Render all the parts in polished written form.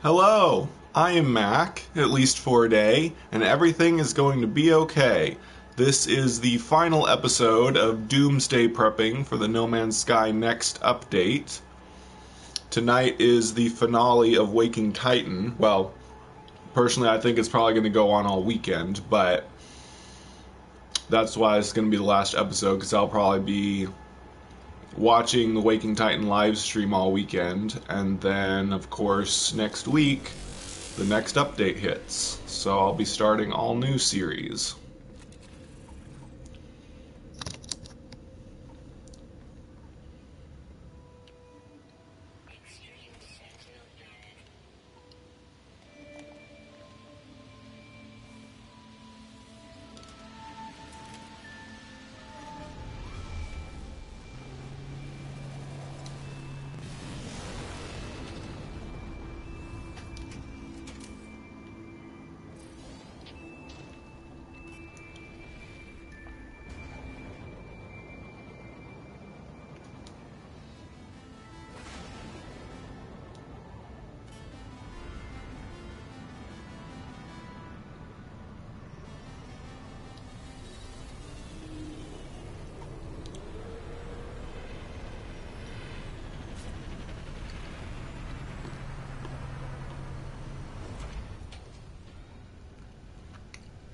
Hello, I am Mac, at least for a day, and everything is going to be okay. This is the final episode of Doomsday prepping for the No Man's Sky next update. Tonight is the finale of Waking Titan. Well, personally I think it's probably going to go on all weekend, but that's why it's going to be the last episode, because I'll probably be watching the Waking Titan live stream all weekend, and then of course next week the next update hits, so I'll be starting all new series.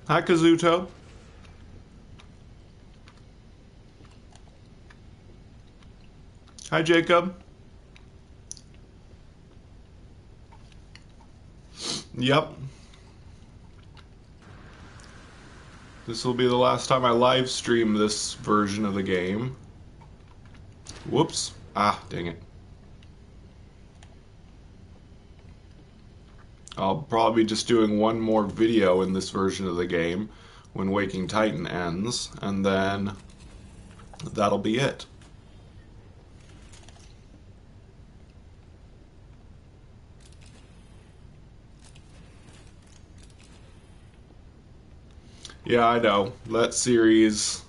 Hi, Kazuto. Hi, Jacob. Yep. This will be the last time I live stream this version of the game. Whoops. Ah, dang it. I'll probably be just doing one more video in this version of the game when Waking Titan ends, and then that'll be it. Yeah, I know. That series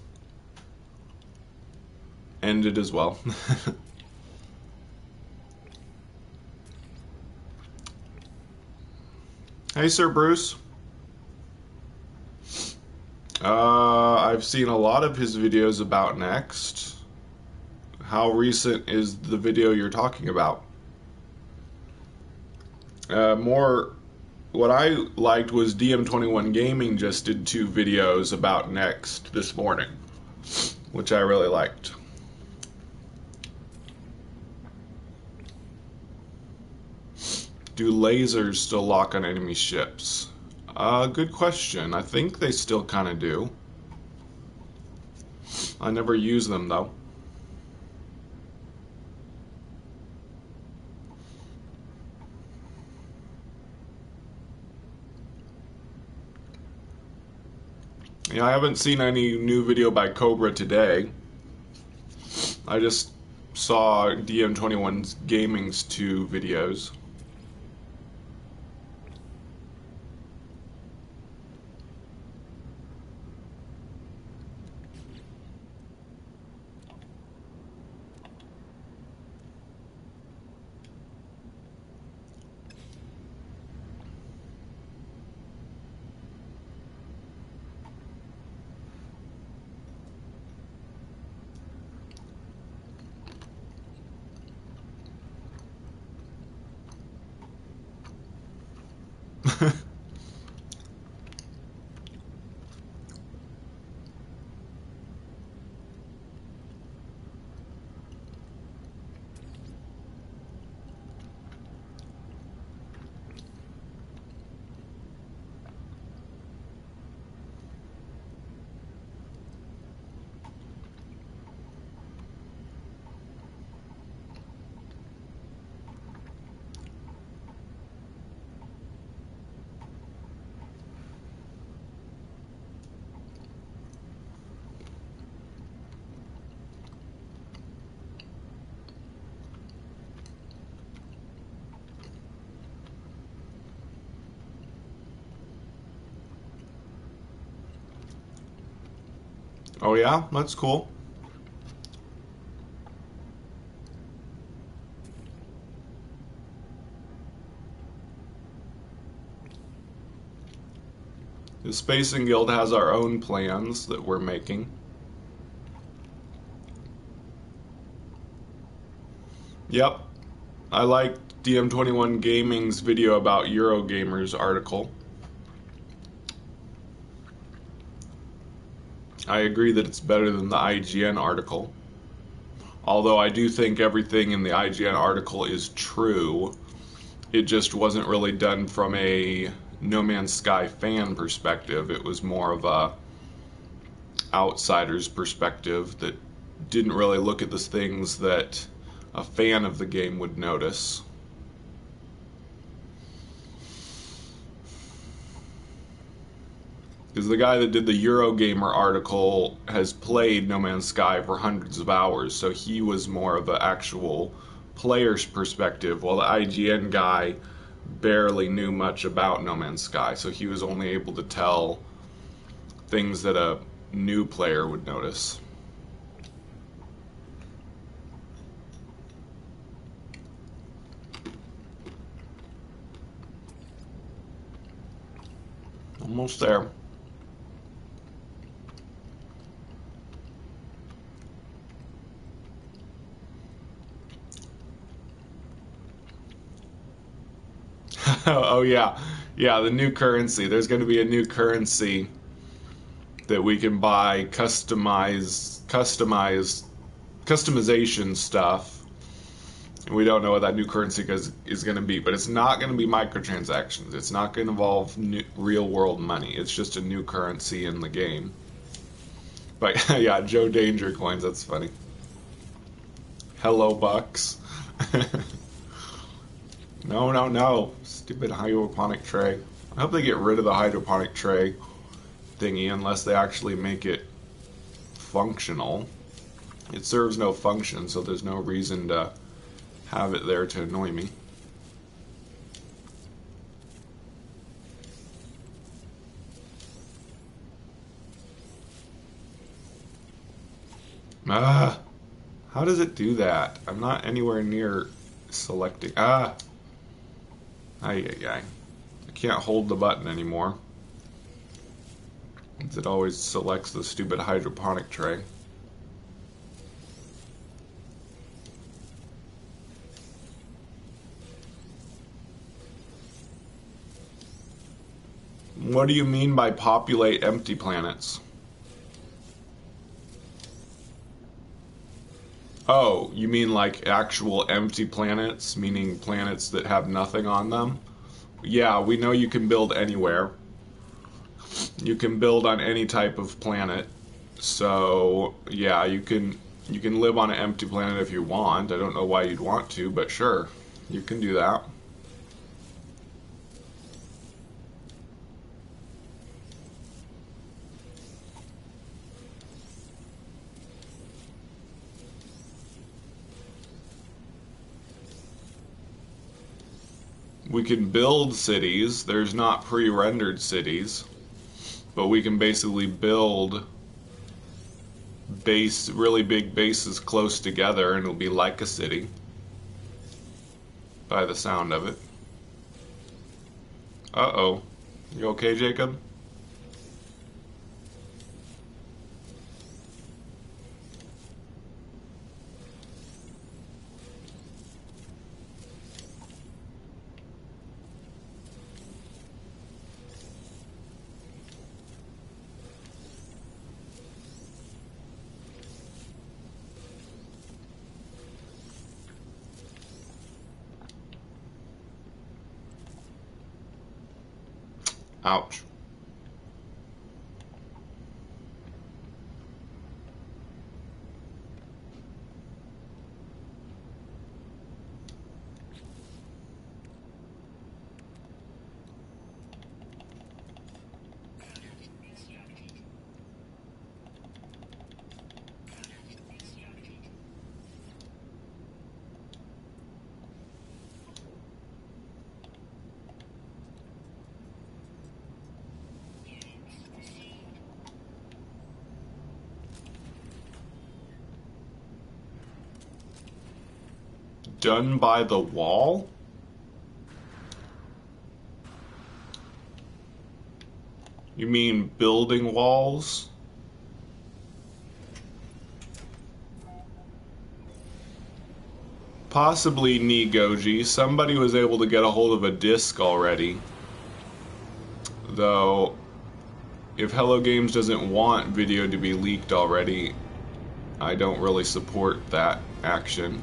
ended as well. Hey, Sir Bruce. I've seen a lot of his videos about Next. How recent is the video you're talking about? What I liked was DM21 Gaming just did 2 videos about Next this morning, which I really liked. Do lasers still lock on enemy ships? Good question. I think they still kind of do. I never use them, though. Yeah, I haven't seen any new video by Cobra today. I just saw DM21's Gaming's 2 videos. Oh yeah? That's cool. The Spacing Guild has our own plans that we're making. Yep, I liked DM21 Gaming's video about Eurogamer's article. I agree that it's better than the IGN article. Although I do think everything in the IGN article is true. It just wasn't really done from a No Man's Sky fan perspective. It was more of a outsider's perspective that didn't really look at the things that a fan of the game would notice. Because the guy that did the Eurogamer article has played No Man's Sky for hundreds of hours, so he was more of an actual player's perspective, while the IGN guy barely knew much about No Man's Sky, so he was only able to tell things that a new player would notice. Almost there. Oh yeah, the new currency. There's going to be a new currency that we can buy customization stuff. And we don't know what that new currency is going to be, but it's not going to be microtransactions. It's not going to involve real world money. It's just a new currency in the game. But yeah, Joe Danger coins. That's funny. Hello bucks. No. Stupid hydroponic tray. I hope they get rid of the hydroponic tray thingy unless they actually make it functional. It serves no function, so there's no reason to have it there to annoy me. How does it do that? I'm not anywhere near selecting. I can't hold the button anymore. It always selects the stupid hydroponic tray. What do you mean by populate empty planets? Oh, you mean like actual empty planets, meaning planets that have nothing on them? Yeah, we know you can build anywhere. You can build on any type of planet. So, yeah, you can live on an empty planet if you want. I don't know why you'd want to, but sure, you can do that. We can build cities. There's not pre-rendered cities, but we can basically build really big bases close together, and it'll be like a city by the sound of it. Uh-oh. You okay, Jacob? Ouch. Done by the wall? You mean building walls? Possibly Nigoji. Somebody was able to get a hold of a disc already. Though, if Hello Games doesn't want video to be leaked already, I don't really support that action.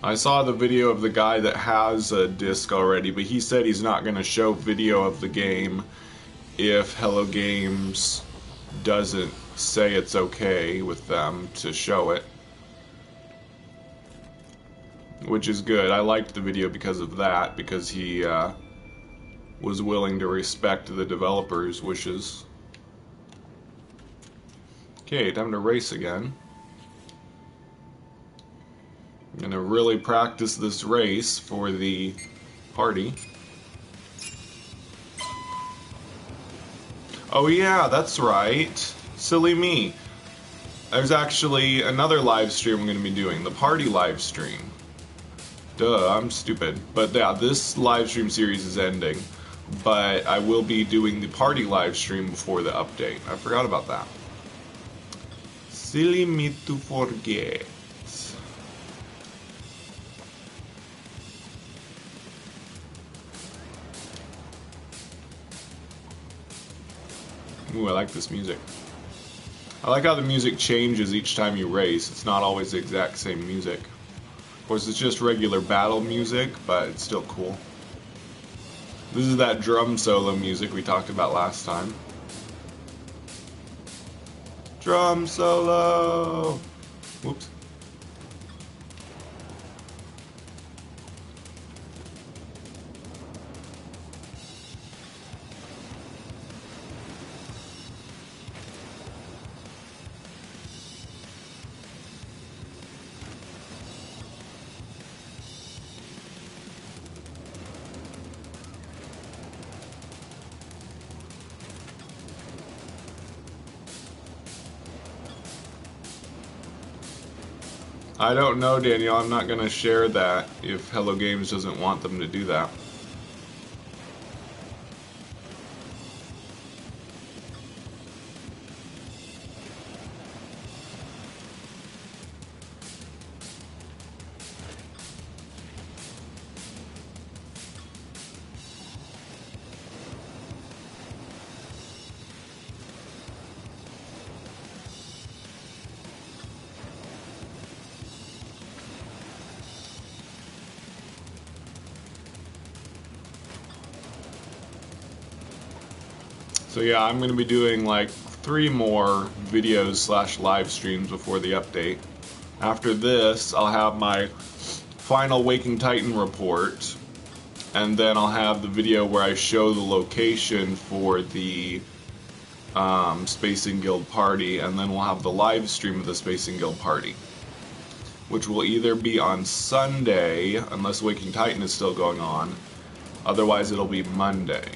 I saw the video of the guy that has a disc already, but he said he's not going to show video of the game if Hello Games doesn't say it's okay with them to show it. Which is good. I liked the video because of that, because he was willing to respect the developers' wishes. Okay, time to race again. I'm gonna really practice this race for the party. Oh yeah, that's right. Silly me. There's actually another live stream I'm gonna be doing, the party live stream. Duh, I'm stupid. But yeah, this live stream series is ending. But I will be doing the party live stream before the update. I forgot about that. Silly me to forget. Ooh, I like this music. I like how the music changes each time you race. It's not always the exact same music. Of course, it's just regular battle music, but it's still cool. This is that drum solo music we talked about last time. Drum solo! Whoops. I don't know, Daniel. I'm not going to share that if Hello Games doesn't want them to do that. So yeah, I'm going to be doing like 3 more videos / live streams before the update. After this, I'll have my final Waking Titan report, and then I'll have the video where I show the location for the Spacing Guild party, and then we'll have the live stream of the Spacing Guild party, which will either be on Sunday, unless Waking Titan is still going on, otherwise it'll be Monday.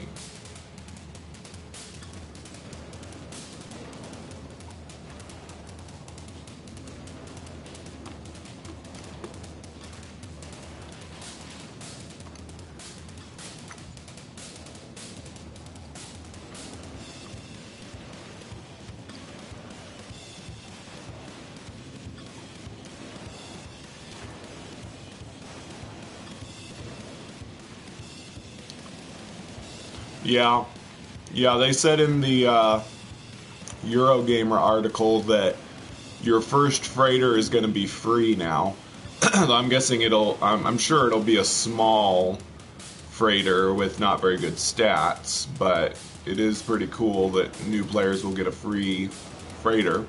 Yeah, they said in the Eurogamer article that your first freighter is going to be free now. I'm guessing I'm sure it'll be a small freighter with not very good stats, but it is pretty cool that new players will get a free freighter.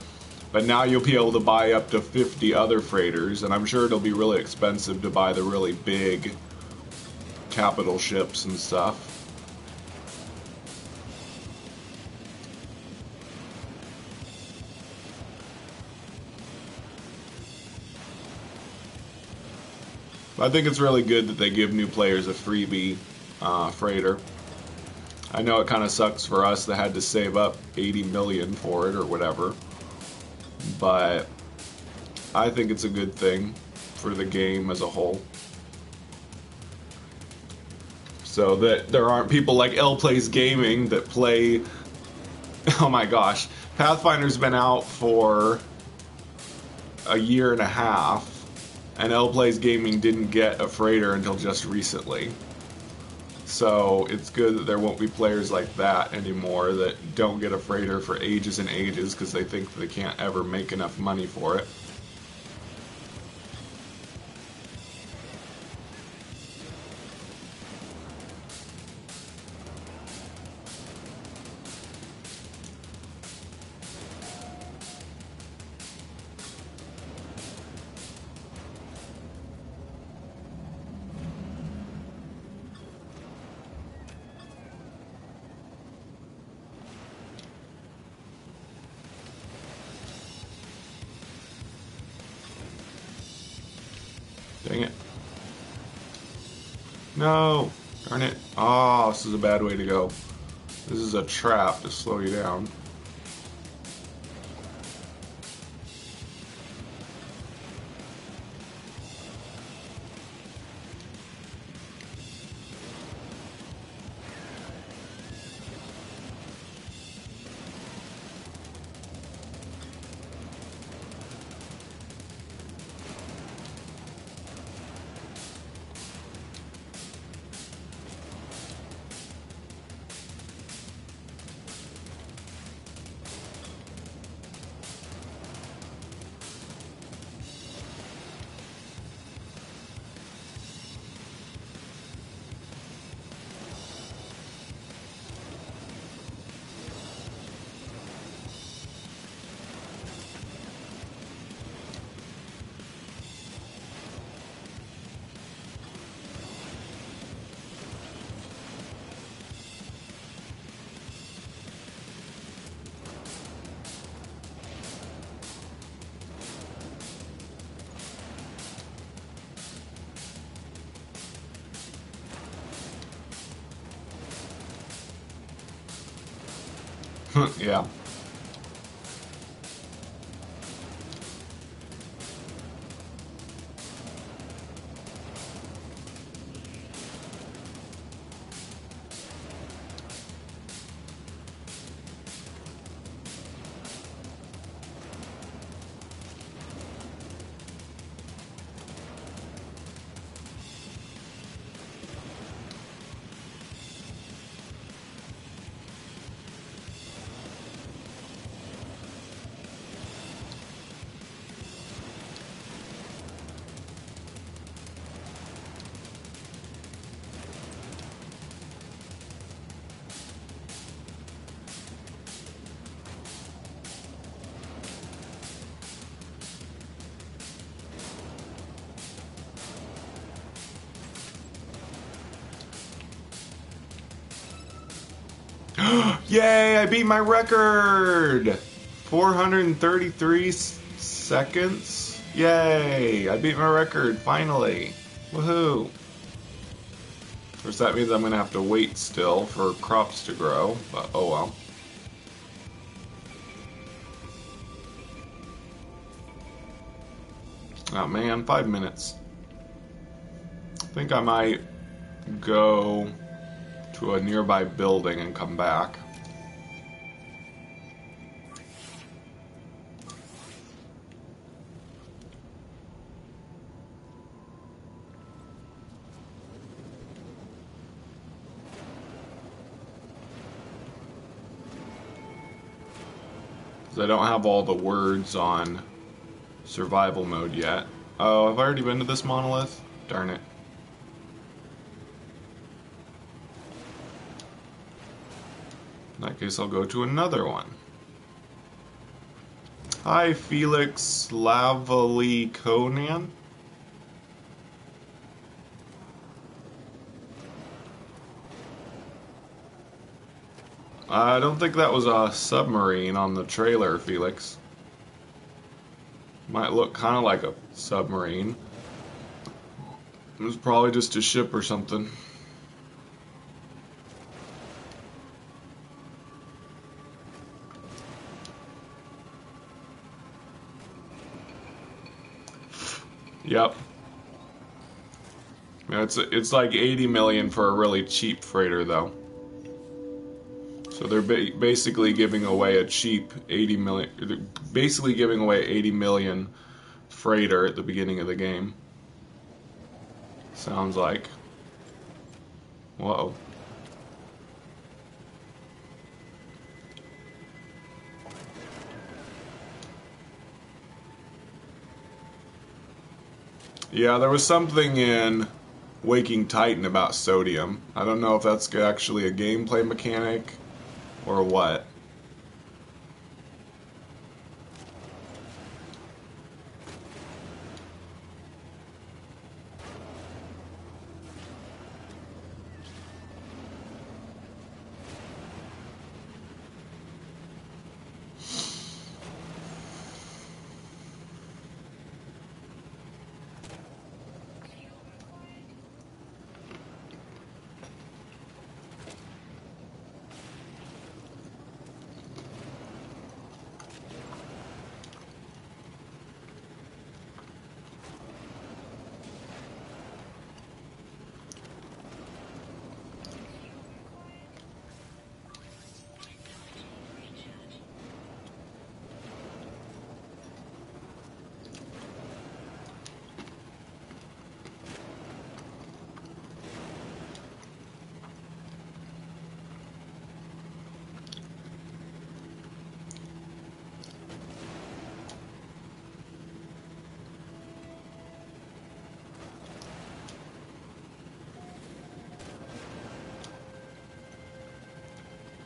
But now you'll be able to buy up to 50 other freighters, and I'm sure it'll be really expensive to buy the really big capital ships and stuff. I think it's really good that they give new players a freebie freighter. I know it kind of sucks for us that had to save up 80 million for it or whatever, but I think it's a good thing for the game as a whole. So that there aren't people like L Plays Gaming that play... Oh my gosh. Pathfinder's been out for a year and a half, and L Plays Gaming didn't get a freighter until just recently. So it's good that there won't be players like that anymore that don't get a freighter for ages and ages because they think they can't ever make enough money for it. Dang it. No! Darn it. Oh, this is a bad way to go. This is a trap to slow you down. Yeah. Yay, I beat my record! 433 seconds? Yay, I beat my record, finally. Woohoo. Of course, that means I'm going to have to wait still for crops to grow, but oh well. Oh man, 5 minutes. I think I might go to a nearby building and come back. I don't have all the words on survival mode yet. Oh, I've already been to this monolith? Darn it. In that case, I'll go to another one. Hi, Felix Lavally Conan. I don't think that was a submarine on the trailer, Felix. Might look kind of like a submarine. It was probably just a ship or something. Yep. It's like 80 million for a really cheap freighter, though. So they're basically giving away a cheap 80 million. They're basically giving away 80 million freighter at the beginning of the game. Sounds like. Whoa. Yeah, there was something in Waking Titan about sodium. I don't know if that's actually a gameplay mechanic or what.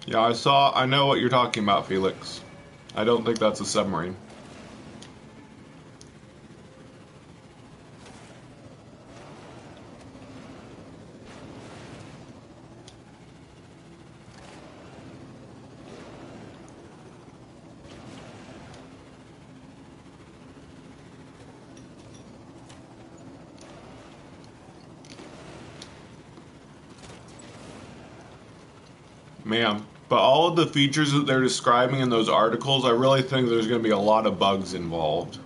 Yeah, I know what you're talking about, Felix. I don't think that's a submarine. Man, but all of the features that they're describing in those articles, I really think there's going to be a lot of bugs involved.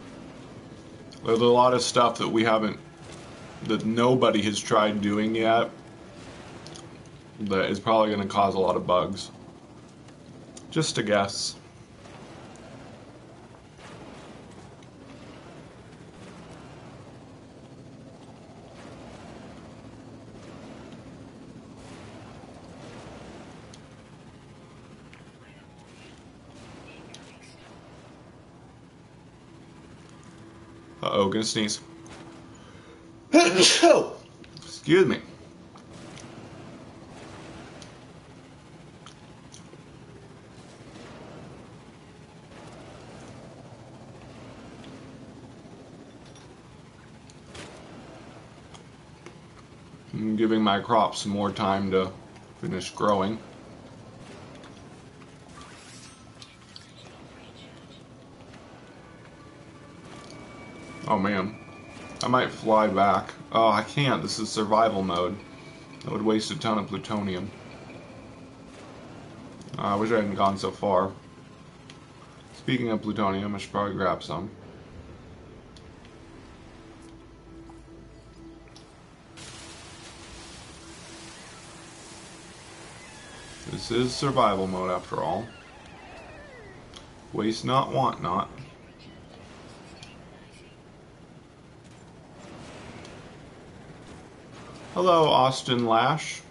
There's a lot of stuff that nobody has tried doing yet, that is probably going to cause a lot of bugs. Just a guess. Uh-oh, gonna sneeze. Excuse me. I'm giving my crops some more time to finish growing. Oh man, I might fly back. Oh, I can't. This is survival mode. That would waste a ton of plutonium. I wish I hadn't gone so far. Speaking of plutonium, I should probably grab some. This is survival mode after all. Waste not, want not. Hello, Austin Lash.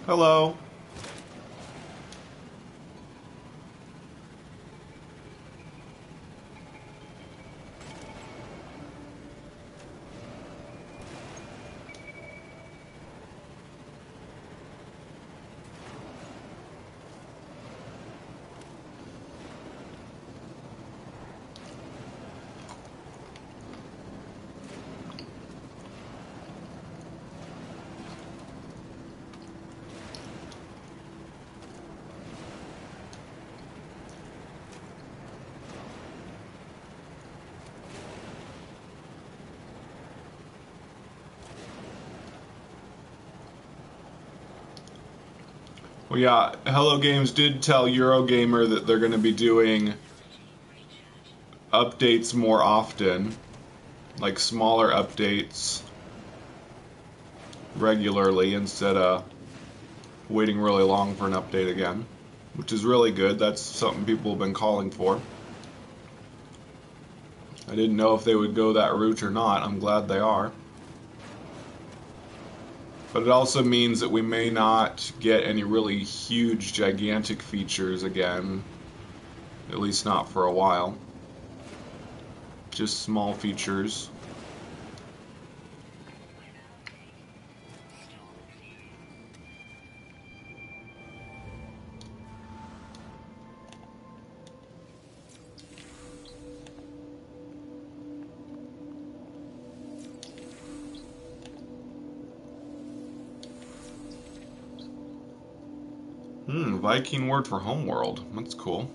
Hello. Well, yeah, Hello Games did tell Eurogamer that they're going to be doing updates more often, like smaller updates regularly instead of waiting really long for an update again, which is really good. That's something people have been calling for. I didn't know if they would go that route or not. I'm glad they are. But it also means that we may not get any really huge, gigantic features again, at least not for a while. Just small features. Viking word for homeworld. That's cool.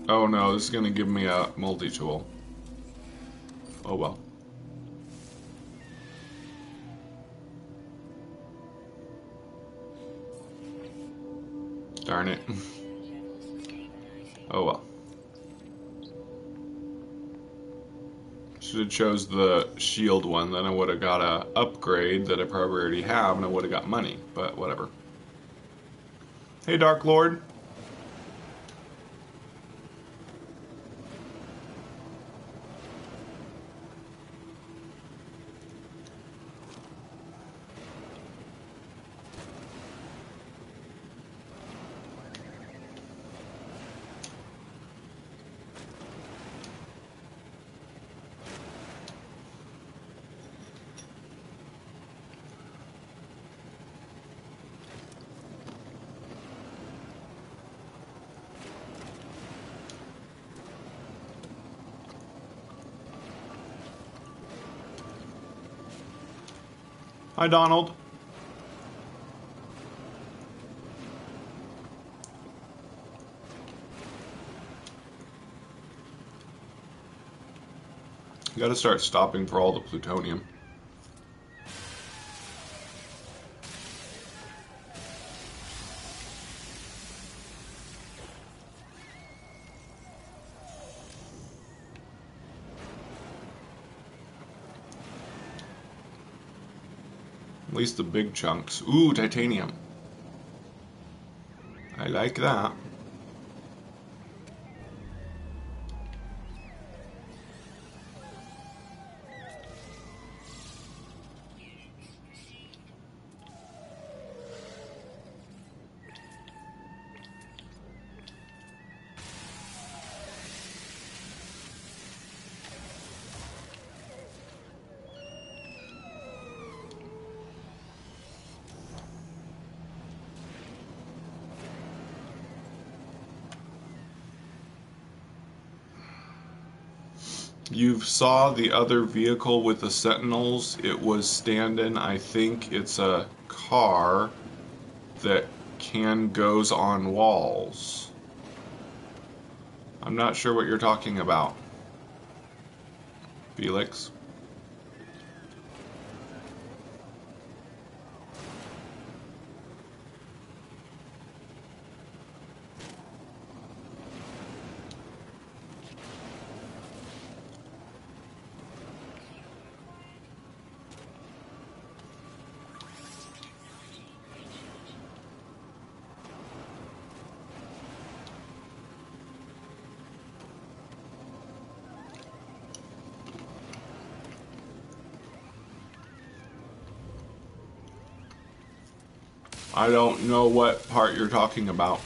Oh no, this is gonna give me a multi-tool. Oh well. Darn it. Oh well. Should have chose the shield one, then I would have got a upgrade that I probably already have, and I would have got money, but whatever. Hey, Dark Lord. Hi, Donald. You gotta start stopping for all the plutonium. At least the big chunks. Ooh, titanium. I like that. You saw the other vehicle with the sentinels. It was standing. I think it's a car that goes on walls. I'm not sure what you're talking about, Felix. I don't know what part you're talking about.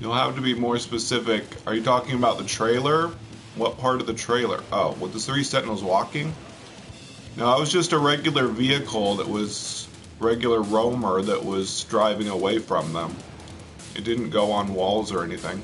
You'll have to be more specific. Are you talking about the trailer? What part of the trailer? Oh, with the 3 sentinels walking? No, it was just a regular vehicle that was regular roamer that was driving away from them. It didn't go on walls or anything.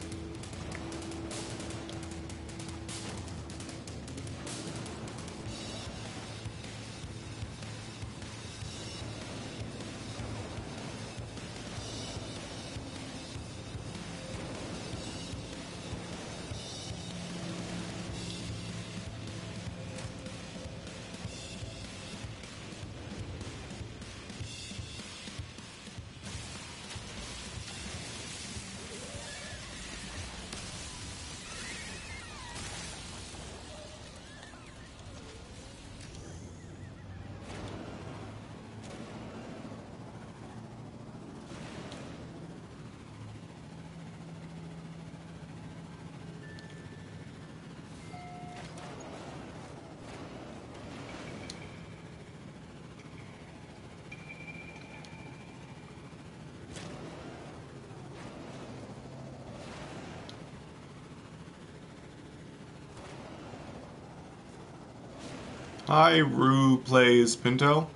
Hi, Rue plays Pinto.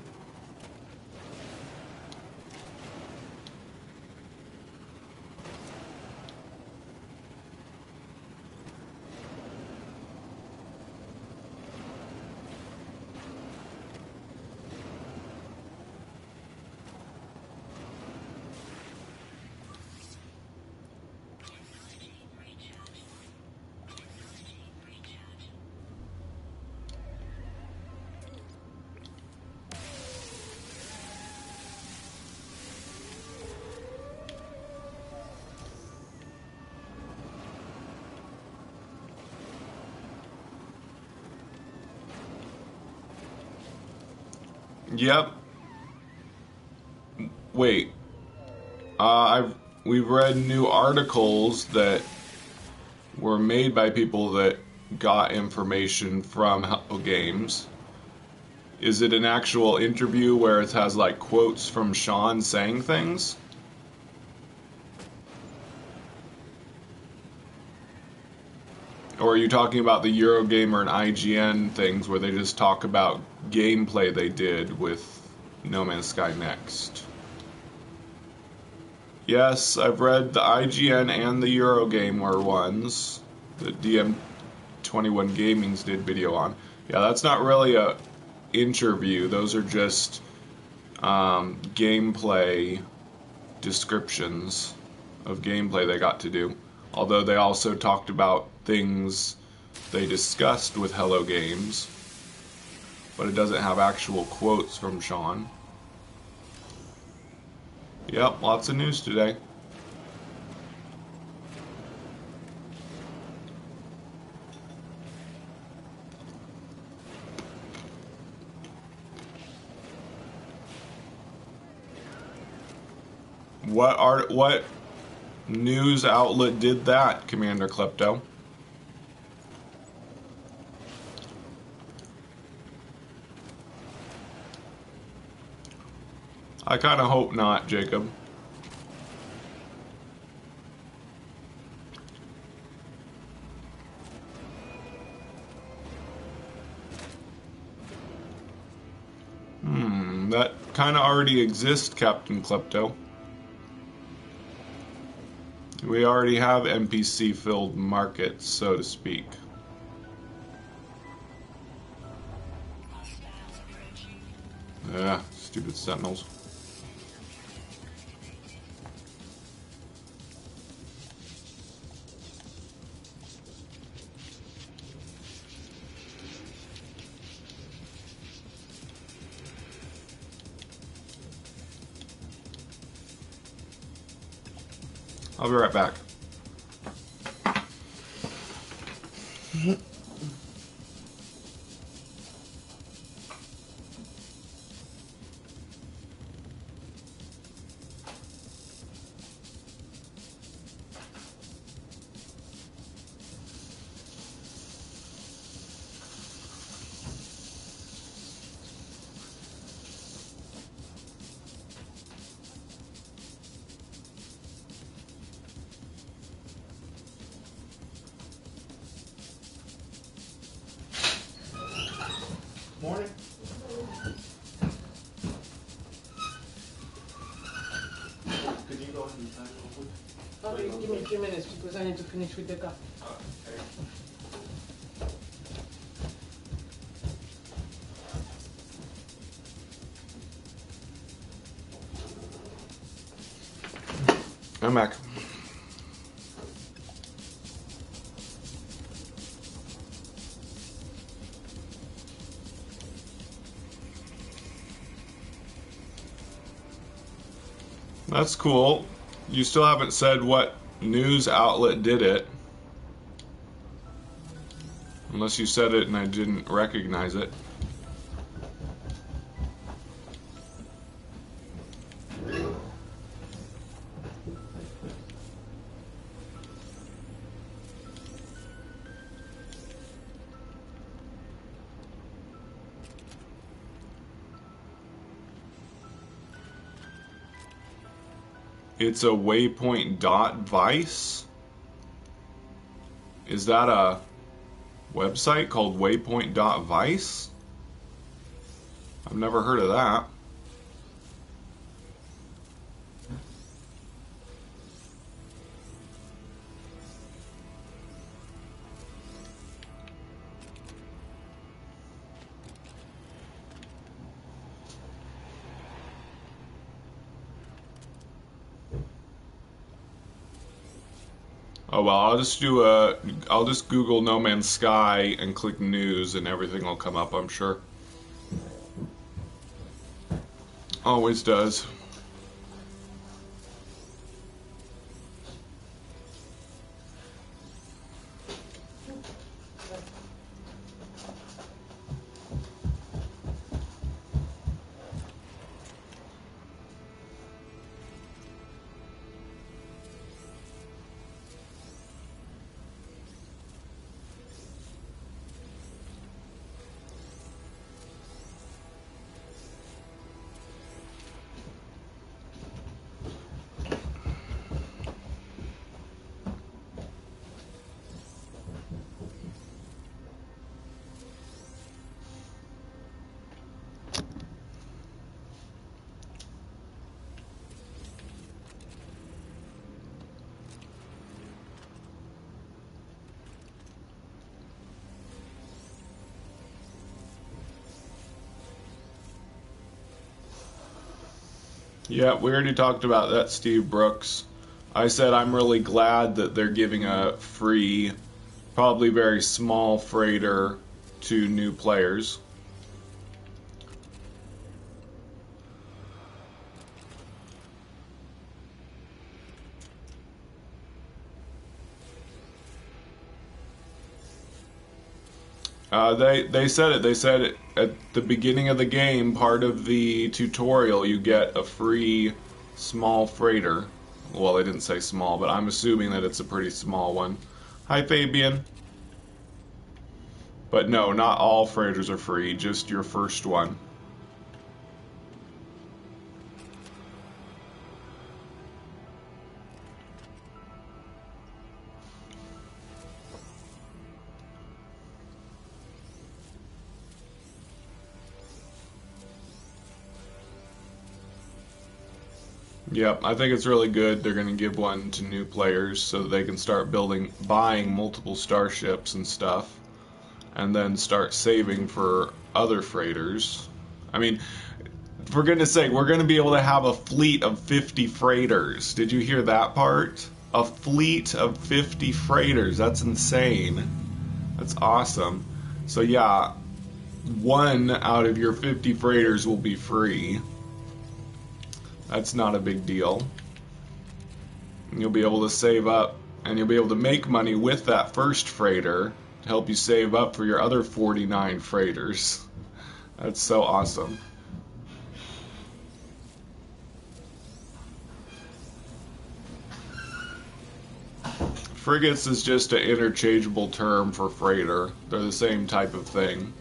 Yep. Wait. We've read new articles that were made by people that got information from Hello Games. Is it an actual interview where it has like quotes from Sean saying things? Or are you talking about the Eurogamer and IGN things where they just talk about gameplay they did with No Man's Sky Next? Yes, I've read the IGN and the Eurogamer ones that DM21 Gaming's did video on. Yeah, that's not really a interview. Those are just gameplay descriptions of gameplay they got to do. Although they also talked about things they discussed with Hello Games, but it doesn't have actual quotes from Sean. Yep, lots of news today. What news outlet did that, Commander Klepto? I kind of hope not, Jacob. That kind of already exists, Captain Klepto. We already have NPC-filled markets, so to speak. Yeah, stupid sentinels. I'll be right back. few minutes because I need to finish with the car. I'm back. That's cool. You still haven't said what news outlet did it. Unless you said it and I didn't recognize it. It's a waypoint dot vice? Is that a website called waypoint dot vice? I've never heard of that. Oh well, I'll just Google No Man's Sky and click news and everything will come up, I'm sure. Always does. Yeah, we already talked about that, Steve Brooks. I said I'm really glad that they're giving a free, probably very small freighter to new players. They said it. They said it at the beginning of the game, part of the tutorial, you get a free small freighter. Well, they didn't say small, but I'm assuming that it's a pretty small one. Hi, Fabian. But no, not all freighters are free, just your first one. Yep, I think it's really good they're going to give one to new players so that they can start buying multiple starships and stuff, and then start saving for other freighters. I mean, for goodness sake, we're going to be able to have a fleet of 50 freighters. Did you hear that part? A fleet of 50 freighters. That's insane. That's awesome. So yeah, one out of your 50 freighters will be free. That's not a big deal. You'll be able to save up, and you'll be able to make money with that first freighter to help you save up for your other 49 freighters. That's so awesome. Frigates is just an interchangeable term for freighter. They're the same type of thing.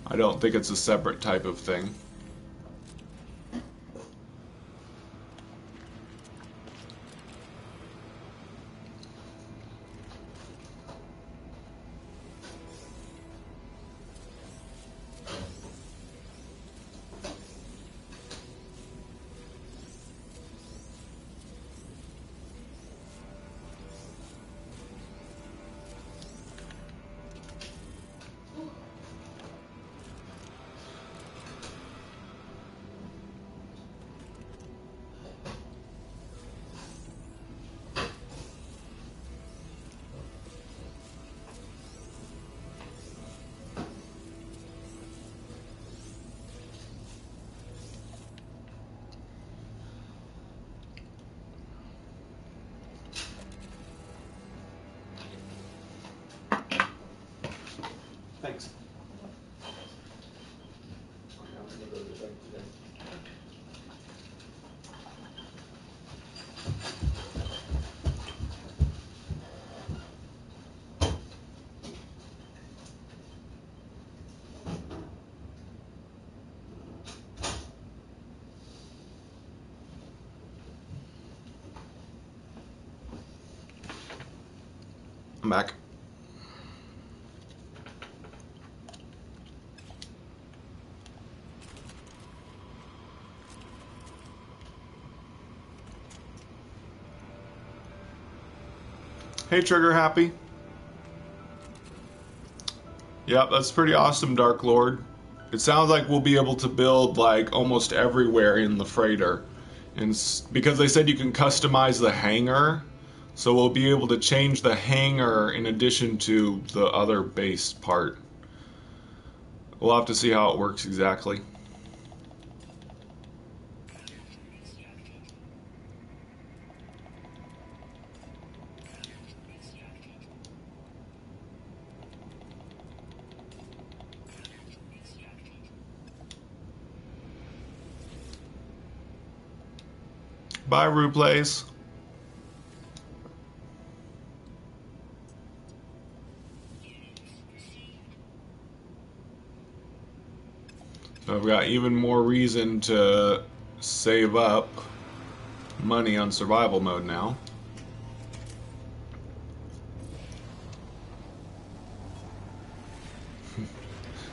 I don't think it's a separate type of thing. Thanks. I'm back. Hey, Trigger Happy. Yep, that's pretty awesome, Dark Lord. It sounds like we'll be able to build like almost everywhere in the freighter. And because they said you can customize the hangar, so we'll be able to change the hangar in addition to the other base part. We'll have to see how it works exactly. Bye, Roleplays. So I've got even more reason to save up money on survival mode now.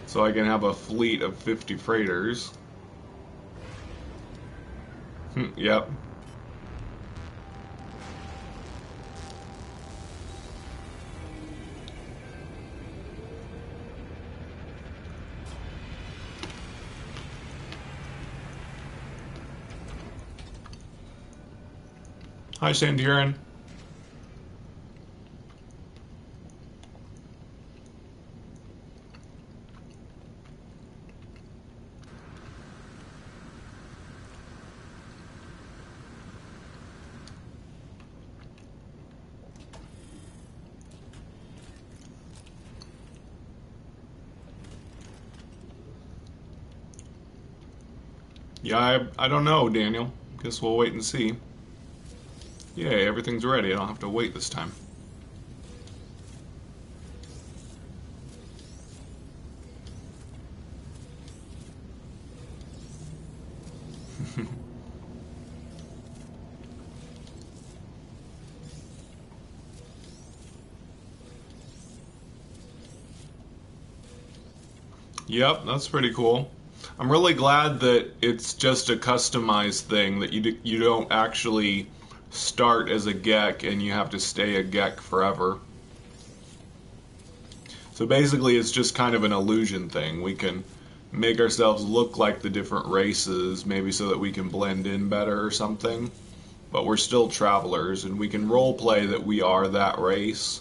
So I can have a fleet of 50 freighters. Yep. Hi, Sandiran. Yeah, I don't know, Daniel. Guess we'll wait and see. Yay, everything's ready. I don't have to wait this time. Yep, that's pretty cool. I'm really glad that it's just a customized thing, that you don't actually start as a Gek and you have to stay a Gek forever. So basically it's just kind of an illusion thing. We can make ourselves look like the different races, maybe so that we can blend in better or something. But we're still travelers, and we can roleplay that we are that race,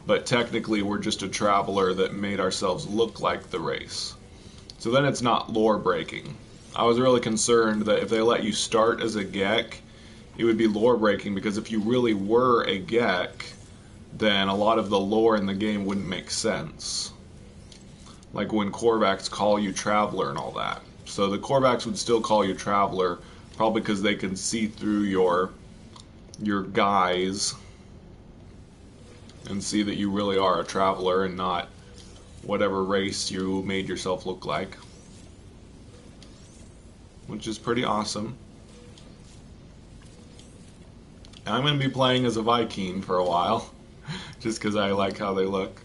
but technically we're just a traveler that made ourselves look like the race. So then it's not lore breaking. I was really concerned that if they let you start as a Gek, it would be lore breaking, because if you really were a Gek, then a lot of the lore in the game wouldn't make sense. Like when Korvax call you Traveler and all that. So the Korvax would still call you Traveler, probably because they can see through your guise and see that you really are a Traveler and not whatever race you made yourself look like. Which is pretty awesome. And I'm going to be playing as a Viking for a while, just because I like how they look.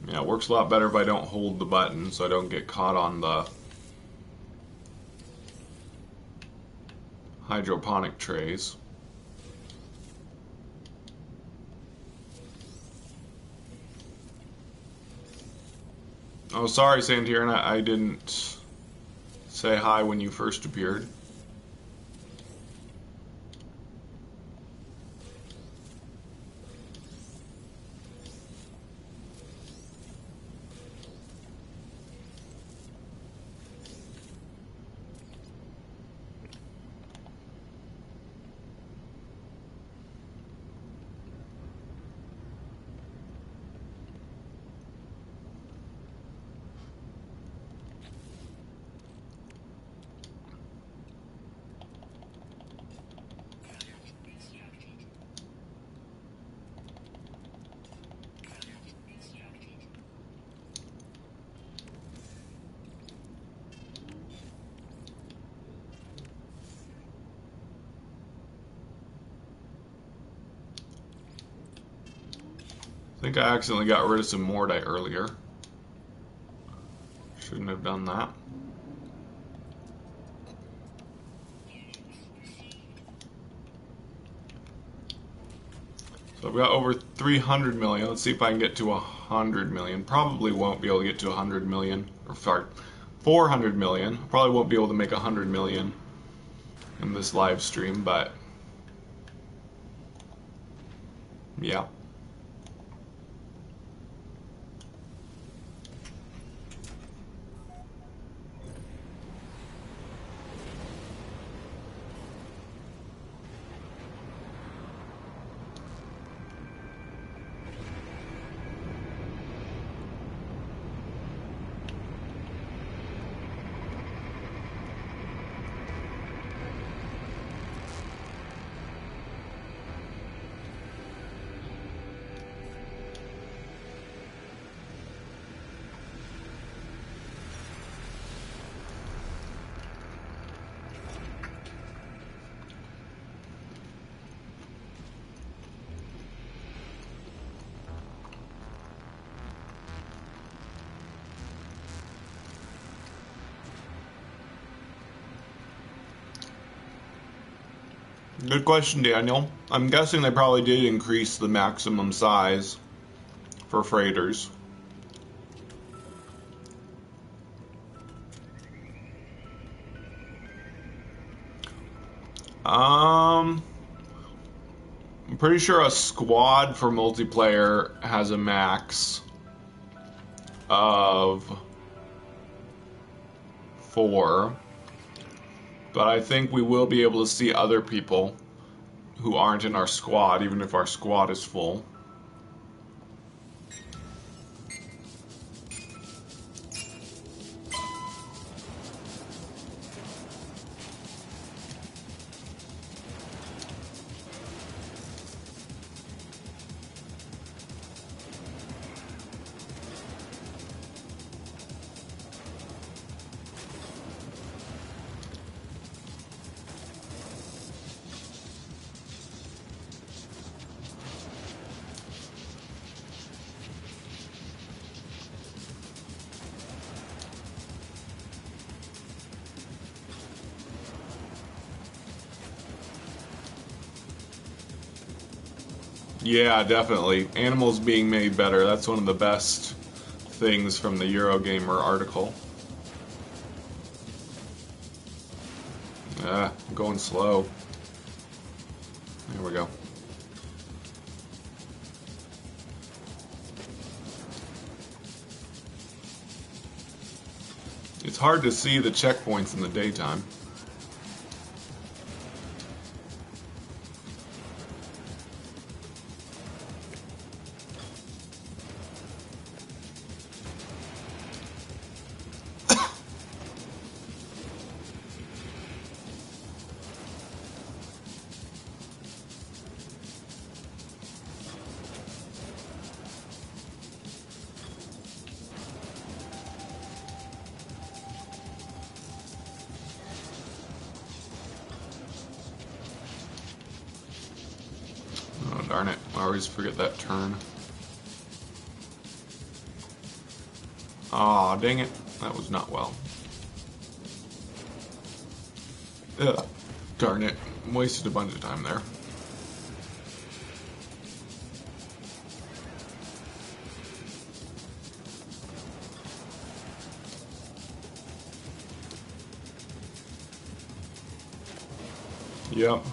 Yeah, it works a lot better if I don't hold the button, so I don't get caught on the hydroponic trays. Oh, sorry, Santiran, I didn't say hi when you first appeared. I think I accidentally got rid of some Mordite earlier. Shouldn't have done that. So I've got over 300 million. Let's see if I can get to 100 million. Probably won't be able to get to 100 million. Or sorry, 400 million. Probably won't be able to make 100 million in this live stream, but yeah. Good question, Daniel. I'm guessing they probably did increase the maximum size for freighters. I'm pretty sure a squad for multiplayer has a max of 4. But I think we will be able to see other people who aren't in our squad, even if our squad is full. Yeah, definitely. Animals being made better. That's one of the best things from the Eurogamer article. I'm going slow. There we go. It's hard to see the checkpoints in the daytime. Oh, darn it. I always forget that turn. Aw, dang it. That was not well. Ugh. Darn it. Wasted a bunch of time there. Yep.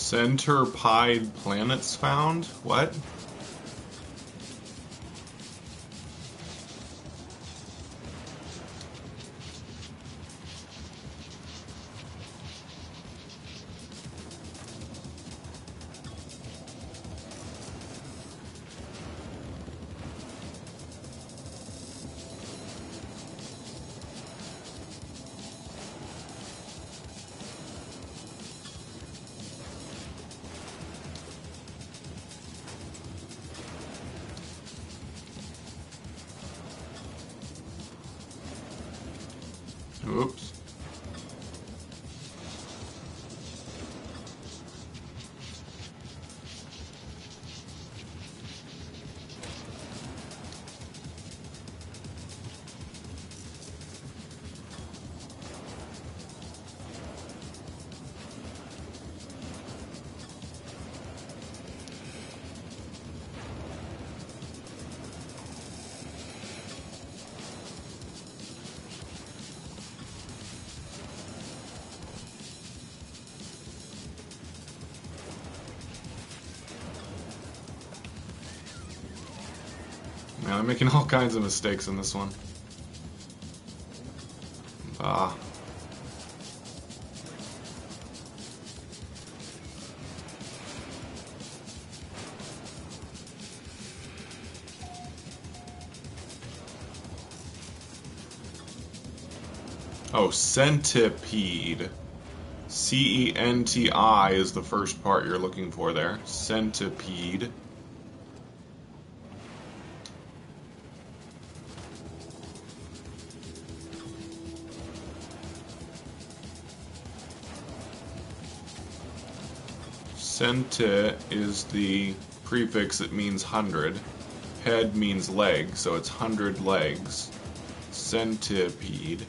Centipede planets found? What? Oops. Man, I'm making all kinds of mistakes in this one. Ah. Oh, centipede. C-E-N-T-I is the first part you're looking for there. Centipede. Centi is the prefix that means 100. Head means leg, so it's 100 legs. Centipede.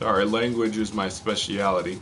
Sorry, language is my speciality.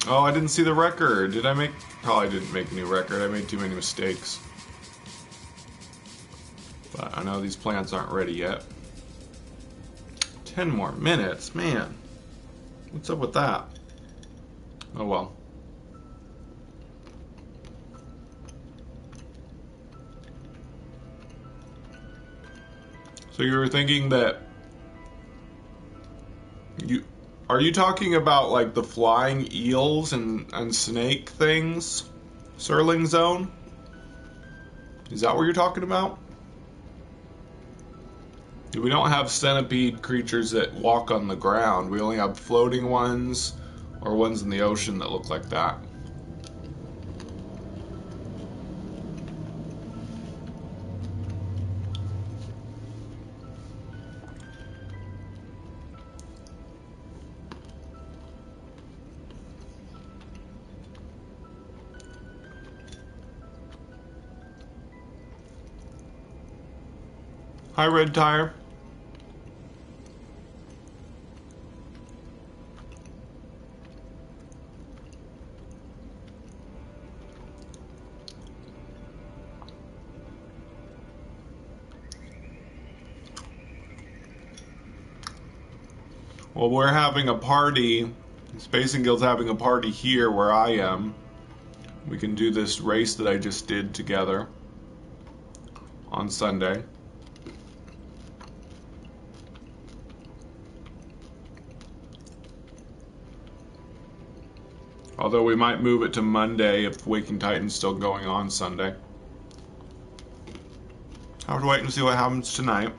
Oh, I didn't see the record. Did I make... Probably didn't make a new record. I made too many mistakes. But I know these plants aren't ready yet. 10 more minutes? Man. What's up with that? Oh well. So you were thinking that... Are you talking about like the flying eels and snake things? Surling Zone? Is that what you're talking about? We don't have centipede creatures that walk on the ground. We only have floating ones or ones in the ocean that look like that. Hi, Red Tire. Well, we're having a party. Spacing Guild's having a party here where I am. We can do this race that I just did together on Sunday. Although we might move it to Monday if Waking Titan's still going on Sunday. I would wait and see what happens tonight.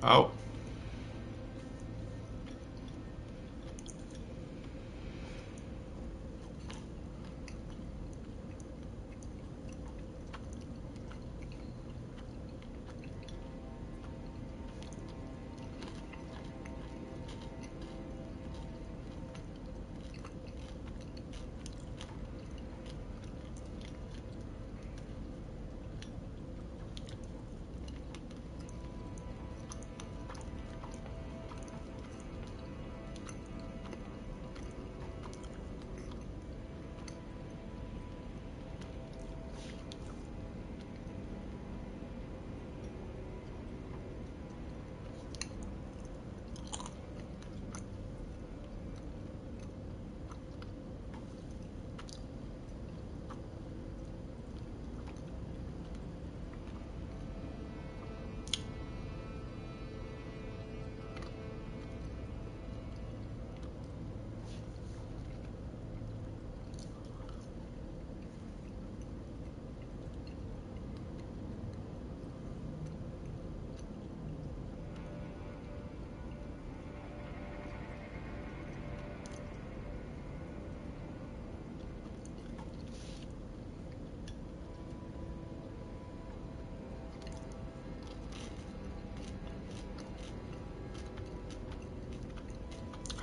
Oh.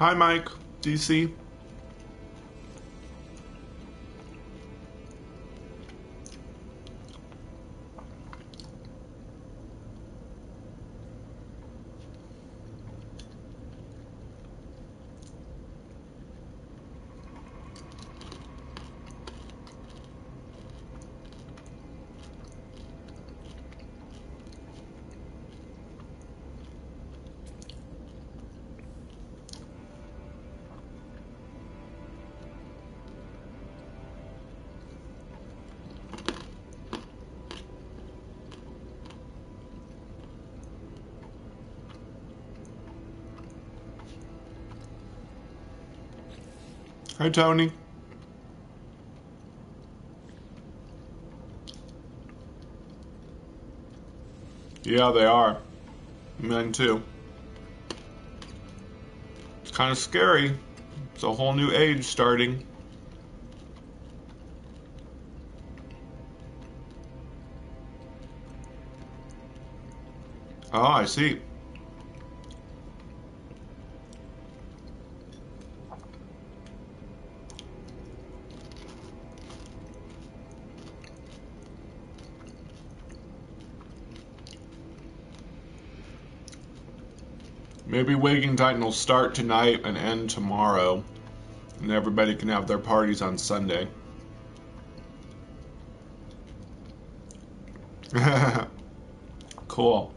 Hi, Mike. DC. Hi, Tony. Yeah, they are. Mine too. It's kind of scary. It's a whole new age starting. Oh, I see. Maybe Waking Titan will start tonight and end tomorrow, and everybody can have their parties on Sunday. Cool.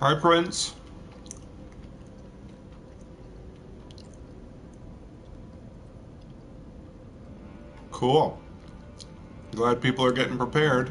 Hi, Prince. Cool. Glad people are getting prepared.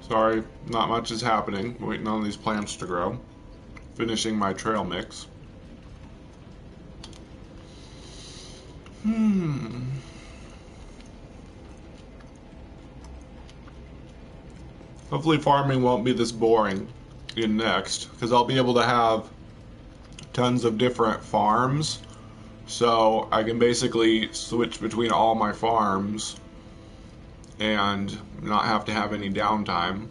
Sorry, not much is happening. Waiting on these plants to grow. Finishing my trail mix. Hopefully farming won't be this boring in next, because I'll be able to have tons of different farms, so I can basically switch between all my farms and not have to have any downtime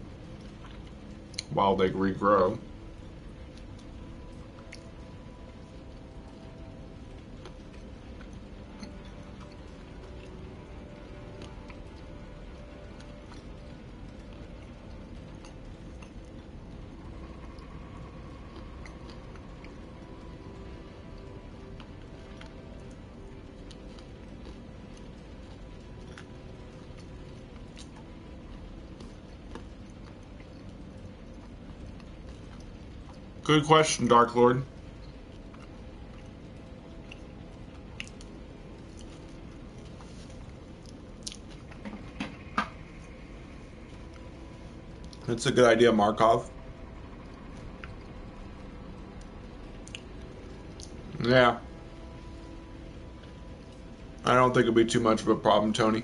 while they regrow. Good question, Dark Lord. That's a good idea, Markov. Yeah. I don't think it'll be too much of a problem, Tony.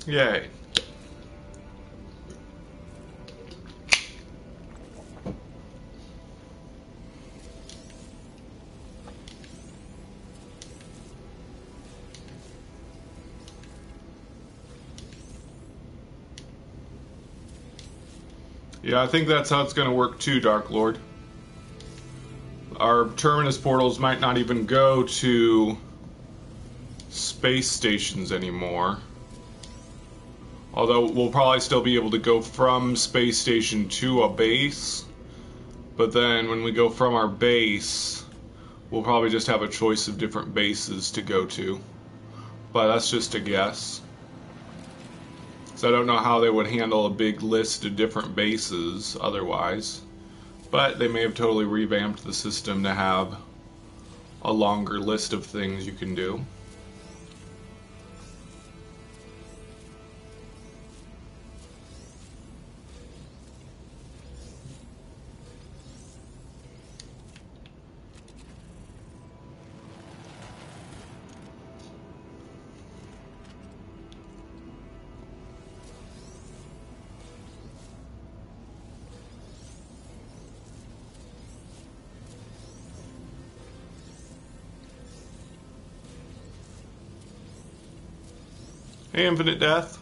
Yay. Yeah, I think that's how it's going to work too, Dark Lord. Our terminus portals might not even go to space stations anymore. Although we'll probably still be able to go from space station to a base. But then when we go from our base, we'll probably just have a choice of different bases to go to. But that's just a guess. So I don't know how they would handle a big list of different bases otherwise. But they may have totally revamped the system to have a longer list of things you can do. Hey, Infinite Death.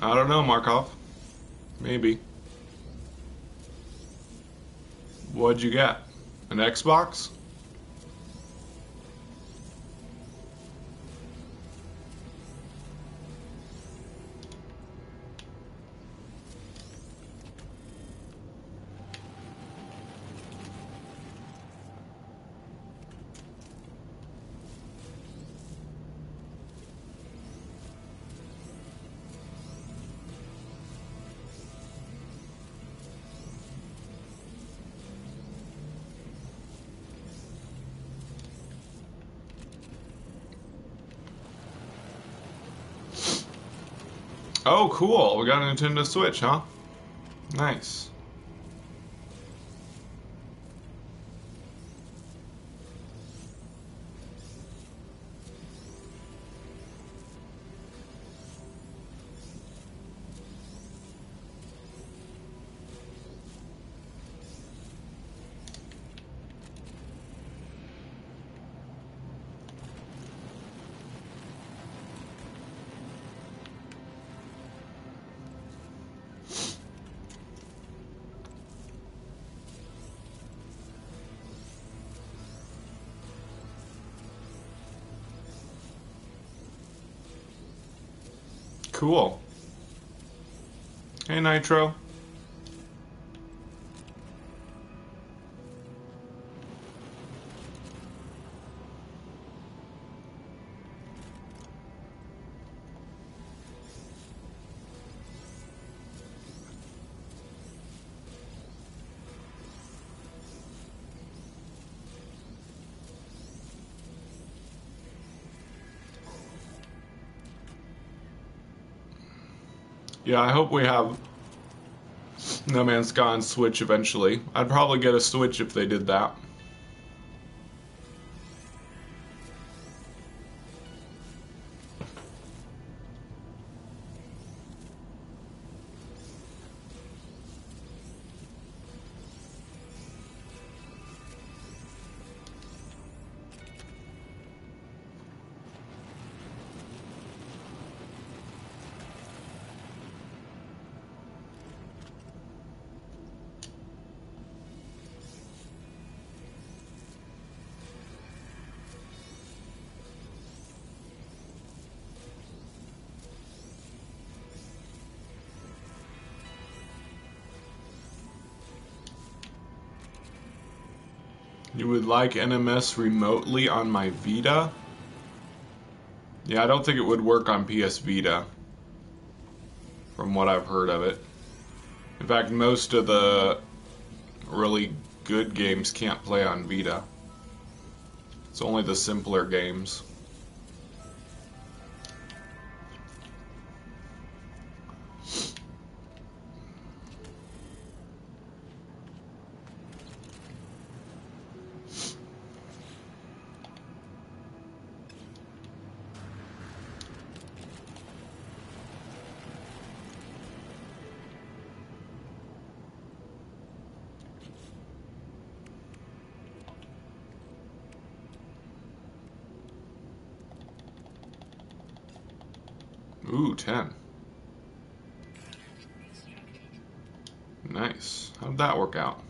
I don't know, Markov. Maybe. What'd you get? An Xbox? Oh, cool. We got a Nintendo Switch, huh? Nice. Cool. Hey, Nitro. Yeah, I hope we have No Man's Sky on Switch eventually. I'd probably get a Switch if they did that. You would like NMS remotely on my Vita? Yeah, I don't think it would work on PS Vita, from what I've heard of it. In fact, most of the really good games can't play on Vita. It's only the simpler games. Ooh, 10. Nice. How'd that work out?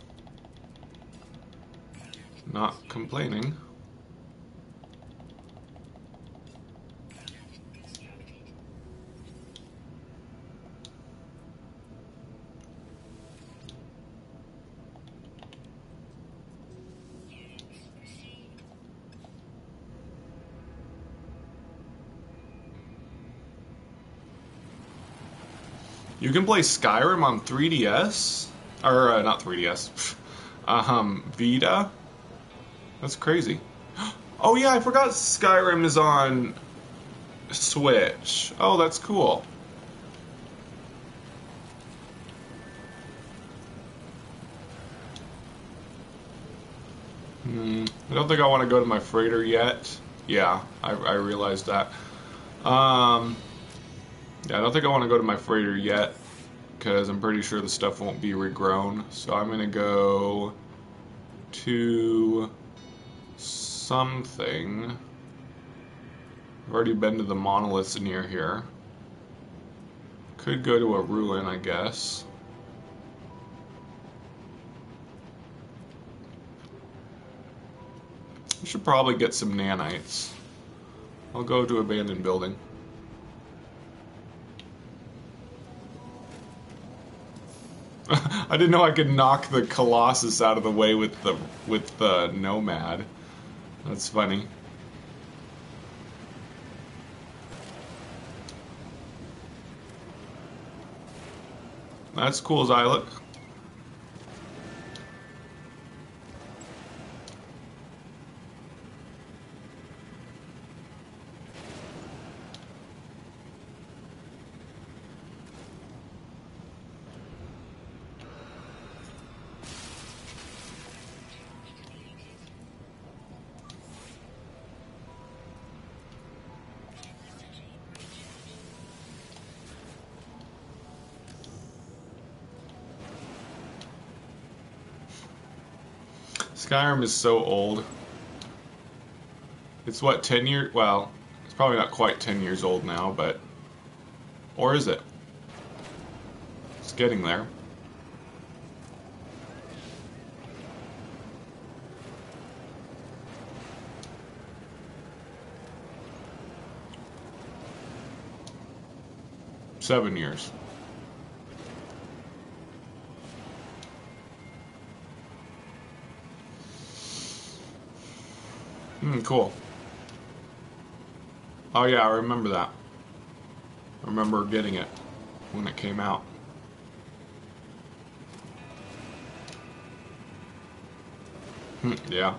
Not complaining. You can play Skyrim on 3DS? Or, not 3DS. Vita? That's crazy. Oh yeah, I forgot Skyrim is on Switch. Oh, that's cool. I don't think I want to go to my freighter yet. Yeah, I realized that. Yeah, I don't think I want to go to my freighter yet, because I'm pretty sure the stuff won't be regrown. So I'm going to go to something. I've already been to the monoliths near here. Could go to a ruin, I guess. I should probably get some nanites. I'll go to abandoned building. I didn't know I could knock the Colossus out of the way with the Nomad. That's funny. That's cool, Xylok. Skyrim is so old. It's what, 10 years? Well, it's probably not quite 10 years old now, but... Or is it? It's getting there. Seven years. Cool. Oh yeah, I remember that. I remember getting it when it came out. Yeah.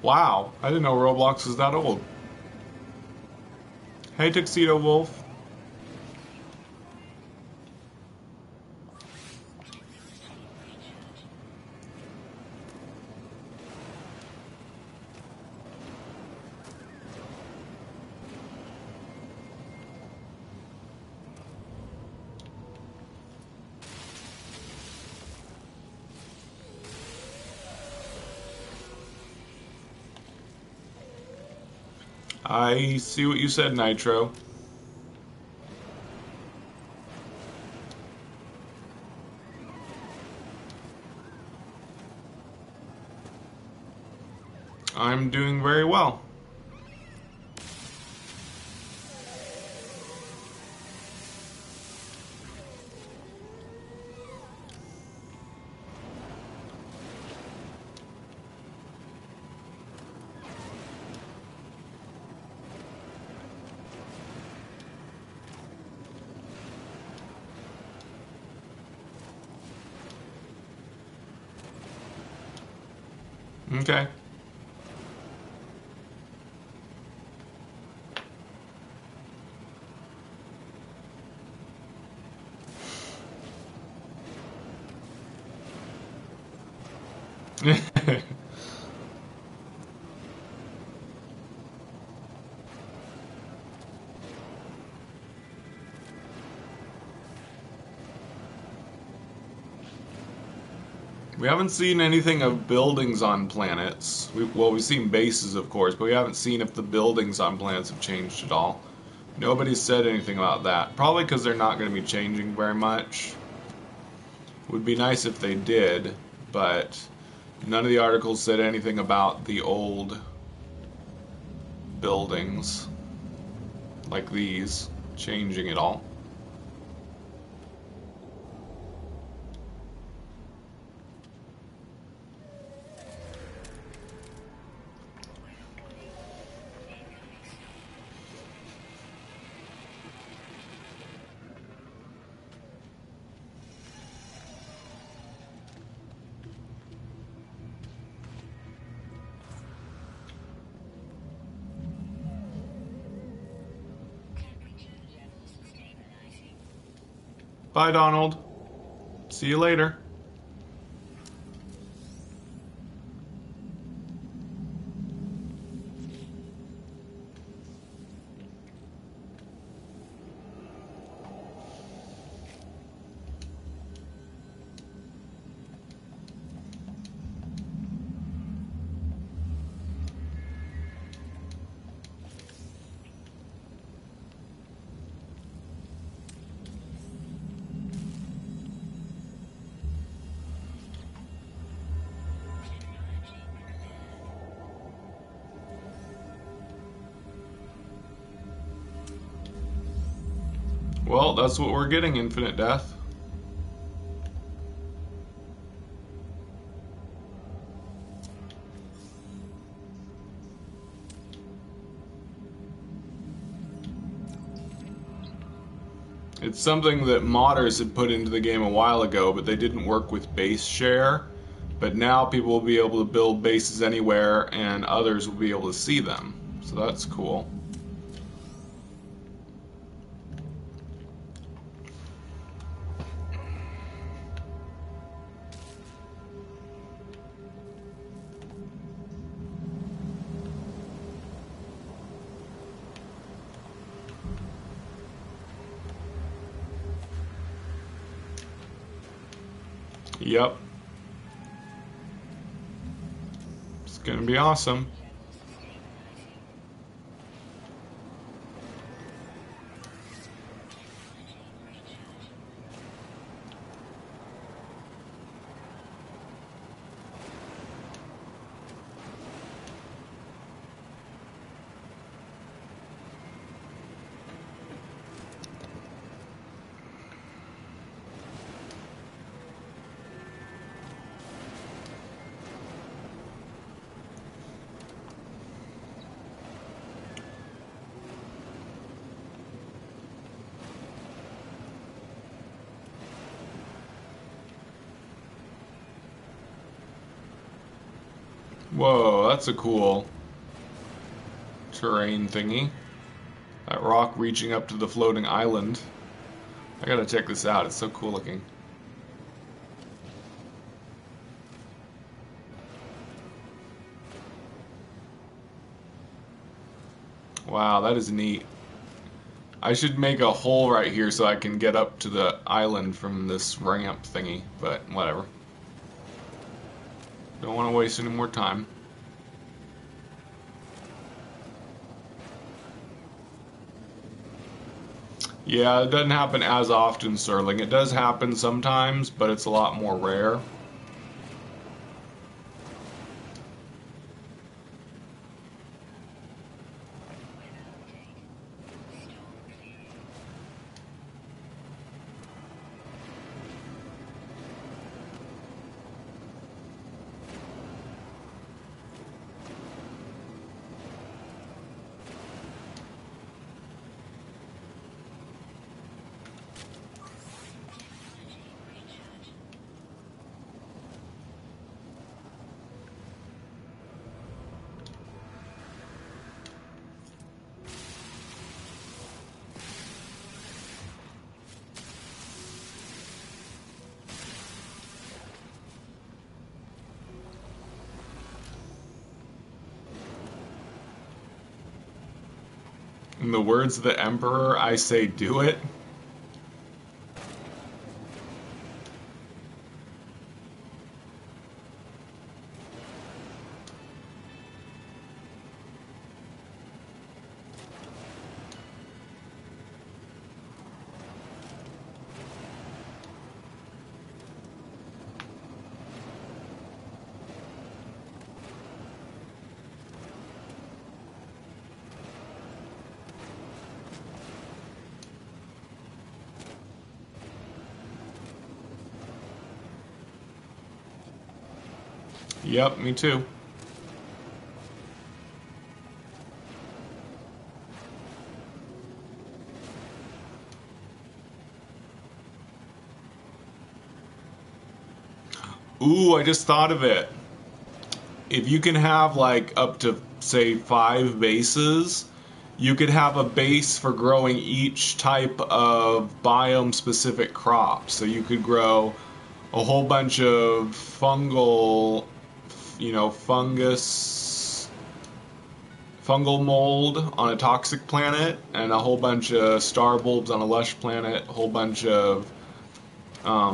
Wow, I didn't know Roblox was that old. Hey, Tuxedo Wolf. I see what you said, Nitro. I'm doing very well. Okay. We haven't seen anything of buildings on planets. We've seen bases, of course, but we haven't seen if the buildings on planets have changed at all. Nobody's said anything about that. Probably because they're not going to be changing very much. Would be nice if they did, but none of the articles said anything about the old buildings, like these, changing at all. Bye, Donald. See you later. Well, that's what we're getting, infinite death. It's something that modders had put into the game a while ago, but they didn't work with base share. But now people will be able to build bases anywhere, and others will be able to see them. So that's cool. Yep. It's gonna be awesome. Whoa, that's a cool terrain thingy. That rock reaching up to the floating island. I gotta check this out, it's so cool looking. Wow, that is neat. I should make a hole right here so I can get up to the island from this ramp thingy, but whatever. Don't want to waste any more time. Yeah, it doesn't happen as often, Sterling. It does happen sometimes, but it's a lot more rare. In the words of the Emperor, I say do it. Yep, me too. Ooh, I just thought of it. If you can have like up to, say, 5 bases, you could have a base for growing each type of biome-specific crop. So you could grow a whole bunch of fungal, fungal mold on a toxic planet, and a whole bunch of star bulbs on a lush planet, a whole bunch of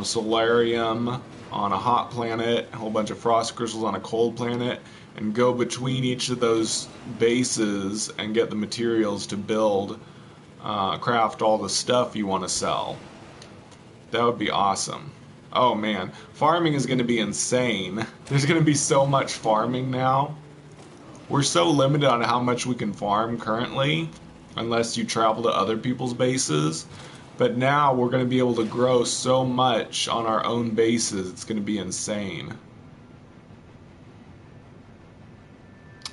solarium on a hot planet, a whole bunch of frost crystals on a cold planet, and go between each of those bases and get the materials to build, craft all the stuff you want to sell. That would be awesome. Oh man, farming is going to be insane. There's going to be so much farming now. We're so limited on how much we can farm currently, unless you travel to other people's bases. But now we're going to be able to grow so much on our own bases, it's going to be insane.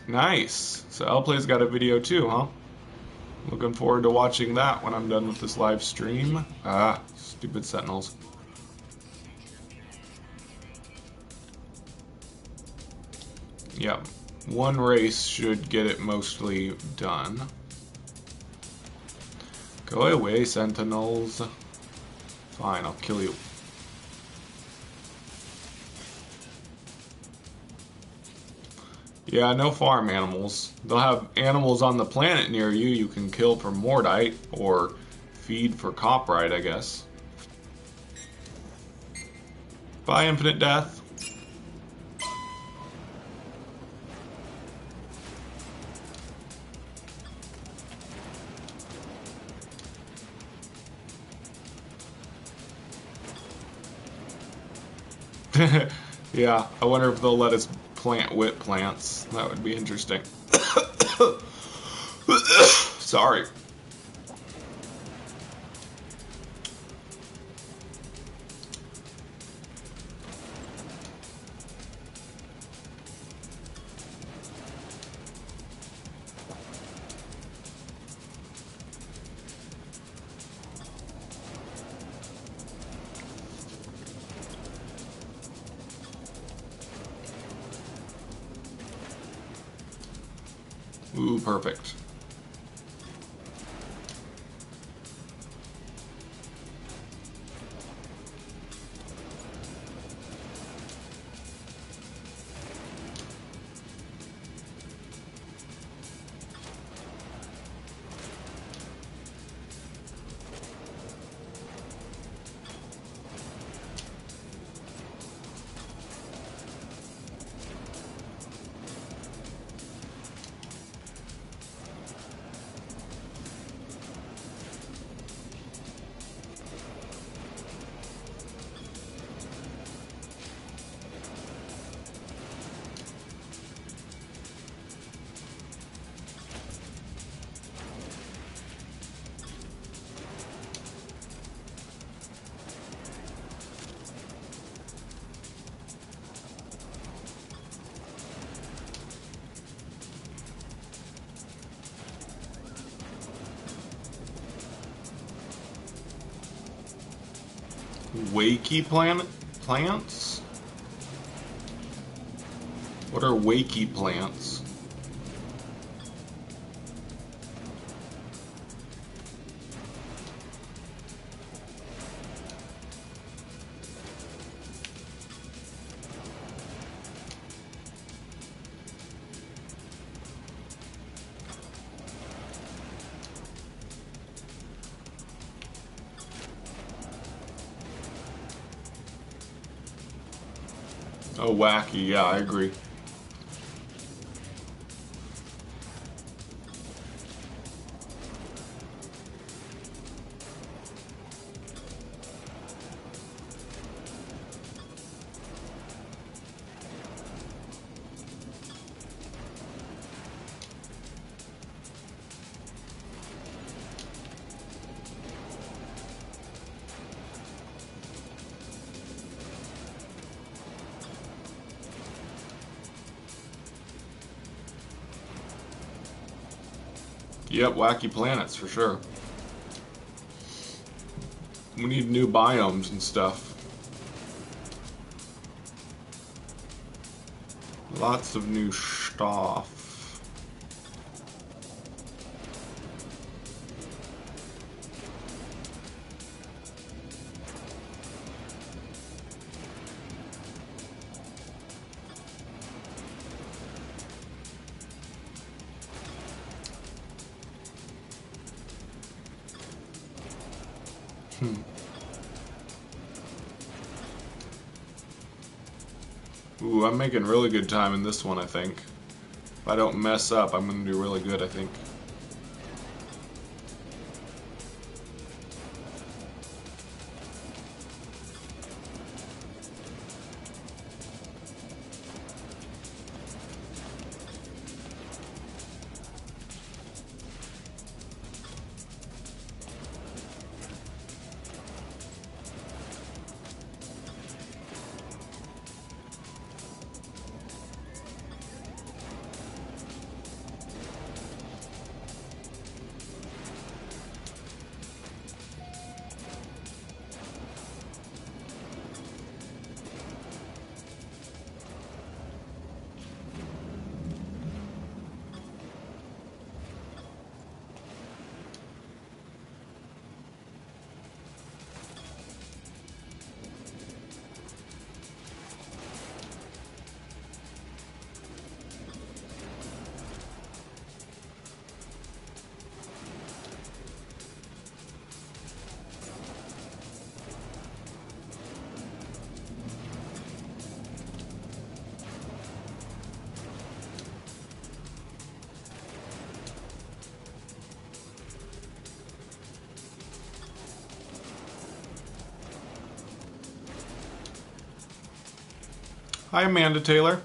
Nice. So Lplay's got a video too, huh? Looking forward to watching that when I'm done with this live stream. Ah, stupid sentinels. Yep. One race should get it mostly done. Go away, sentinels. Fine, I'll kill you. Yeah, no farm animals. They'll have animals on the planet near you you can kill for Mordite, or feed for Coprite, I guess. Bye, Infinite Death. Yeah, I wonder if they'll let us plant whip plants. That would be interesting. Sorry. Ooh, perfect. Wakey plants? What are wakey plants? Oh, wacky. Yeah, I agree. Yep, wacky planets for sure. We need new biomes and stuff. Lots of new stuff. Ooh, I'm making really good time in this one, I think. If I don't mess up, I'm going to do really good, I think. Hi, Amanda Taylor.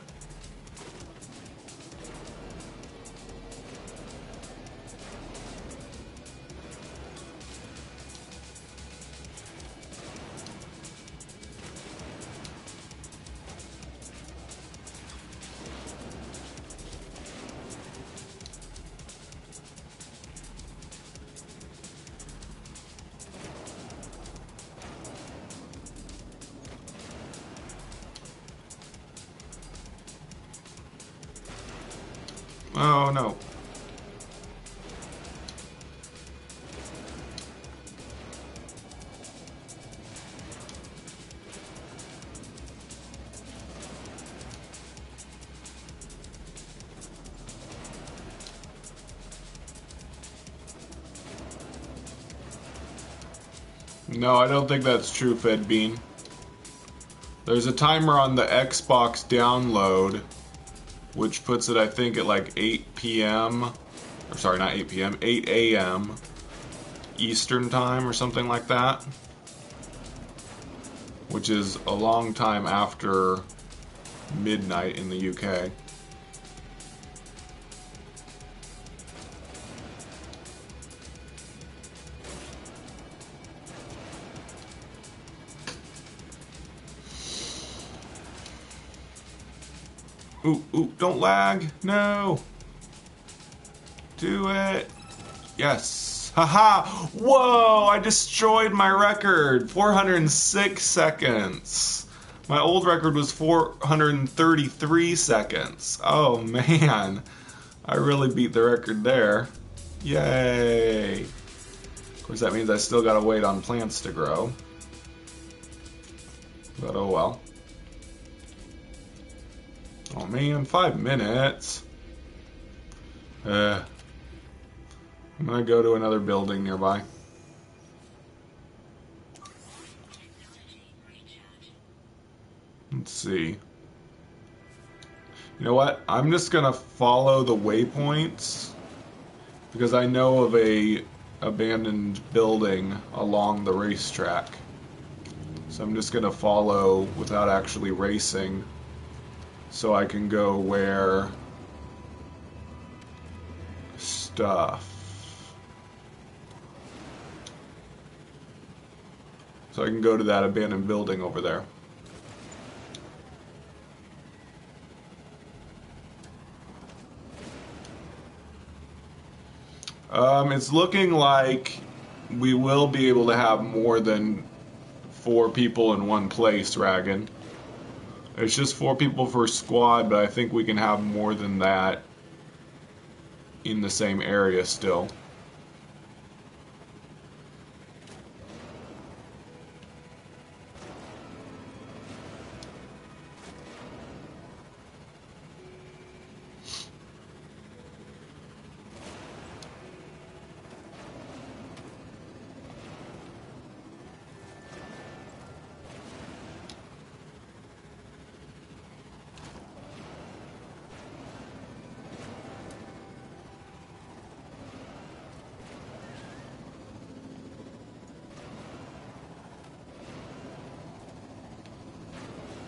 Oh, no. No, I don't think that's true, Fedbean. There's a timer on the Xbox download, which puts it, I think, at like 8 p.m. Or sorry, not 8 p.m., 8 a.m. Eastern time or something like that. Which is a long time after midnight in the UK. Ooh, ooh, don't lag. No. Do it. Yes. Haha. Whoa, I destroyed my record. 406 seconds. My old record was 433 seconds. Oh, man. I really beat the record there. Yay. Of course, that means I still gotta wait on plants to grow. But oh well. Oh man, 5 minutes. I'm gonna go to another building nearby. Let's see. You know what? I'm just gonna follow the waypoints because I know of a abandoned building along the racetrack. So I'm just gonna follow without actually racing so I can go where stuff. So I can go to that abandoned building over there. It's looking like we will be able to have more than 4 people in one place, Dragon. It's just 4 people per squad, but I think we can have more than that in the same area still.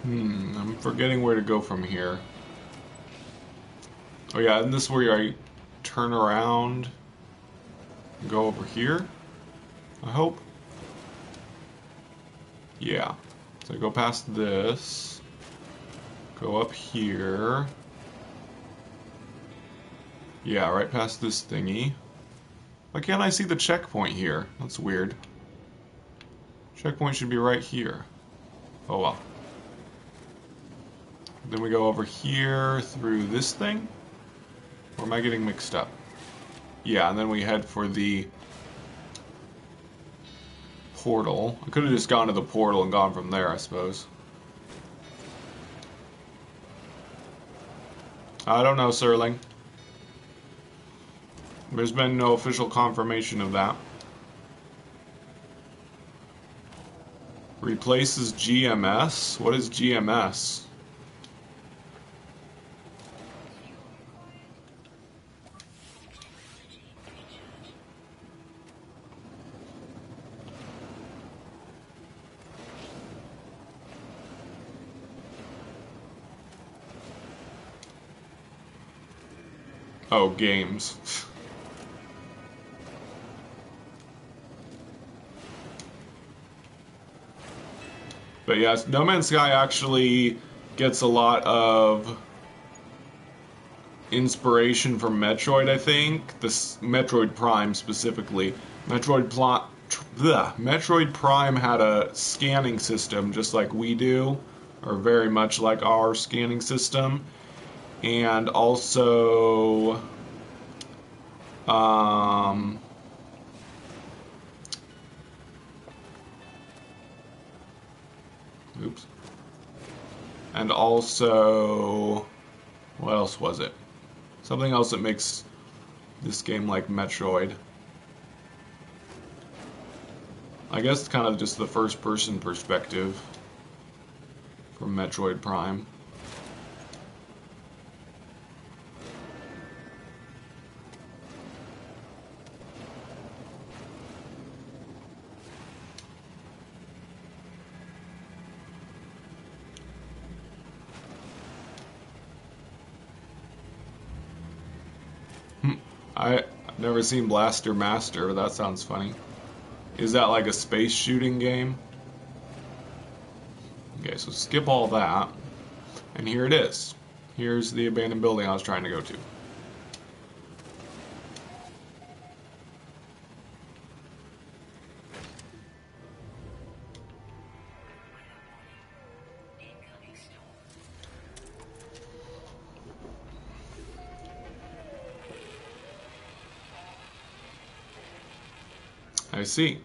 I'm forgetting where to go from here. Oh yeah, and this is where I turn around and go over here, I hope. Yeah. So I go past this, go up here. Yeah, right past this thingy. Why can't I see the checkpoint here? That's weird. Checkpoint should be right here. Oh well. Then we go over here through this thing? Or am I getting mixed up? Yeah, and then we head for the portal. I could have just gone to the portal and gone from there, I suppose. I don't know, Serling. There's been no official confirmation of that. Replaces GMS? What is GMS? Oh, games. But yes, No Man's Sky actually gets a lot of inspiration from Metroid, I think. This Metroid Prime specifically. Metroid Prime had a scanning system just like we do, or very much like our scanning system. And also oops. And also, what else was it? Something else that makes this game like Metroid. I guess it's kind of just the first-person perspective from Metroid Prime. I've never seen Blaster Master, but that sounds funny. Is that like a space shooting game? Okay, so skip all that. And here it is. Here's the abandoned building I was trying to go to. I see.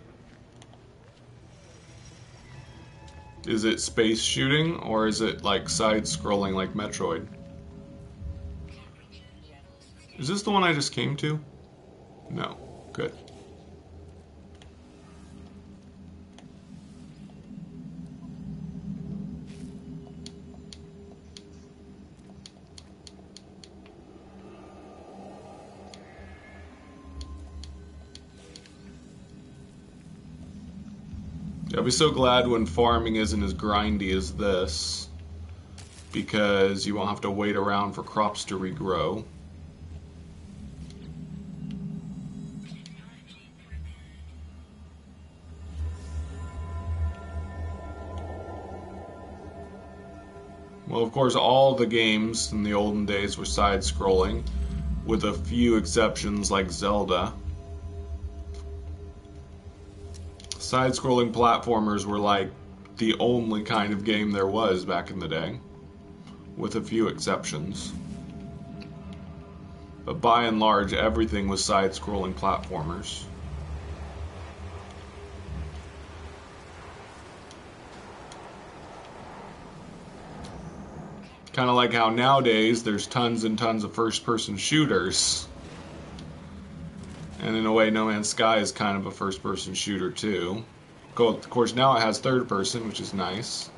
Is it space shooting, or is it like side-scrolling like Metroid? Is this the one I just came to? No. Good. I'll be so glad when farming isn't as grindy as this, because you won't have to wait around for crops to regrow. Well, of course, all the games in the olden days were side-scrolling, with a few exceptions like Zelda. Side-scrolling platformers were like the only kind of game there was back in the day, with a few exceptions. But by and large, everything was side-scrolling platformers. Kind of like how nowadays there's tons and tons of first-person shooters. And in a way, No Man's Sky is kind of a first-person shooter too. Of course, now it has third-person, which is nice.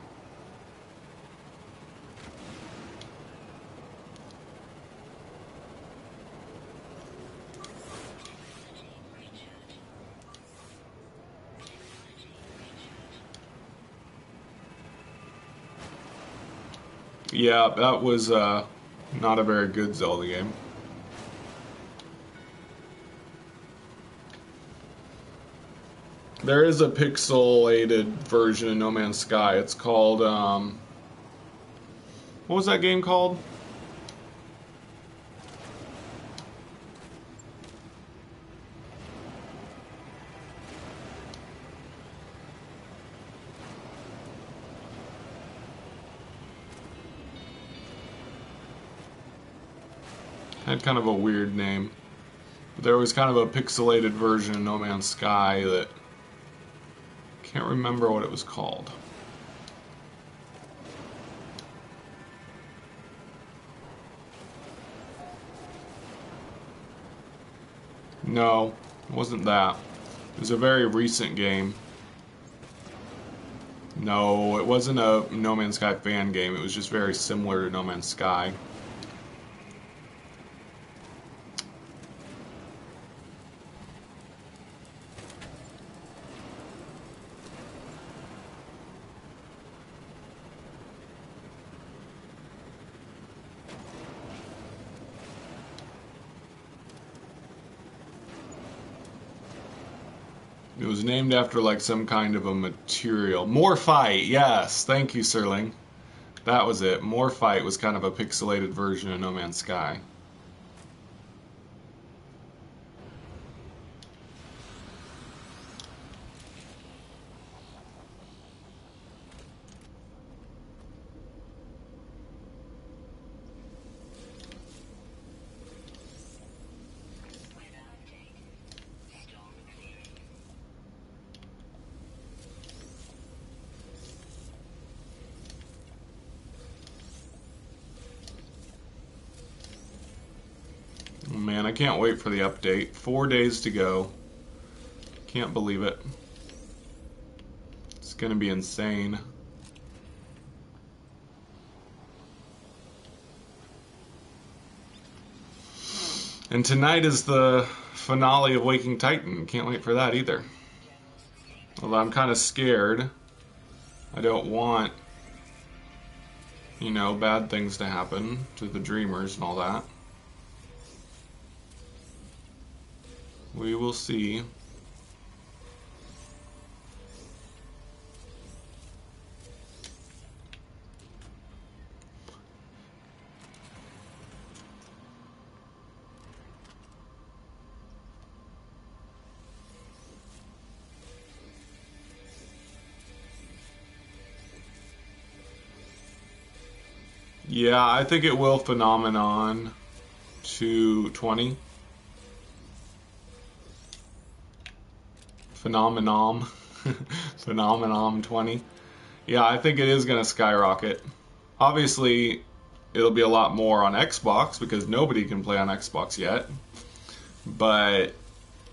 Yeah, that was not a very good Zelda game. There is a pixelated version of No Man's Sky. It's called, what was that game called? Had kind of a weird name. But there was kind of a pixelated version of No Man's Sky that can't remember what it was called. No, it wasn't that. It was a very recent game. No, it wasn't a No Man's Sky fan game. It was just very similar to No Man's Sky. It was named after like some kind of a material. Morphite, yes. Thank you, Serling. That was it. Morphite was kind of a pixelated version of No Man's Sky. Man, I can't wait for the update. 4 days to go. Can't believe it. It's gonna be insane. And tonight is the finale of Waking Titan. Can't wait for that either. Although I'm kind of scared. I don't want, you know, bad things to happen to the dreamers and all that. We will see. Yeah, I think it will phenomenon to 20. Phenomenon 20. Yeah, I think it is going to skyrocket. Obviously, it'll be a lot more on Xbox because nobody can play on Xbox yet. But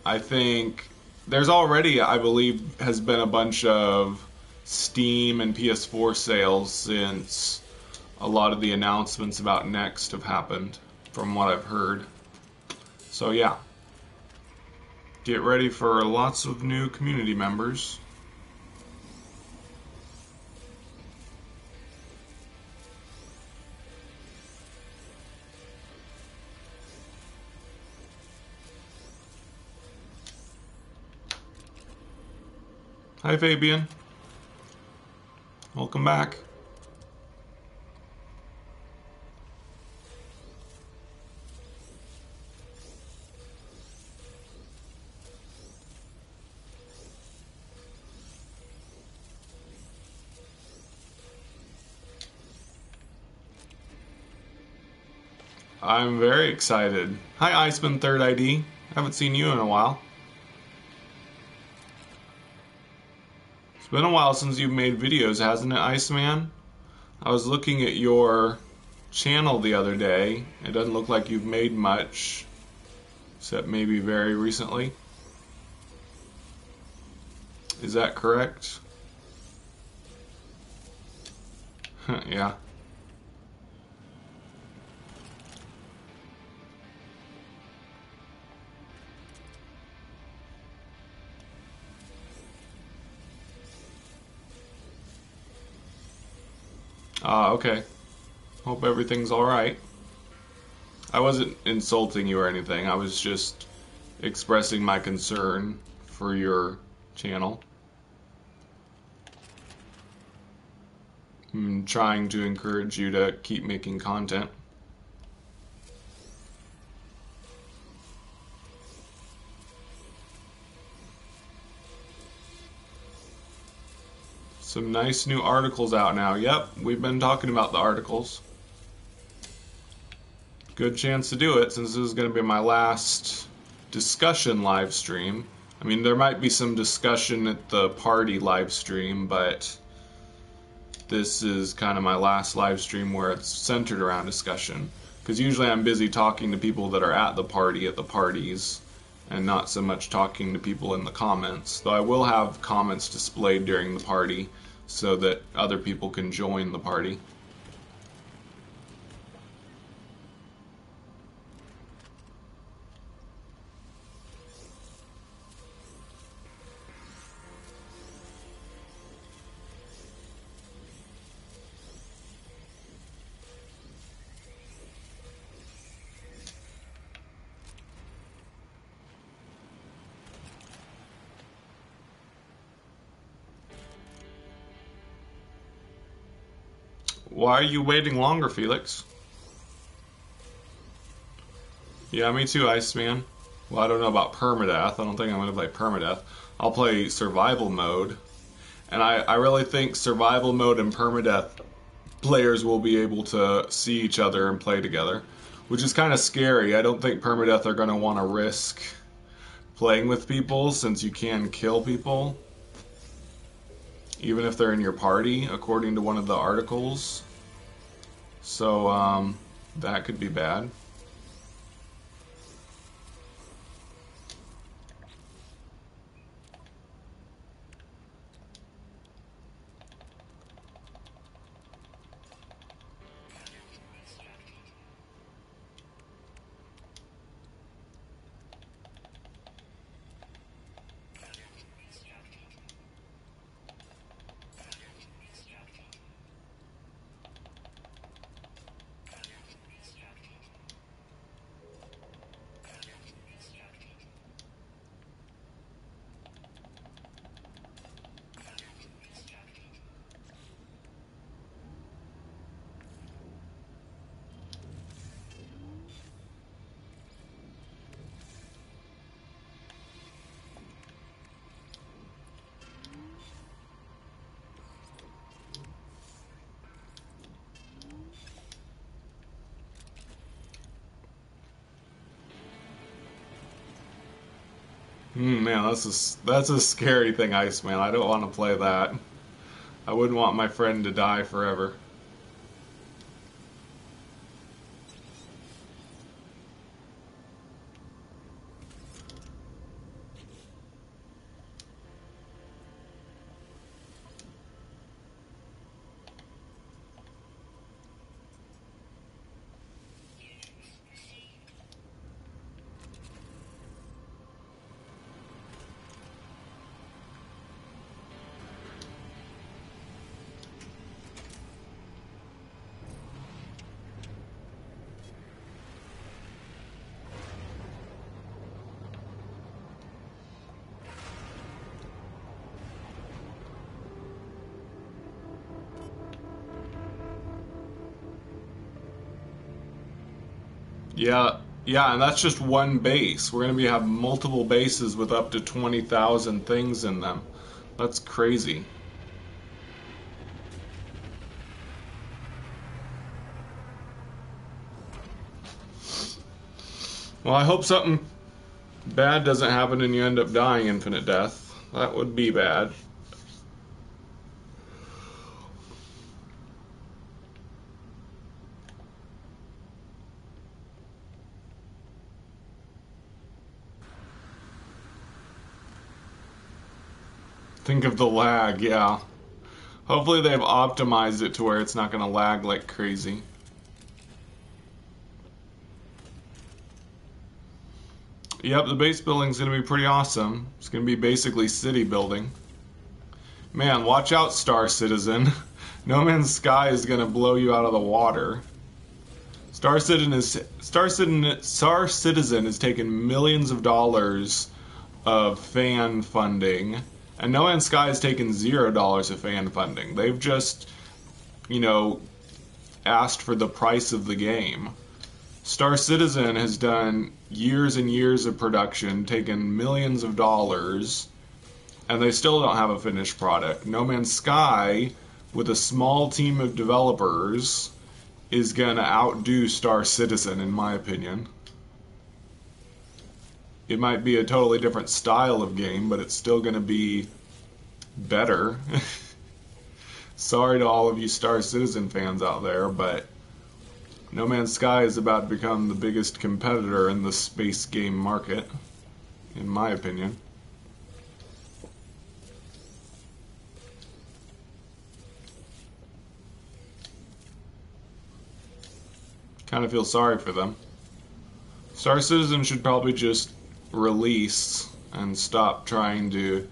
I think there's already, I believe, has been a bunch of Steam and PS4 sales since a lot of the announcements about Next have happened, from what I've heard. So yeah. Get ready for lots of new community members. Hi, Fabian. Welcome back. I'm very excited. Hi, Iceman Third ID. Haven't seen you in a while. It's been a while since you've made videos, hasn't it, Iceman? I was looking at your channel the other day. It doesn't look like you've made much, except maybe very recently. Is that correct? Yeah. Okay. Hope everything's alright. I wasn't insulting you or anything. I was just expressing my concern for your channel. I'm trying to encourage you to keep making content. Some nice new articles out now. Yep, we've been talking about the articles. Good chance to do it since this is going to be my last discussion live stream. I mean, there might be some discussion at the party live stream, but this is kind of my last live stream where it's centered around discussion. Because usually I'm busy talking to people that are at the party at the parties, and not so much talking to people in the comments. Though I will have comments displayed during the party so that other people can join the party. Why are you waiting longer, Felix? Yeah, me too, Iceman. Well, I don't know about Permadeath. I don't think I'm going to play Permadeath. I'll play Survival Mode. And I really think Survival Mode and Permadeath players will be able to see each other and play together. Which is kind of scary. I don't think Permadeath are going to want to risk playing with people since you can kill people. Even if they're in your party, according to one of the articles. So, that could be bad. Man, that's a scary thing, Iceman. I don't want to play that. I wouldn't want my friend to die forever. Yeah, yeah, and that's just one base. We're gonna have multiple bases with up to 20,000 things in them. That's crazy. Well, I hope something bad doesn't happen and you end up dying infinite death. That would be bad. Think of the lag, yeah. Hopefully they've optimized it to where it's not going to lag like crazy. Yep, the base building's going to be pretty awesome. It's going to be basically city building. Man, watch out, Star Citizen. No Man's Sky is going to blow you out of the water. Star Citizen has taken millions of dollars of fan funding, and No Man's Sky has taken $0 of fan funding. They've just, asked for the price of the game. Star Citizen has done years and years of production, taken millions of dollars, and they still don't have a finished product. No Man's Sky, with a small team of developers, is gonna outdo Star Citizen, in my opinion. It might be a totally different style of game, but it's still gonna be better. Sorry to all of you Star Citizen fans out there, but No Man's Sky is about to become the biggest competitor in the space game market, in my opinion. Kind of feel sorry for them. Star Citizen should probably just release and stop trying to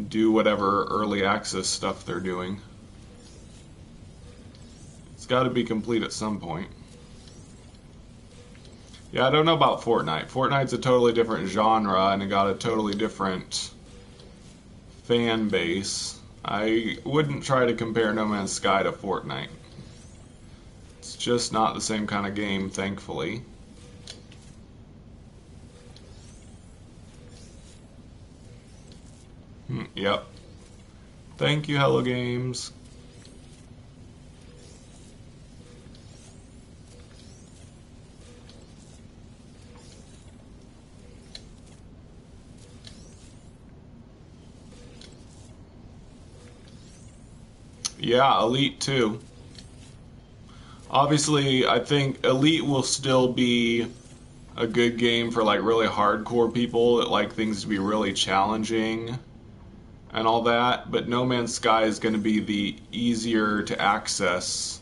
do whatever early access stuff they're doing. It's got to be complete at some point. Yeah, I don't know about Fortnite. Fortnite's a totally different genre and it got a totally different fan base. I wouldn't try to compare No Man's Sky to Fortnite. It's just not the same kind of game, thankfully. Yep. Thank you, Hello Games. Yeah, Elite too. Obviously, I think Elite will still be a good game for like really hardcore people that like things to be really challenging and all that, but No Man's Sky is going to be the easier to access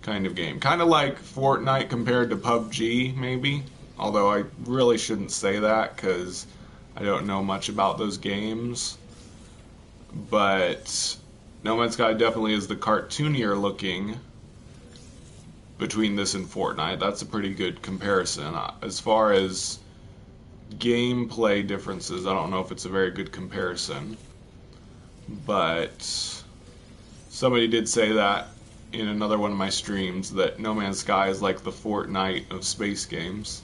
kind of game. Kind of like Fortnite compared to PUBG, maybe. Although I really shouldn't say that because I don't know much about those games. But No Man's Sky definitely is the cartoonier looking between this and Fortnite. That's a pretty good comparison. As far as gameplay differences, I don't know if it's a very good comparison. But somebody did say that in another one of my streams, that No Man's Sky is like the Fortnite of space games.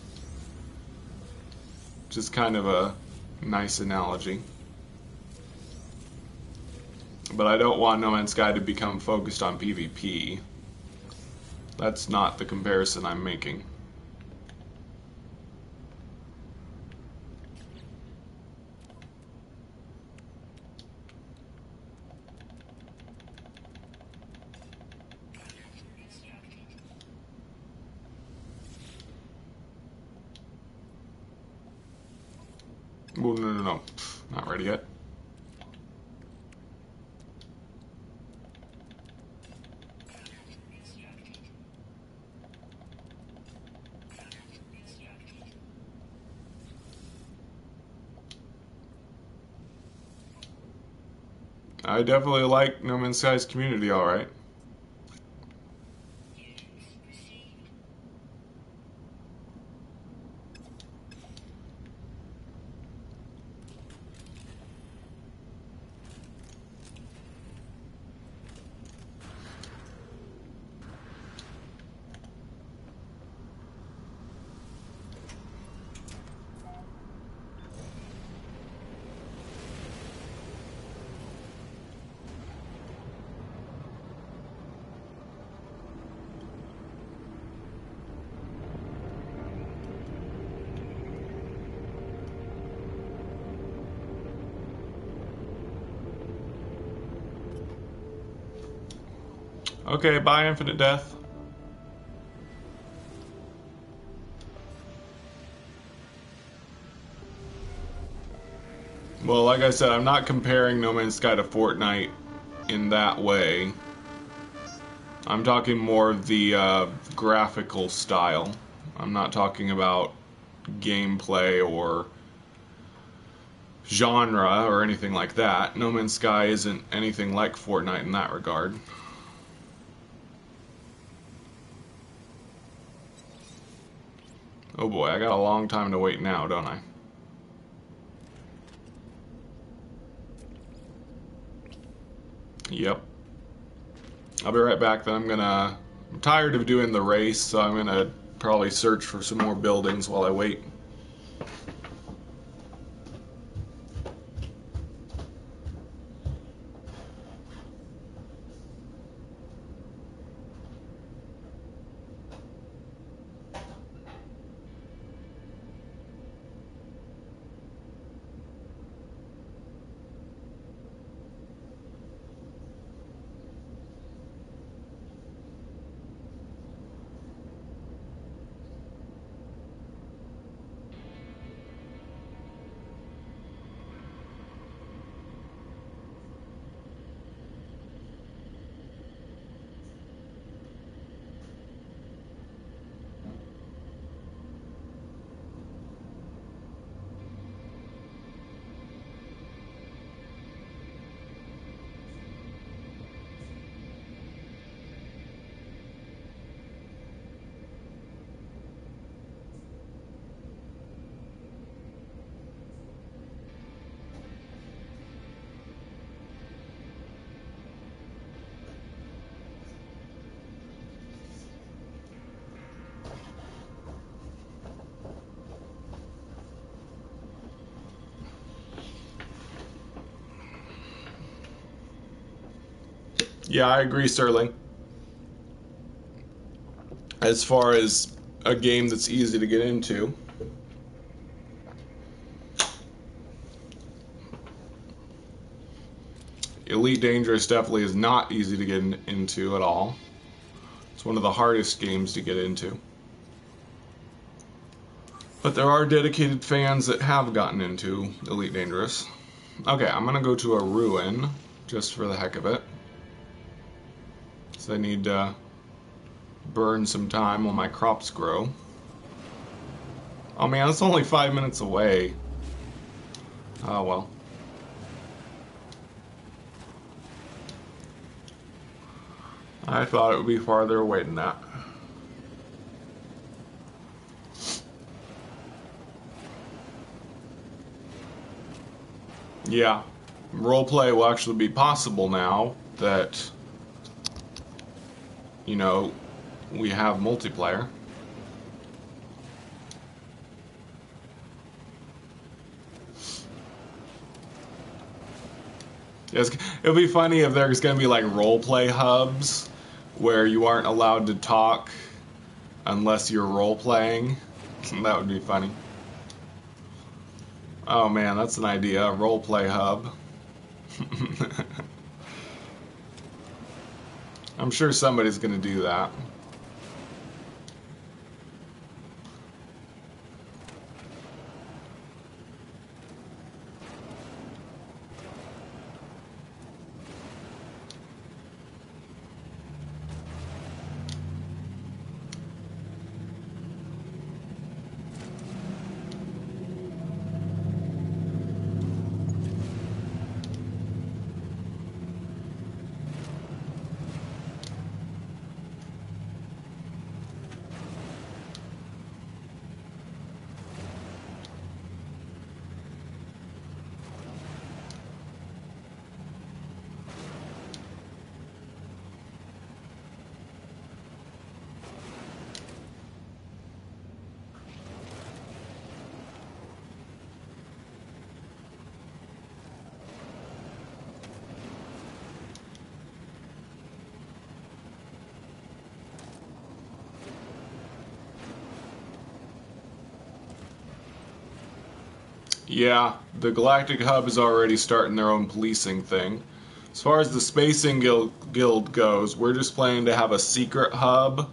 Which is kind of a nice analogy. But I don't want No Man's Sky to become focused on PvP. That's not the comparison I'm making. Well, no. Not ready yet. I definitely like No Man's Sky's community, alright. Okay, bye, Infinite Death. Well, like I said, I'm not comparing No Man's Sky to Fortnite in that way. I'm talking more of the graphical style. I'm not talking about gameplay or genre or anything like that. No Man's Sky isn't anything like Fortnite in that regard. Oh boy, I got a long time to wait now, don't I? Yep. I'll be right back then. I'm tired of doing the race, so I'm gonna probably search for some more buildings while I wait. Yeah, I agree, Sterling. As far as a game that's easy to get into, Elite Dangerous definitely is not easy to get into at all. It's one of the hardest games to get into. But there are dedicated fans that have gotten into Elite Dangerous. Okay, I'm gonna go to a ruin, just for the heck of it. So I need to burn some time while my crops grow. Oh man, it's only 5 minutes away. Oh well. I thought it would be farther away than that. Yeah, roleplay will actually be possible now that, you know, we have multiplayer. It'll be funny if there's going to be like roleplay hubs where you aren't allowed to talk unless you're role-playing. That would be funny. Oh man, that's an idea, a roleplay hub. I'm sure somebody's going to do that. Yeah, the Galactic Hub is already starting their own policing thing. As far as the Spacing Guild goes, we're just planning to have a secret hub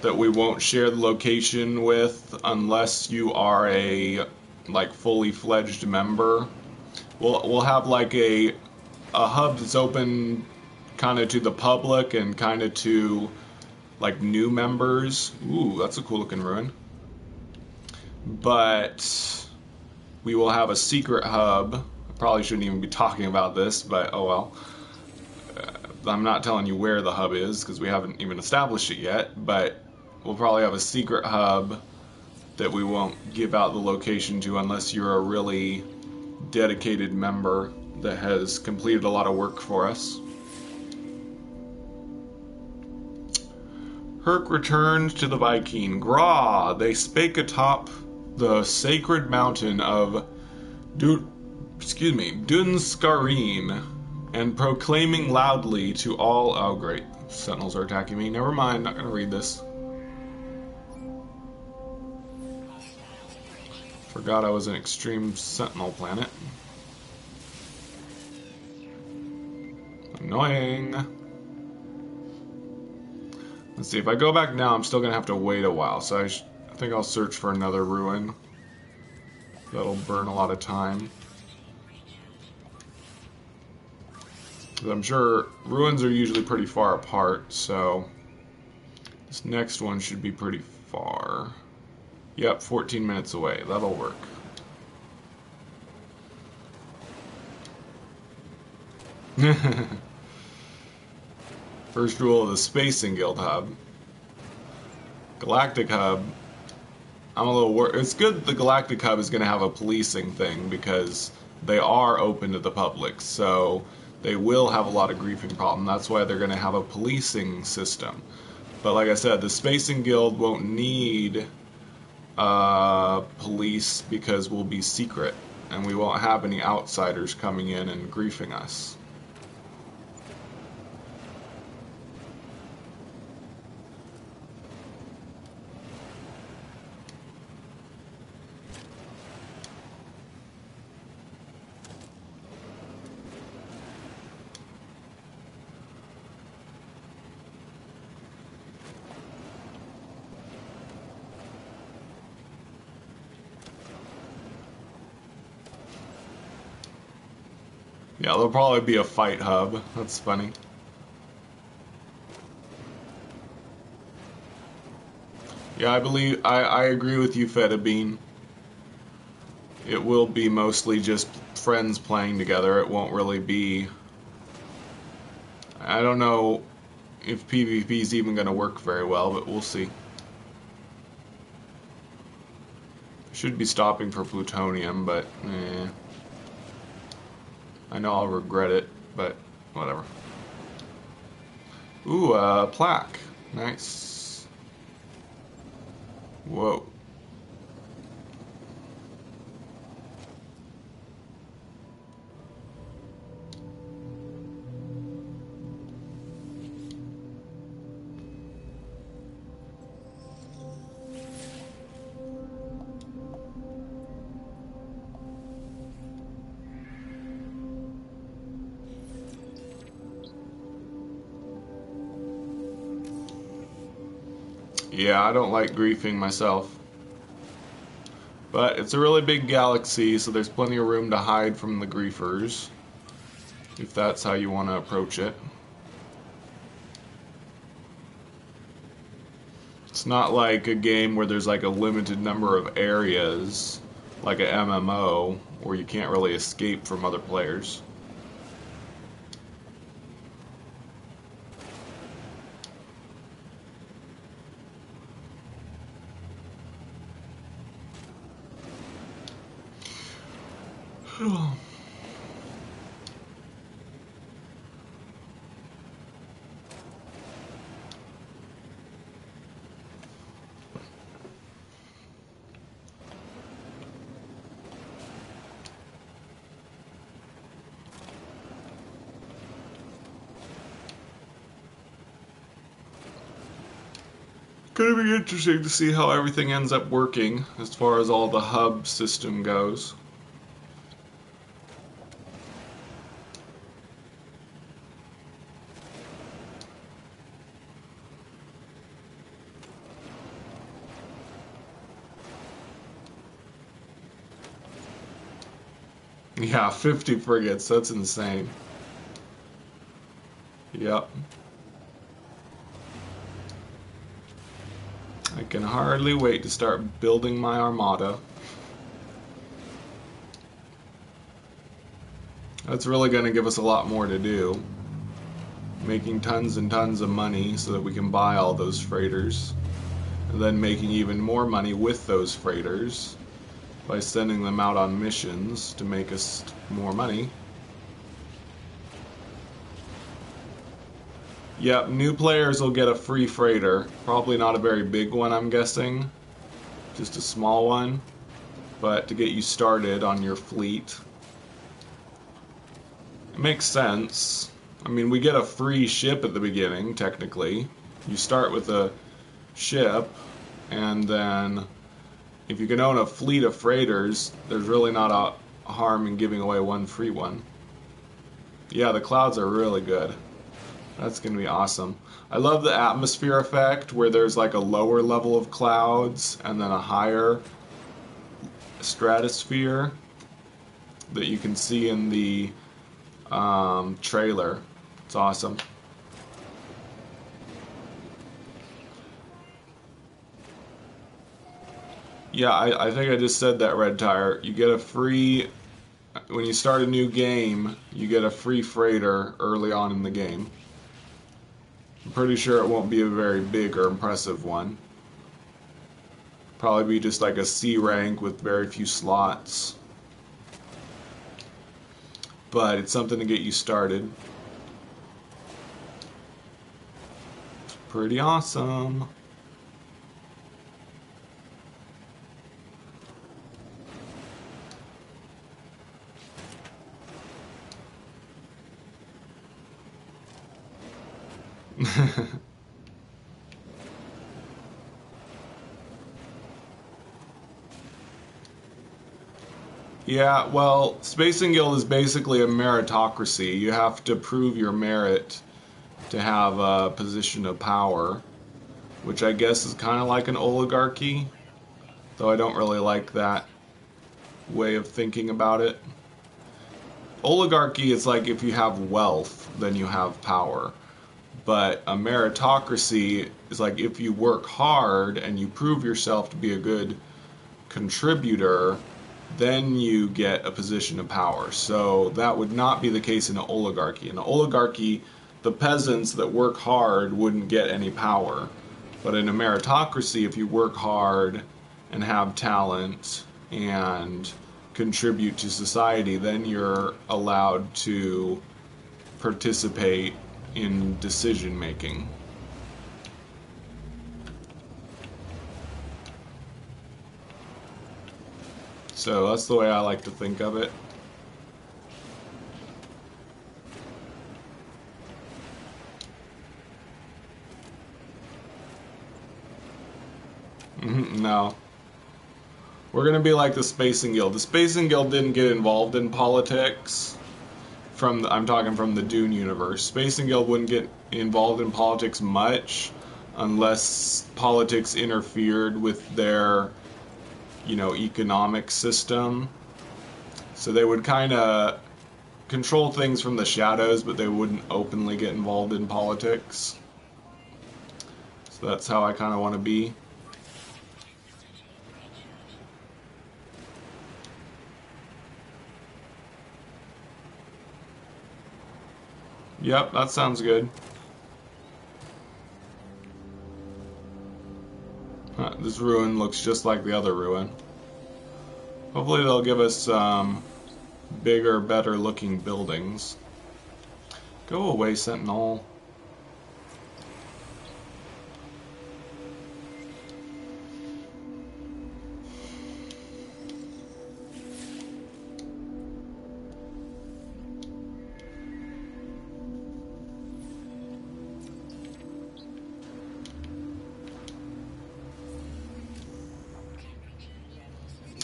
that we won't share the location with unless you are a like fully fledged member. We'll have like a hub that's open kind of to the public and kind of to like new members. Ooh, that's a cool looking ruin. But we will have a secret hub. I probably shouldn't even be talking about this, but oh well. I'm not telling you where the hub is because we haven't even established it yet, but we'll probably have a secret hub that we won't give out the location to unless you're a really dedicated member that has completed a lot of work for us. Herc returned to the Viking. Gra, they spake atop the sacred mountain of Dunskareen, and proclaiming loudly to all... Oh, great. Sentinels are attacking me. Never mind, not going to read this. Forgot I was an extreme sentinel planet. Annoying. Let's see, if I go back now, I'm still going to have to wait a while, so I think I'll search for another ruin. That'll burn a lot of time. I'm sure ruins are usually pretty far apart, so this next one should be pretty far. Yep, 14 minutes away. That'll work. First rule of the Spacing Guild Hub. Galactic Hub. I'm a little worried. It's good the Galactic Hub is going to have a policing thing because they are open to the public, so they will have a lot of griefing problem. That's why they're going to have a policing system. But like I said, the Spacing Guild won't need police because we'll be secret and we won't have any outsiders coming in and griefing us. Yeah, there'll probably be a fight hub. That's funny. Yeah, I agree with you, Feta Bean. It will be mostly just friends playing together. It won't really be... I don't know if PvP is even going to work very well, but we'll see. Should be stopping for plutonium, but I know I'll regret it, but whatever. Ooh, plaque. Nice. Whoa. Yeah, I don't like griefing myself. But it's a really big galaxy, so there's plenty of room to hide from the griefers, if that's how you want to approach it. It's not like a game where there's like a limited number of areas, like a MMO, where you can't really escape from other players. Gonna be interesting to see how everything ends up working as far as all the hub system goes. Yeah, 50 frigates, that's insane. Yep. I can hardly wait to start building my armada. That's really going to give us a lot more to do. Making tons and tons of money so that we can buy all those freighters. And then making even more money with those freighters by sending them out on missions to make us more money. Yep, new players will get a free freighter. Probably not a very big one, I'm guessing. Just a small one. But to get you started on your fleet. It makes sense. I mean, we get a free ship at the beginning, technically. You start with a ship, and then if you can own a fleet of freighters, there's really not a harm in giving away one free one. Yeah, the clouds are really good. That's going to be awesome. I love the atmosphere effect where there's like a lower level of clouds and then a higher stratosphere that you can see in the trailer. It's awesome. Yeah, I think I just said that, Red Tire. You get a free, when you start a new game, you get a free freighter early on in the game. I'm pretty sure it won't be a very big or impressive one. Probably be just like a C rank with very few slots. But it's something to get you started. It's pretty awesome. Yeah, well, Spacing Guild is basically a meritocracy. You have to prove your merit to have a position of power, which I guess is kind of like an oligarchy, though I don't really like that way of thinking about it. Oligarchy is like if you have wealth, then you have power. But a meritocracy is like if you work hard and you prove yourself to be a good contributor, then you get a position of power. So that would not be the case in an oligarchy. In an oligarchy, the peasants that work hard wouldn't get any power. But in a meritocracy, if you work hard and have talent and contribute to society, then you're allowed to participate in decision making. So that's the way I like to think of it. No. We're going to be like the Spacing Guild. The Spacing Guild didn't get involved in politics. I'm talking from the Dune universe. Spacing Guild wouldn't get involved in politics much unless politics interfered with their, economic system. So they would kind of control things from the shadows, but they wouldn't openly get involved in politics. So that's how I kind of want to be. Yep, that sounds good. This ruin looks just like the other ruin. Hopefully they'll give us bigger, better looking buildings. Go away, Sentinel.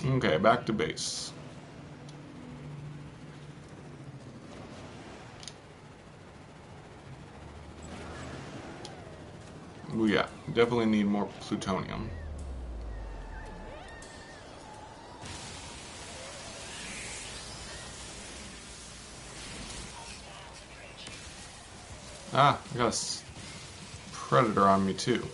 Okay, back to base. Ooh, yeah, definitely need more plutonium. Ah, I got a predator on me too.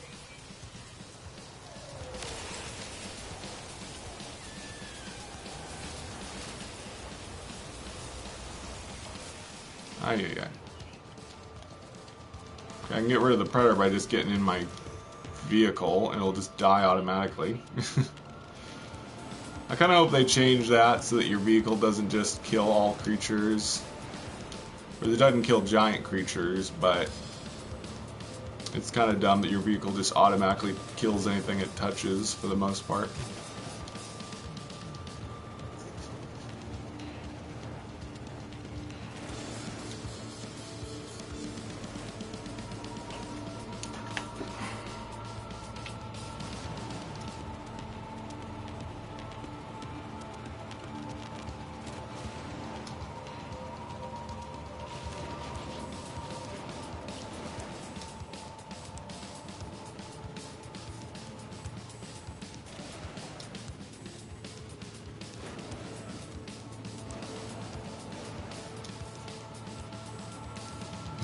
Ay, ay, ay. Okay, I can get rid of the predator by just getting in my vehicle, and it'll just die automatically. I kind of hope they change that so that your vehicle doesn't just kill all creatures. Or it doesn't kill giant creatures, but it's kind of dumb that your vehicle just automatically kills anything it touches for the most part.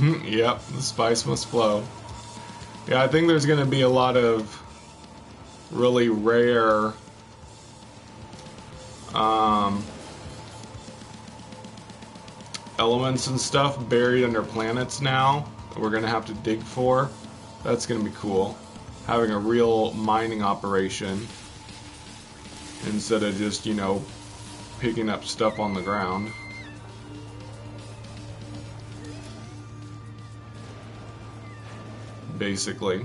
Yep, the spice must flow. Yeah, I think there's going to be a lot of really rare elements and stuff buried under planets now that we're going to have to dig for. That's going to be cool. Having a real mining operation instead of just, you know, picking up stuff on the ground. Basically.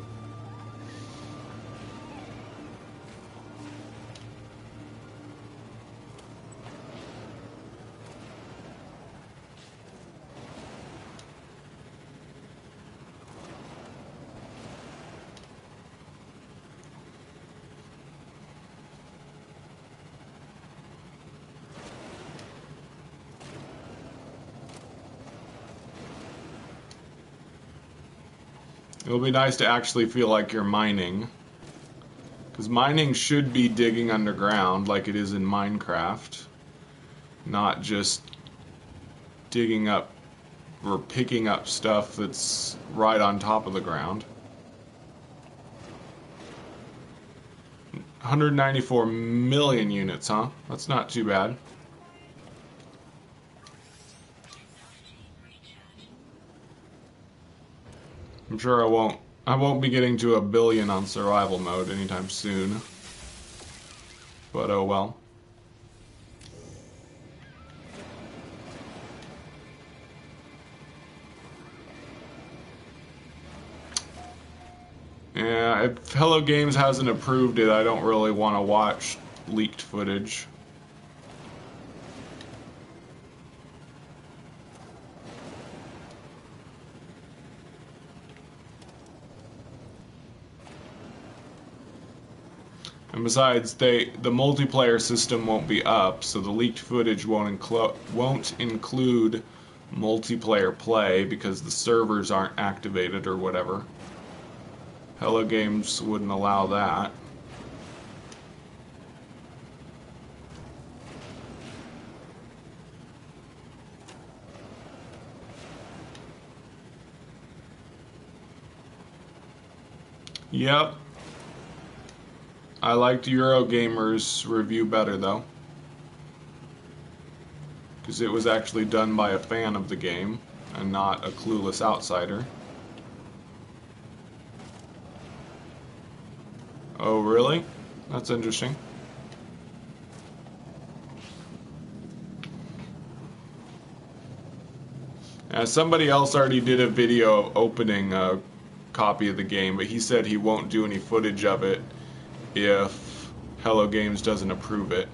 It'll be nice to actually feel like you're mining. Because mining should be digging underground like it is in Minecraft. Not just digging up or picking up stuff that's right on top of the ground. 194 million units, huh? That's not too bad. I'm sure I won't be getting to 1 billion on survival mode anytime soon. But oh well. Yeah, if Hello Games hasn't approved it, I don't really want to watch leaked footage. And besides, the multiplayer system won't be up, so the leaked footage won't include multiplayer play because the servers aren't activated or whatever. Hello Games wouldn't allow that. Yep. I liked Eurogamer's review better, though. Because it was actually done by a fan of the game, and not a clueless outsider. Oh, really? That's interesting. Somebody else already did a video opening a copy of the game, but he said he won't do any footage of it if Hello Games doesn't approve it.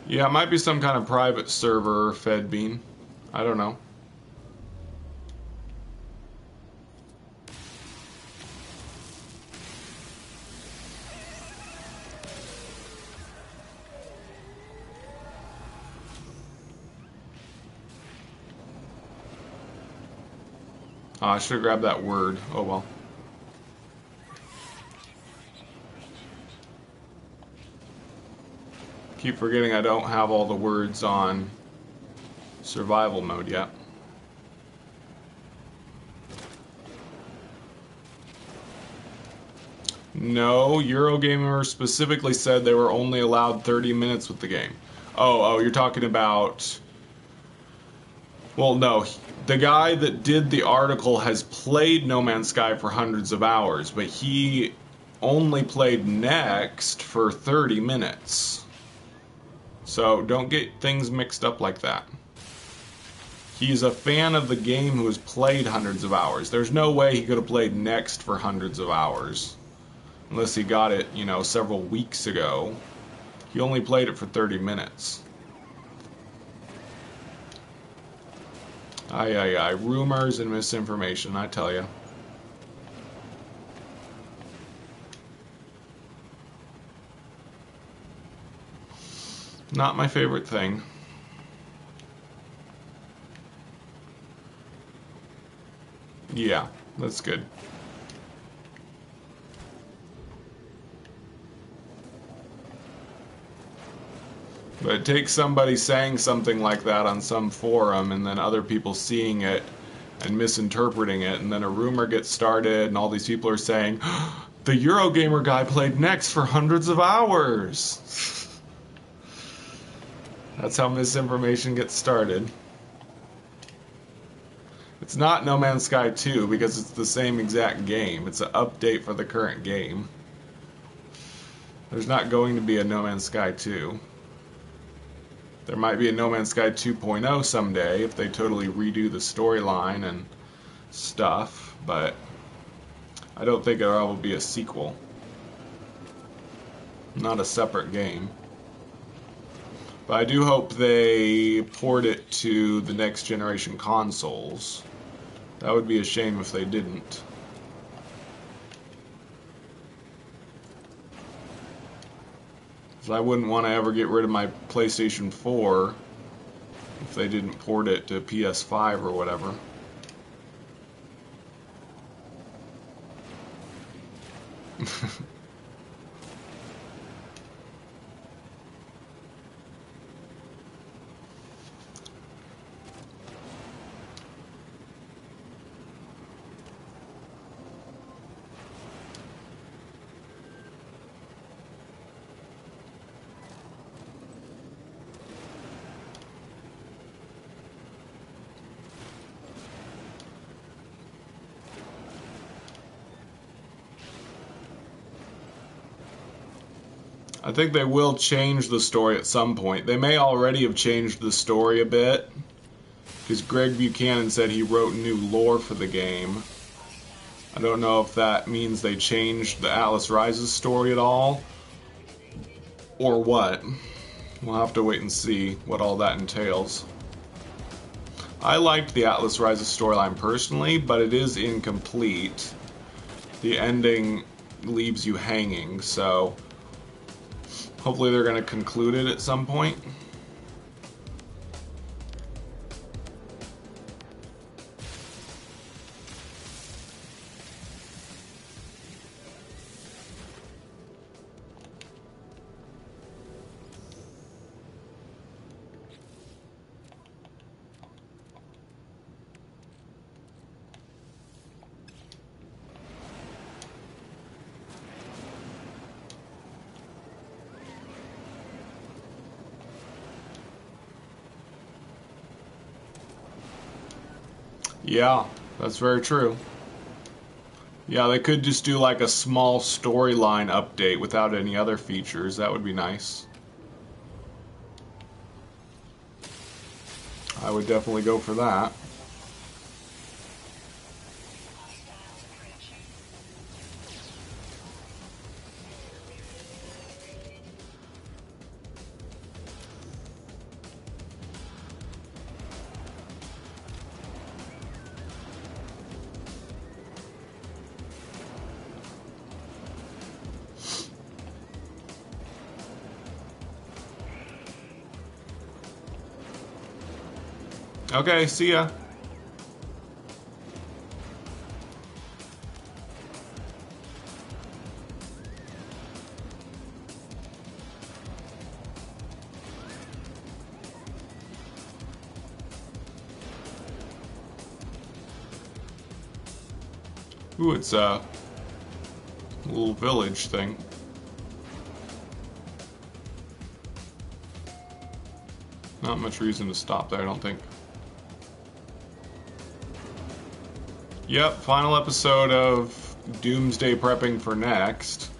Yeah, it might be some kind of private server fed bean. I don't know. I should have grabbed that word. Oh well. Keep forgetting I don't have all the words on survival mode yet. No, Eurogamer specifically said they were only allowed 30 minutes with the game. Oh, you're talking about... Well, no, the guy that did the article has played No Man's Sky for hundreds of hours, but he only played Next for 30 minutes. So don't get things mixed up like that. He's a fan of the game who has played hundreds of hours. There's no way he could have played Next for hundreds of hours. Unless he got it, you know, several weeks ago. He only played it for 30 minutes. Aye. Rumors and misinformation, I tell you. Not my favorite thing. Yeah, that's good. But it takes somebody saying something like that on some forum and then other people seeing it and misinterpreting it, and then a rumor gets started and all these people are saying, the Eurogamer guy played Next for hundreds of hours. That's how misinformation gets started. It's not No Man's Sky 2 because it's the same exact game. It's an update for the current game. There's not going to be a No Man's Sky 2. There might be a No Man's Sky 2.0 someday if they totally redo the storyline and stuff, but I don't think there will be a sequel. Not a separate game. But I do hope they port it to the next generation consoles. That would be a shame if they didn't. I wouldn't want to ever get rid of my PlayStation 4 if they didn't port it to PS5 or whatever. I think they will change the story at some point. They may already have changed the story a bit, because Greg Buchanan said he wrote new lore for the game. I don't know if that means they changed the Atlas Rises story at all, or what. We'll have to wait and see what all that entails. I liked the Atlas Rises storyline personally, but it is incomplete. The ending leaves you hanging, so hopefully they're going to conclude it at some point. Yeah, that's very true. Yeah, they could just do like a small storyline update without any other features. That would be nice. I would definitely go for that. Okay, see ya. Ooh, it's a little village thing. Not much reason to stop there, I don't think. Yep, final episode of Doomsday prepping for next.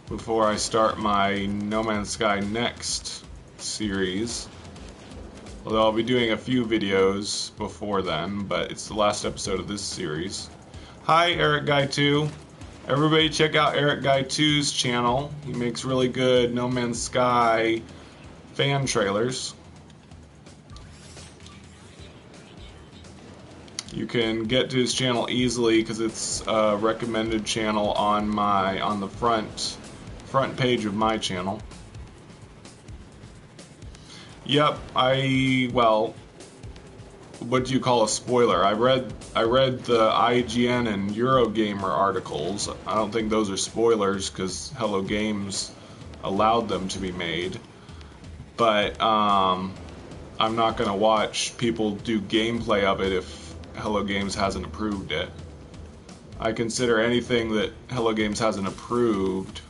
Before I start my No Man's Sky Next series. Although I'll be doing a few videos before then, but it's the last episode of this series. Hi, Eric Guy 2. Everybody check out Eric Guy 2's channel. He makes really good No Man's Sky fan trailers. You can get to his channel easily because it's a recommended channel on the front page of my channel. Yep, well, what do you call a spoiler? I read the IGN and Eurogamer articles. I don't think those are spoilers because Hello Games allowed them to be made. But I'm not gonna watch people do gameplay of it if Hello Games hasn't approved it. I consider anything that Hello Games hasn't approved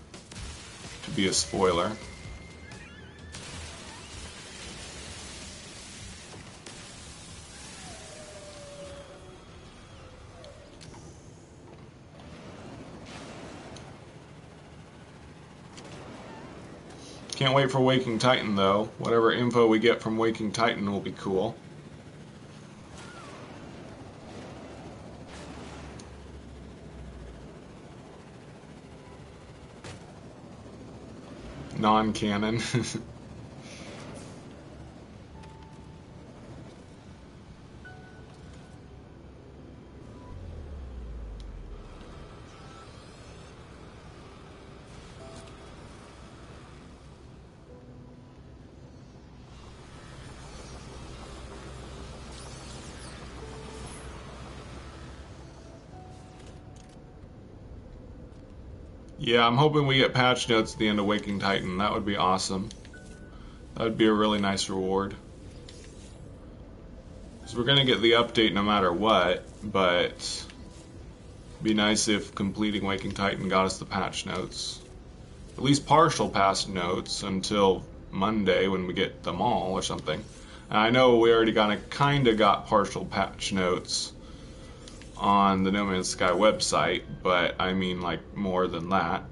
to be a spoiler. Can't wait for Waking Titan though. Whatever info we get from Waking Titan will be cool. Non-canon. Yeah, I'm hoping we get patch notes at the end of Waking Titan. That would be awesome. That would be a really nice reward. Because we're going to get the update no matter what, but it'd be nice if completing Waking Titan got us the patch notes. At least partial patch notes until Monday when we get them all or something. And I know we already kind of got partial patch notes on the No Man's Sky website, but I mean like more than that.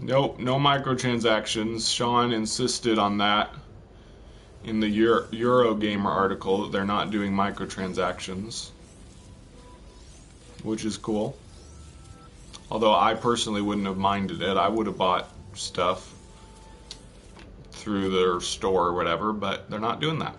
Nope, no microtransactions. Sean insisted on that in the Eurogamer article that they're not doing microtransactions, which is cool. Although I personally wouldn't have minded it. I would have bought stuff through their store or whatever, but they're not doing that.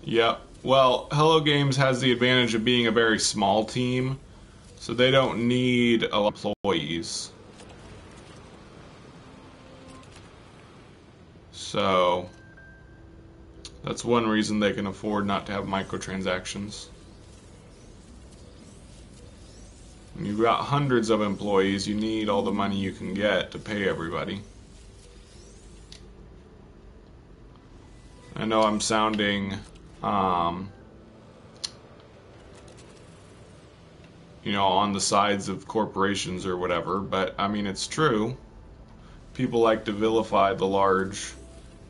Yep. Well, Hello Games has the advantage of being a very small team, so they don't need a lot of employees. So that's one reason they can afford not to have microtransactions. When you've got hundreds of employees, you need all the money you can get to pay everybody. I know I'm sounding, you know, on the sides of corporations or whatever, but I mean, it's true. People like to vilify the large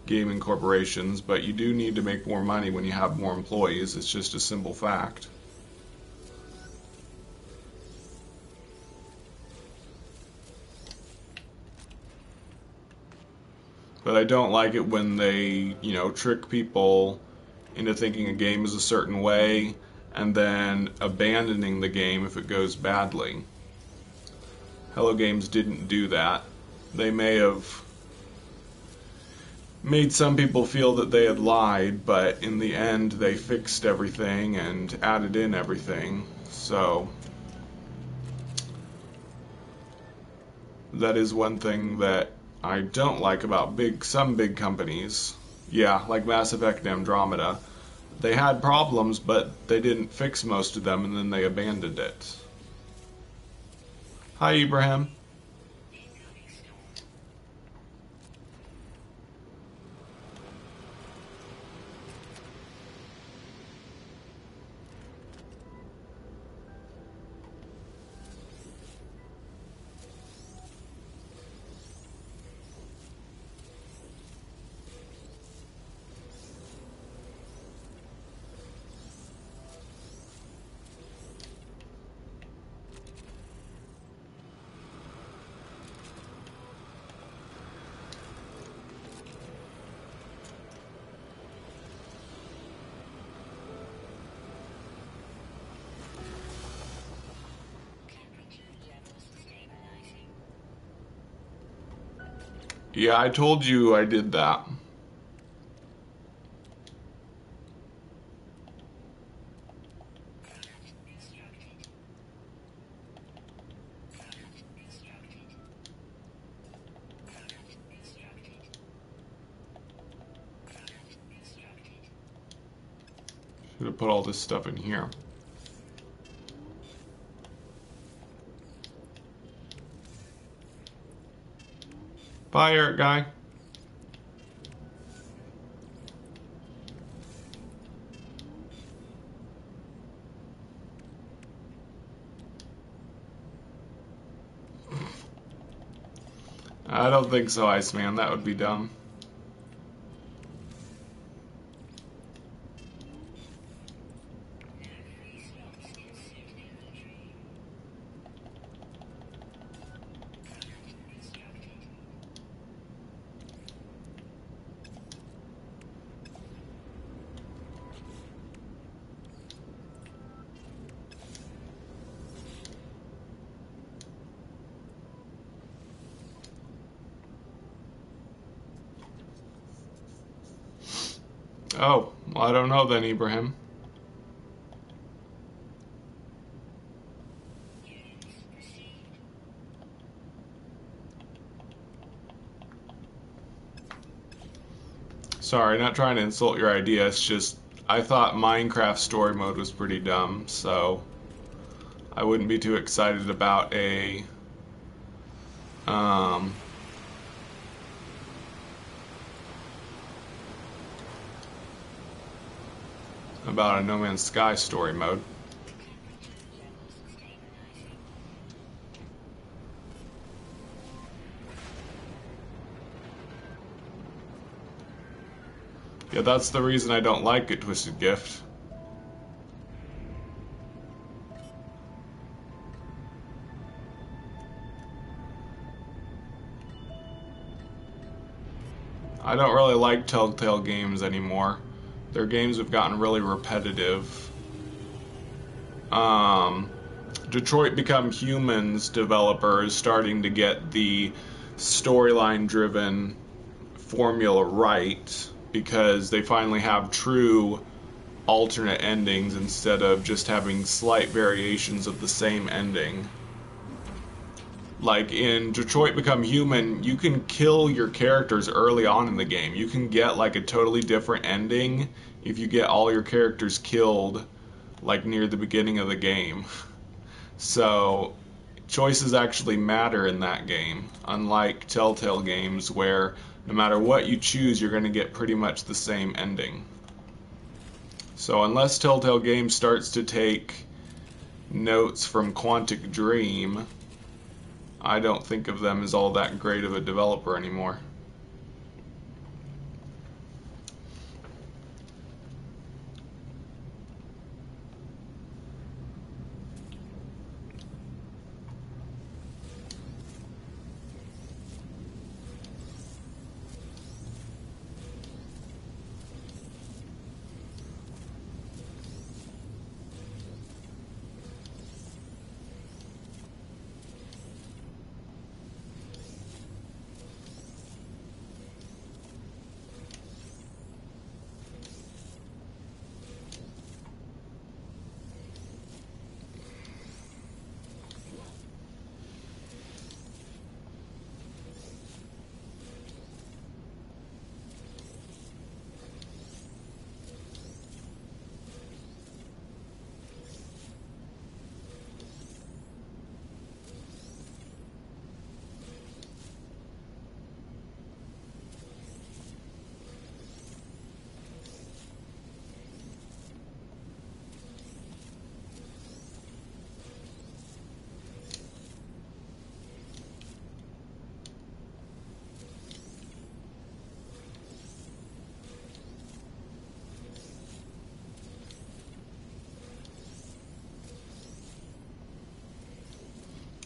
gaming corporations, but you do need to make more money when you have more employees. It's just a simple fact. But I don't like it when they, you know, trick people into thinking a game is a certain way and then abandoning the game if it goes badly. Hello Games didn't do that. They may have made some people feel that they had lied, but in the end they fixed everything and added in everything. So that is one thing that I don't like about some big companies. Yeah, like Mass Effect Andromeda. They had problems, but they didn't fix most of them, and then they abandoned it. Hi, Ibrahim. Yeah, I told you I did that. Should have put all this stuff in here. Bye, Eric guy. I don't think so, Iceman. That would be dumb. Oh, well, I don't know then, Ibrahim. Sorry, not trying to insult your idea, it's just I thought Minecraft story mode was pretty dumb, so I wouldn't be too excited about about a No Man's Sky story mode. Yeah, that's the reason I don't like it, Twisted Gift. I don't really like Telltale games anymore. Their games have gotten really repetitive. Detroit Become Humans developers starting to get the storyline-driven formula right because they finally have true alternate endings instead of just having slight variations of the same ending. Like in Detroit Become Human, you can kill your characters early on in the game. You can get like a totally different ending if you get all your characters killed like near the beginning of the game. So choices actually matter in that game, unlike Telltale games where no matter what you choose, you're going to get pretty much the same ending. So unless Telltale Games starts to take notes from Quantic Dream, I don't think of them as all that great of a developer anymore.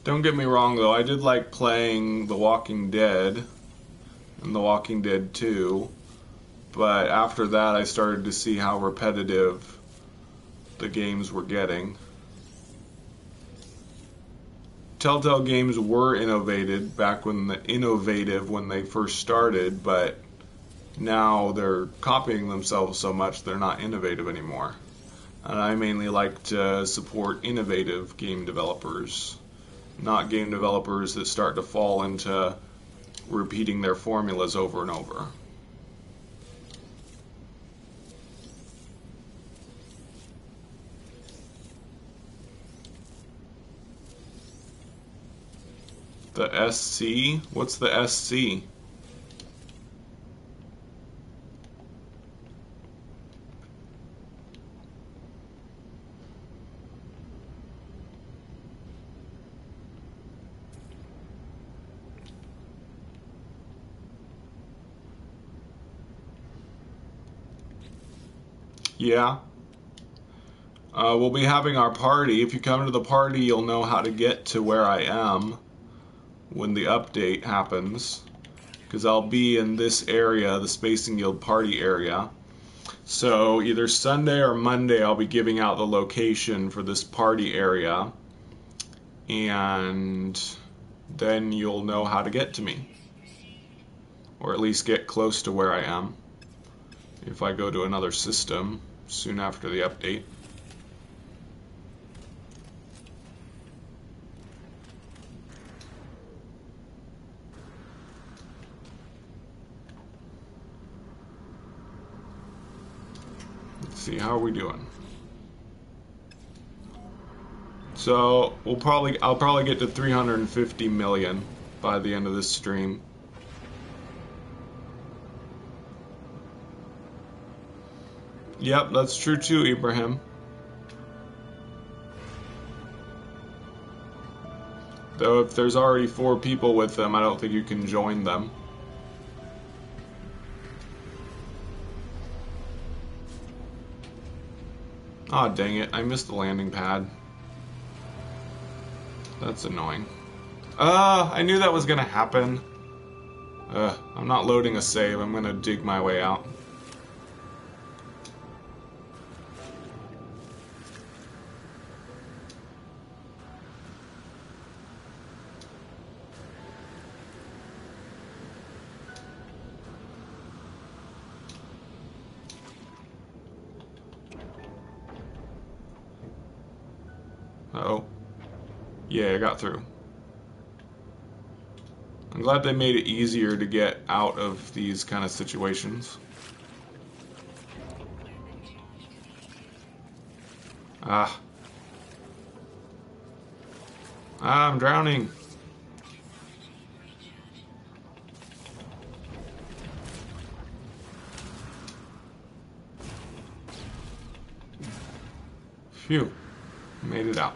Don't get me wrong though, I did like playing The Walking Dead and The Walking Dead 2, but after that I started to see how repetitive the games were getting. Telltale Games were innovative when they first started, but now they're copying themselves so much they're not innovative anymore. And I mainly like to support innovative game developers, not game developers that start to fall into repeating their formulas over and over. The SC? What's the SC? Yeah. We'll be having our party. If you come to the party, you'll know how to get to where I am when the update happens, because I'll be in this area, the Spacing Guild party area. So either Sunday or Monday I'll be giving out the location for this party area, and then you'll know how to get to me, or at least get close to where I am if I go to another system soon after the update. Let's see, how are we doing? So I'll probably get to 350 million by the end of this stream. Yep, that's true too, Ibrahim. Though if there's already 4 people with them, I don't think you can join them. Aw, dang it, I missed the landing pad. That's annoying. I knew that was gonna happen. I'm not loading a save, I'm gonna dig my way out. Uh-oh. Yeah, I got through. I'm glad they made it easier to get out of these kind of situations. Ah. Ah, I'm drowning. Phew. Made it out.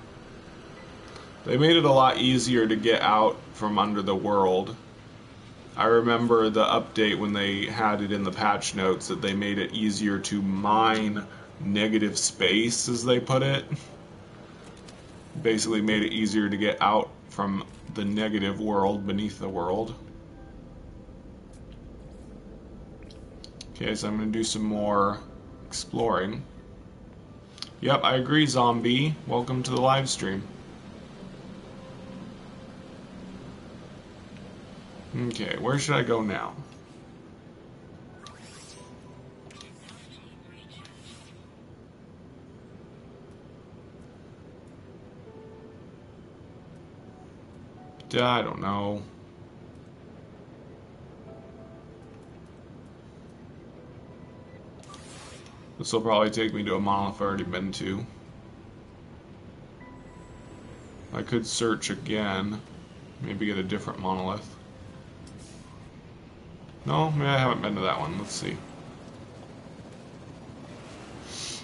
They made it a lot easier to get out from under the world. I remember the update when they had it in the patch notes that they made it easier to mine negative space, as they put it. Basically made it easier to get out from the negative world beneath the world. Okay, so I'm going to do some more exploring. Yep, I agree, zombie. Welcome to the live stream. Okay, where should I go now? I don't know. This will probably take me to a monolith I've already been to. I could search again. Maybe get a different monolith. No, maybe I haven't been to that one. Let's see.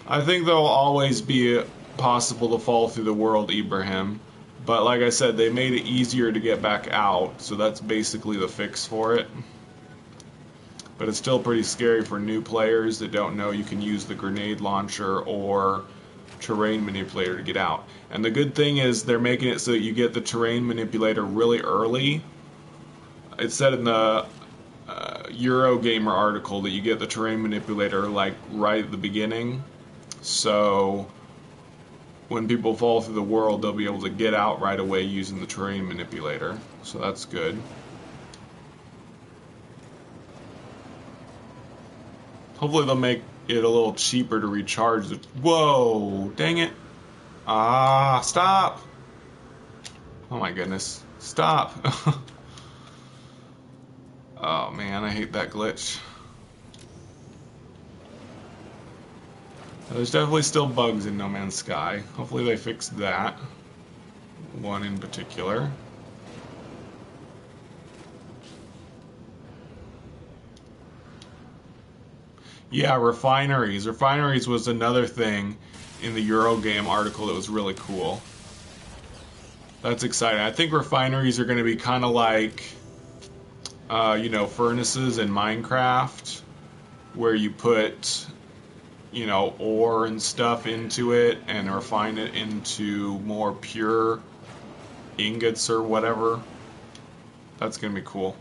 I think there'll always be possible to fall through the world, Ibrahim. But like I said, they made it easier to get back out, so that's basically the fix for it. But it's still pretty scary for new players that don't know you can use the grenade launcher or terrain manipulator to get out. And the good thing is they're making it so that you get the terrain manipulator really early. It said in the Eurogamer article that you get the terrain manipulator like right at the beginning. So when people fall through the world, they'll be able to get out right away using the terrain manipulator. So that's good. Hopefully they'll make it a little cheaper to recharge the... Whoa! Dang it! Ah, stop! Oh my goodness. Stop! Oh man, I hate that glitch. There's definitely still bugs in No Man's Sky. Hopefully they fixed that. One in particular. Yeah, refineries. Refineries was another thing in the Eurogame article that was really cool. That's exciting. I think refineries are going to be kind of like, you know, furnaces in Minecraft, where you put, you know, ore and stuff into it and refine it into more pure ingots or whatever. That's going to be cool.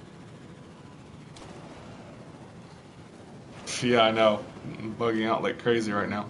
Yeah, I know. I'm bugging out like crazy right now.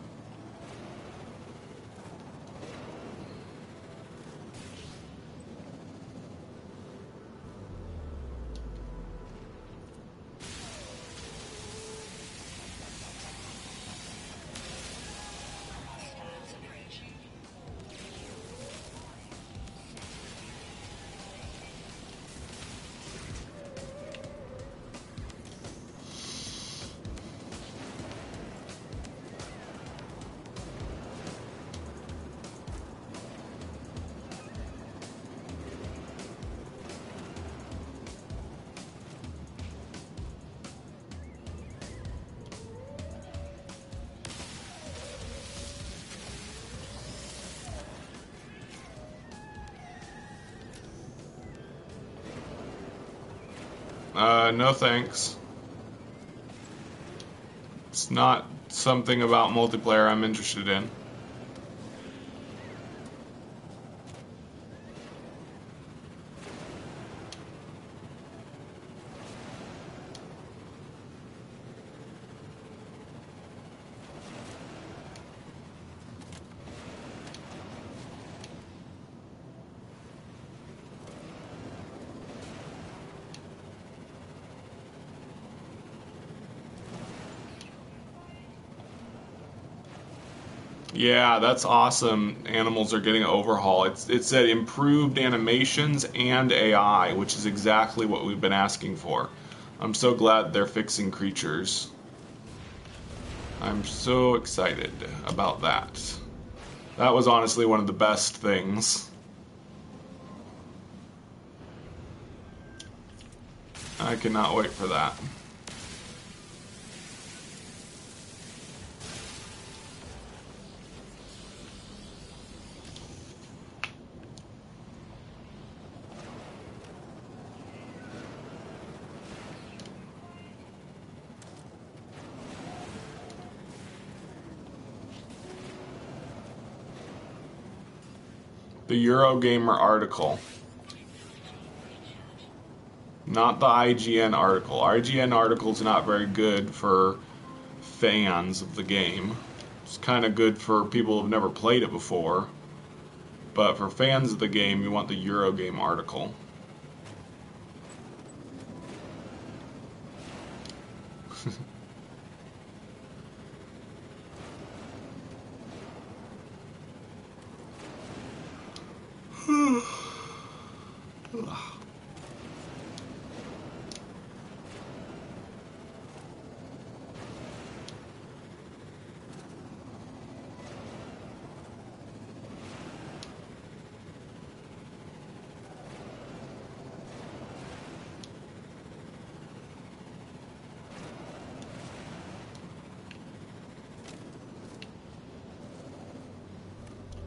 No thanks. It's not something about multiplayer I'm interested in. Yeah, that's awesome. Animals are getting an overhaul. It said improved animations and AI, which is exactly what we've been asking for. I'm so glad they're fixing creatures. I'm so excited about that. That was honestly one of the best things. I cannot wait for that. The Eurogamer article. Not the IGN article. IGN article's not very good for fans of the game. It's kind of good for people who've never played it before. But for fans of the game, you want the Eurogame article.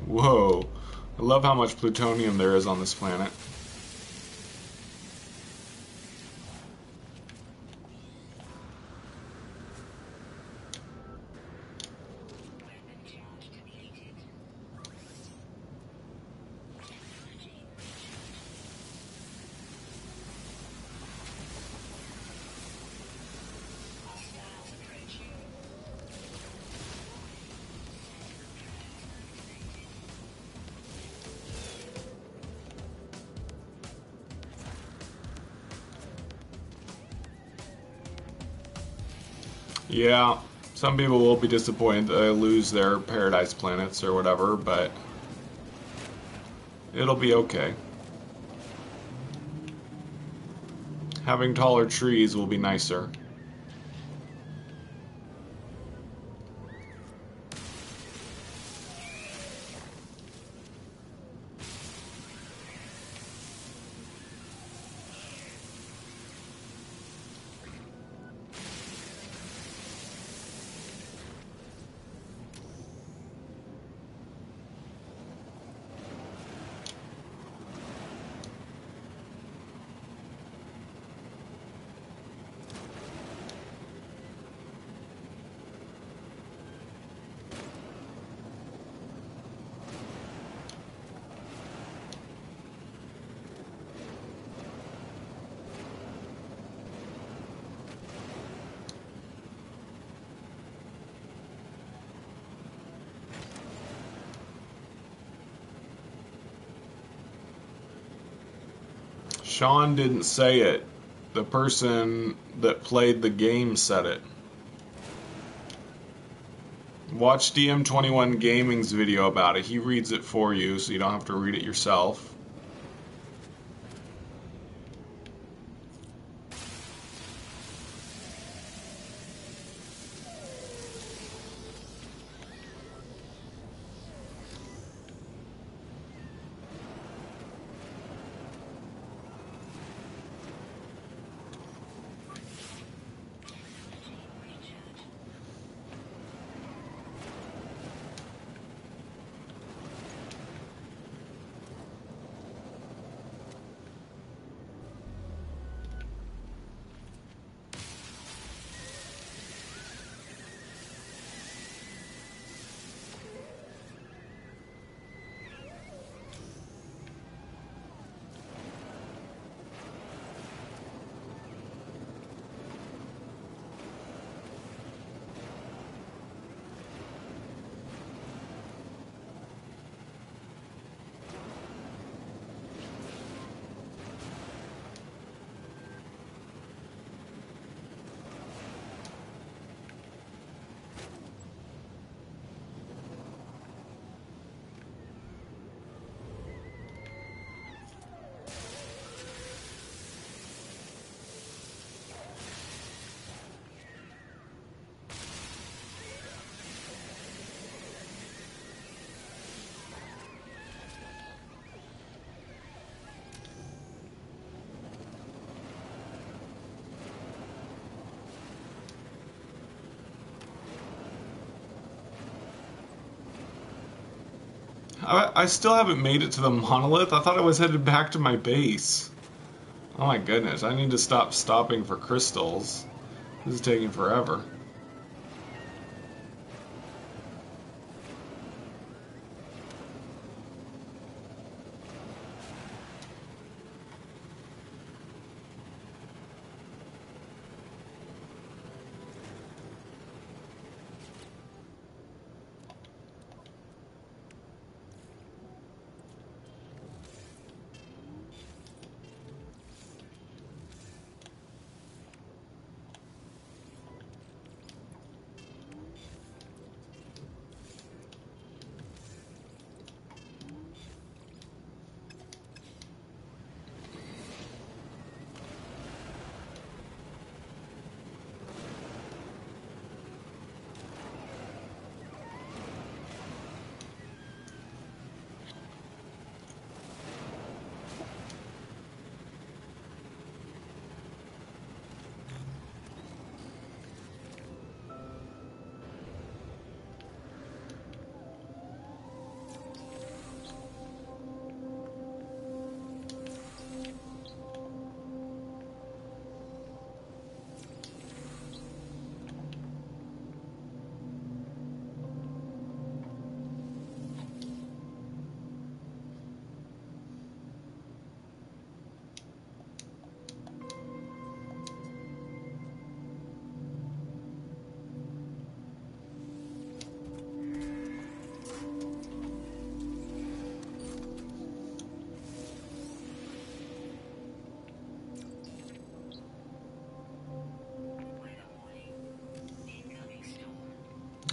Whoa. I love how much plutonium there is on this planet. Yeah, some people will be disappointed that they lose their paradise planets or whatever, but it'll be okay. Having taller trees will be nicer. Sean didn't say it. The person that played the game said it. Watch DM21 Gaming's video about it. He reads it for you, so you don't have to read it yourself. I still haven't made it to the monolith. I thought I was headed back to my base. Oh my goodness, I need to stop stopping for crystals. This is taking forever.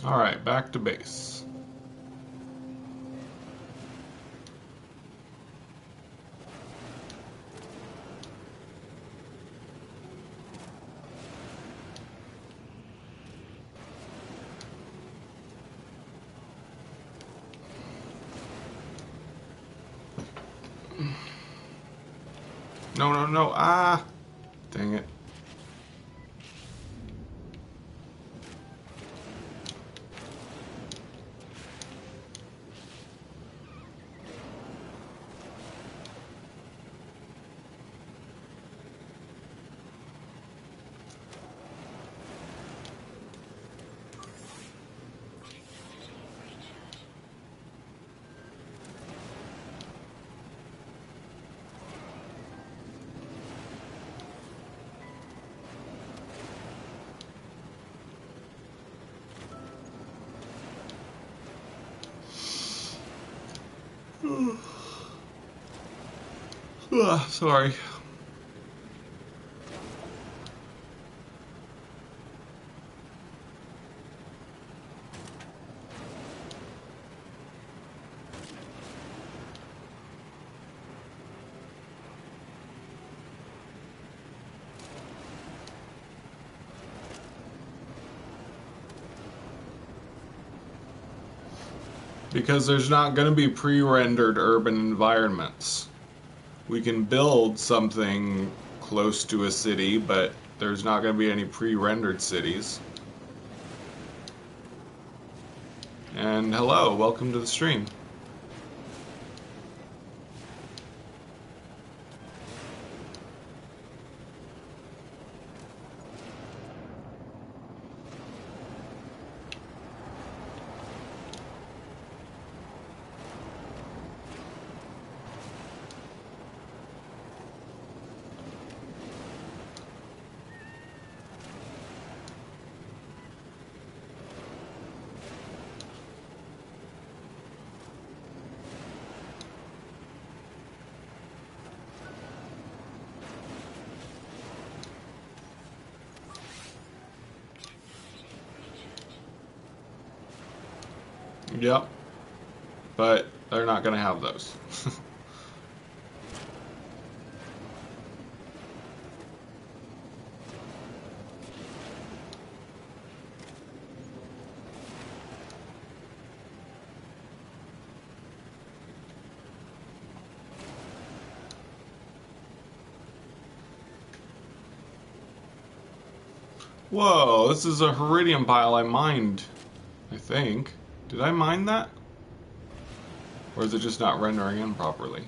Alright, back to base. No, no, no. Ah! Dang it. Sorry. Because there's not going to be pre-rendered urban environments. We can build something close to a city, but there's not going to be any pre-rendered cities. And hello, welcome to the stream. Yep. But they're not going to have those. Whoa, this is a Heridium pile I mined, I think. Did I mine that? Or is it just not rendering in properly?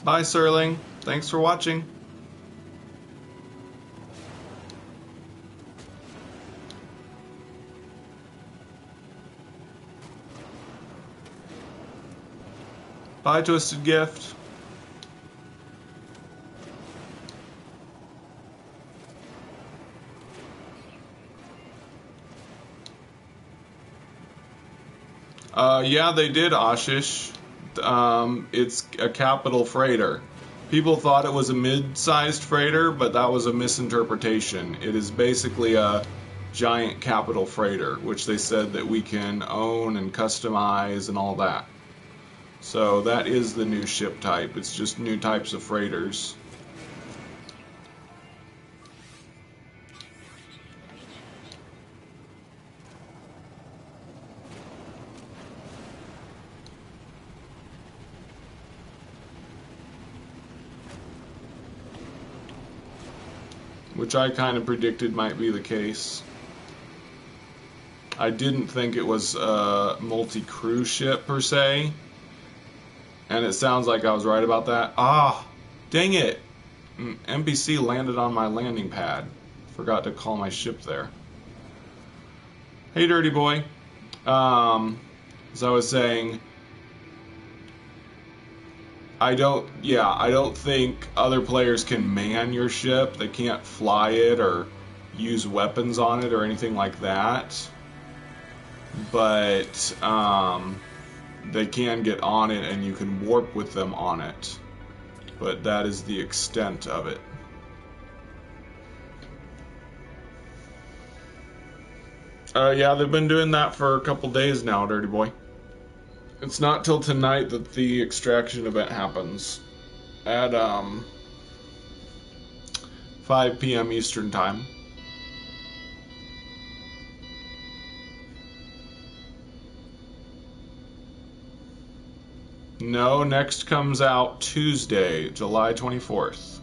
Bye, Serling. Thanks for watching. Bye, Twisted Gift. Yeah, they did, Ashish. It's a capital freighter. People thought it was a mid-sized freighter, but that was a misinterpretation. It is basically a giant capital freighter, which they said that we can own and customize and all that. So that is the new ship type. It's just new types of freighters. Which I kind of predicted might be the case. I didn't think it was a multi-cruise ship per se. And it sounds like I was right about that. Ah, dang it! NPC landed on my landing pad. Forgot to call my ship there. Hey, dirty boy. As I was saying, I don't think other players can man your ship. They can't fly it or use weapons on it or anything like that. But they can get on it and you can warp with them on it. But that is the extent of it. Yeah, they've been doing that for a couple days now, dirty boy. It's not till tonight that the extraction event happens at 5 p.m. Eastern Time. No, next comes out Tuesday, July 24th.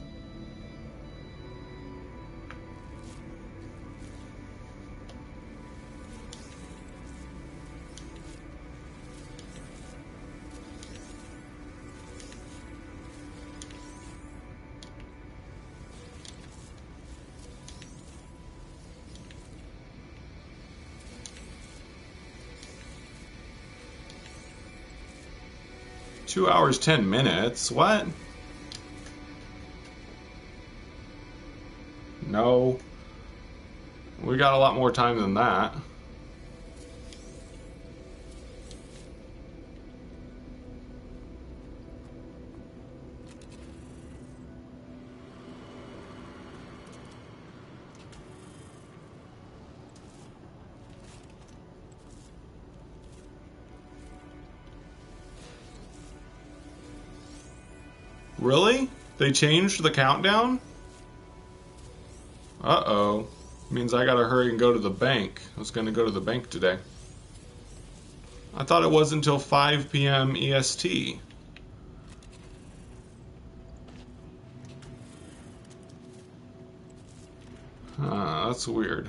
Two hours, 10 minutes? What? No. We got a lot more time than that. Really? They changed the countdown? Uh-oh. Means I gotta hurry and go to the bank. I was gonna go to the bank today. I thought it was until 5 p.m. EST. That's weird.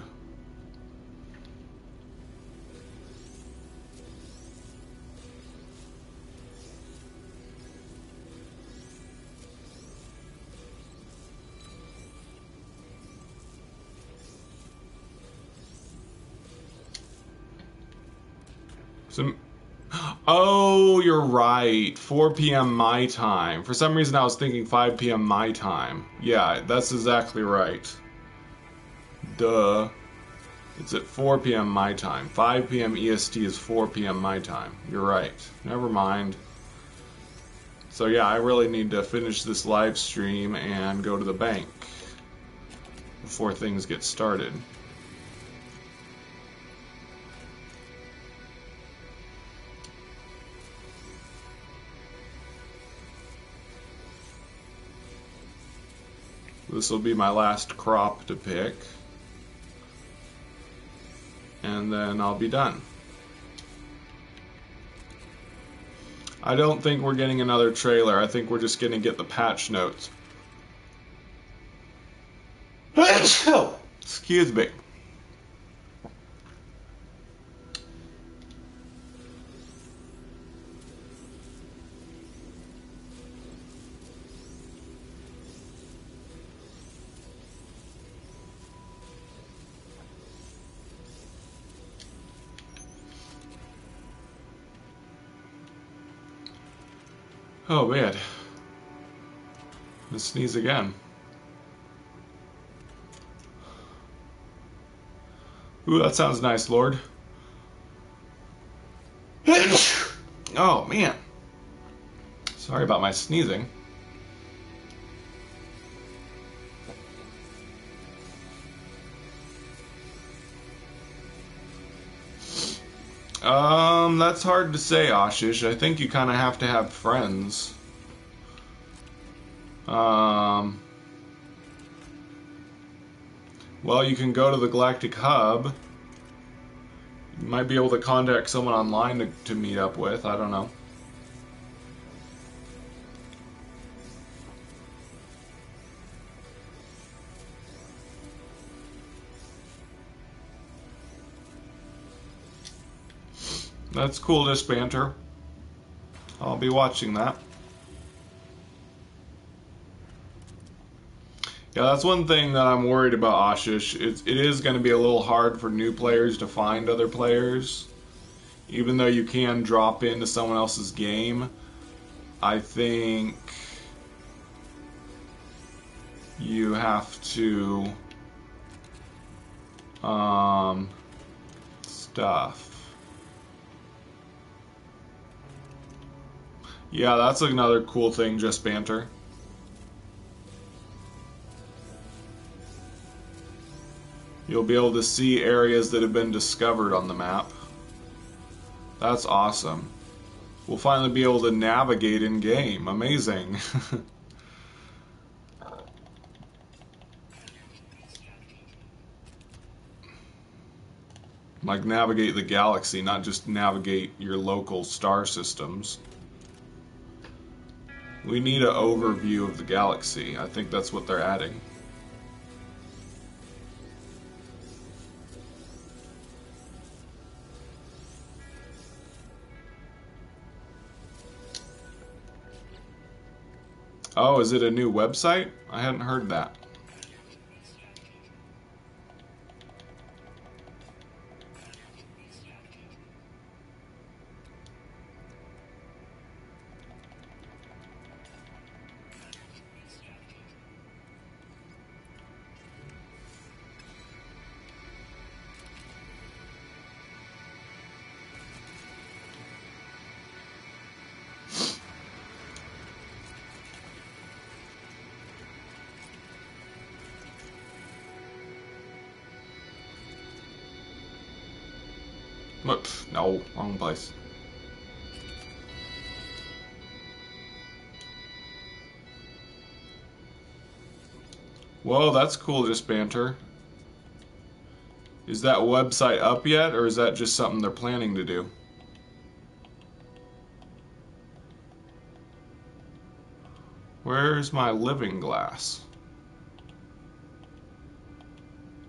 Some. Oh, you're right. 4 p.m. my time. For some reason, I was thinking 5 p.m. my time. Yeah, that's exactly right. Duh. It's at 4 p.m. my time. 5 p.m. EST is 4 p.m. my time. You're right. Never mind. So yeah, I really need to finish this live stream and go to the bank before things get started. This will be my last crop to pick. And then I'll be done. I don't think we're getting another trailer. I think we're just going to get the patch notes. Excuse me. Oh man. I'm gonna sneeze again. Ooh, that sounds nice, Lord. Oh man. Sorry about my sneezing. That's hard to say, Ashish. I think you kind of have to have friends. Well, you can go to the Galactic Hub. You might be able to contact someone online to meet up with. I don't know. That's cool, this banter. I'll be watching that. Yeah, that's one thing that I'm worried about, Ashish. It is going to be a little hard for new players to find other players. Even though you can drop into someone else's game, I think you have to stuff. Yeah, that's another cool thing, just banter. You'll be able to see areas that have been discovered on the map. That's awesome. We'll finally be able to navigate in game. Amazing. Like navigate the galaxy, not just navigate your local star systems. We need an overview of the galaxy. I think that's what they're adding. Oh, is it a new website? I hadn't heard that. No, wrong place. Whoa, that's cool, just banter. Is that website up yet, or is that just something they're planning to do? Where's my living glass?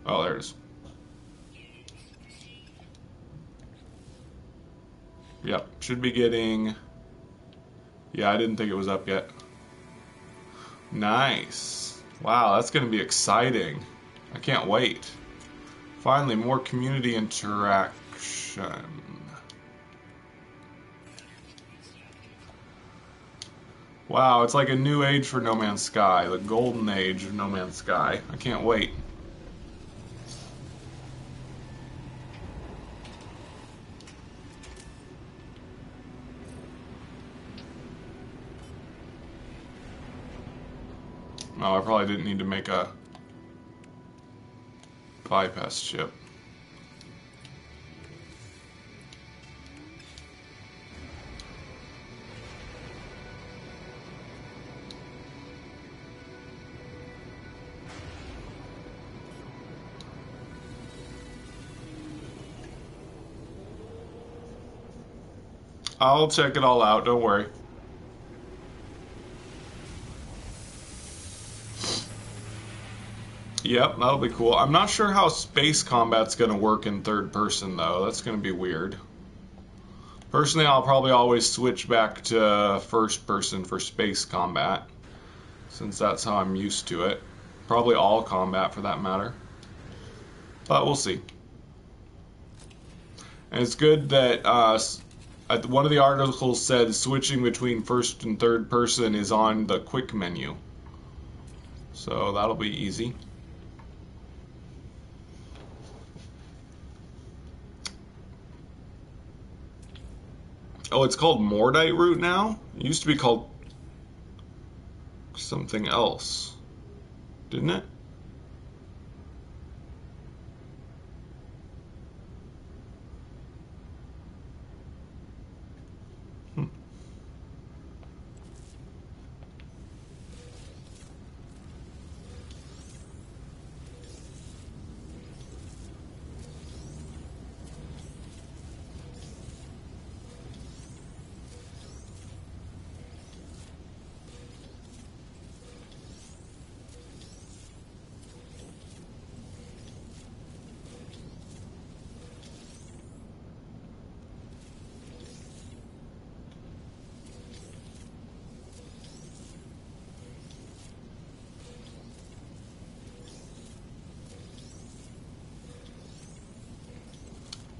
Oh, there it is. Yep, should be getting... Yeah, I didn't think it was up yet. Nice. Wow, that's going to be exciting. I can't wait. Finally, more community interaction. Wow, it's like a new age for No Man's Sky, the golden age of No Man's Sky. I can't wait. Oh, I probably didn't need to make a bypass ship. I'll check it all out, don't worry. Yep, that'll be cool. I'm not sure how space combat's going to work in third person, though. That's going to be weird. Personally, I'll probably always switch back to first person for space combat, since that's how I'm used to it. Probably all combat, for that matter. But we'll see. And it's good that one of the articles said switching between first and third person is on the quick menu. So that'll be easy. Oh, it's called Mordite Root now? It used to be called something else, didn't it?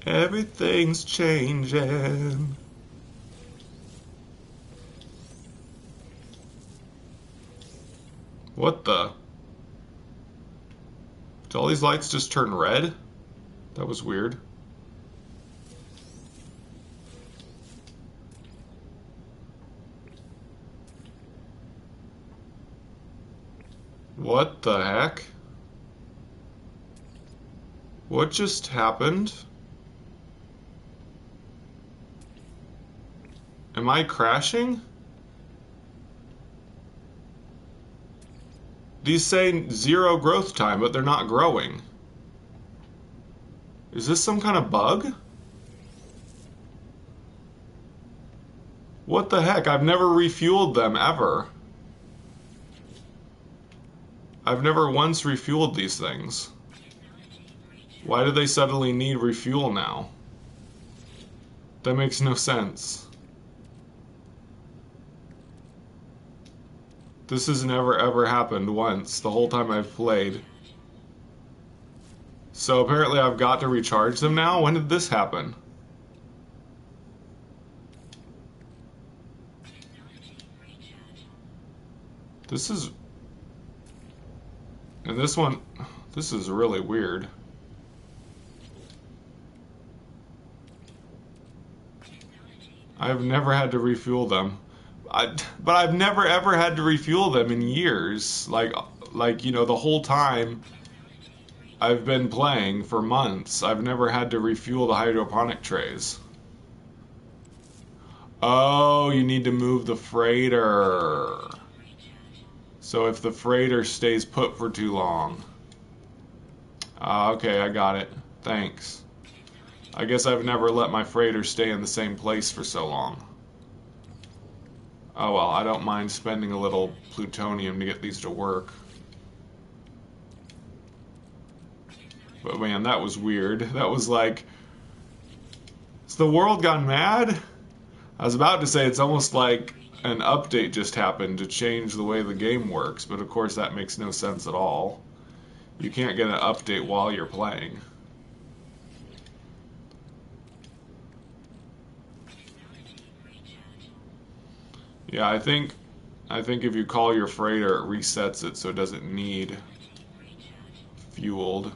Everything's changing. What the? Did all these lights just turn red? That was weird. What the heck? What just happened? Am I crashing? These say 0 growth time, but they're not growing. Is this some kind of bug? What the heck? I've never refueled them, ever. I've never once refueled these things. Why do they suddenly need refuel now? That makes no sense. This has never ever happened once, the whole time I've played. So apparently I've got to recharge them now? When did this happen? This is... And this one... This is really weird. I've never had to refuel them. But I've never ever had to refuel them in years. Like, you know, the whole time I've been playing for months, I've never had to refuel the hydroponic trays. Oh, you need to move the freighter. So if the freighter stays put for too long. Okay, I got it. Thanks. I guess I've never let my freighter stay in the same place for so long. Oh well, I don't mind spending a little plutonium to get these to work. But man, that was weird. That was like... Has the world gone mad? I was about to say it's almost like an update just happened to change the way the game works, but of course that makes no sense at all. You can't get an update while you're playing. Yeah, I think I think if you call your freighter, it resets it so it doesn't need fueled.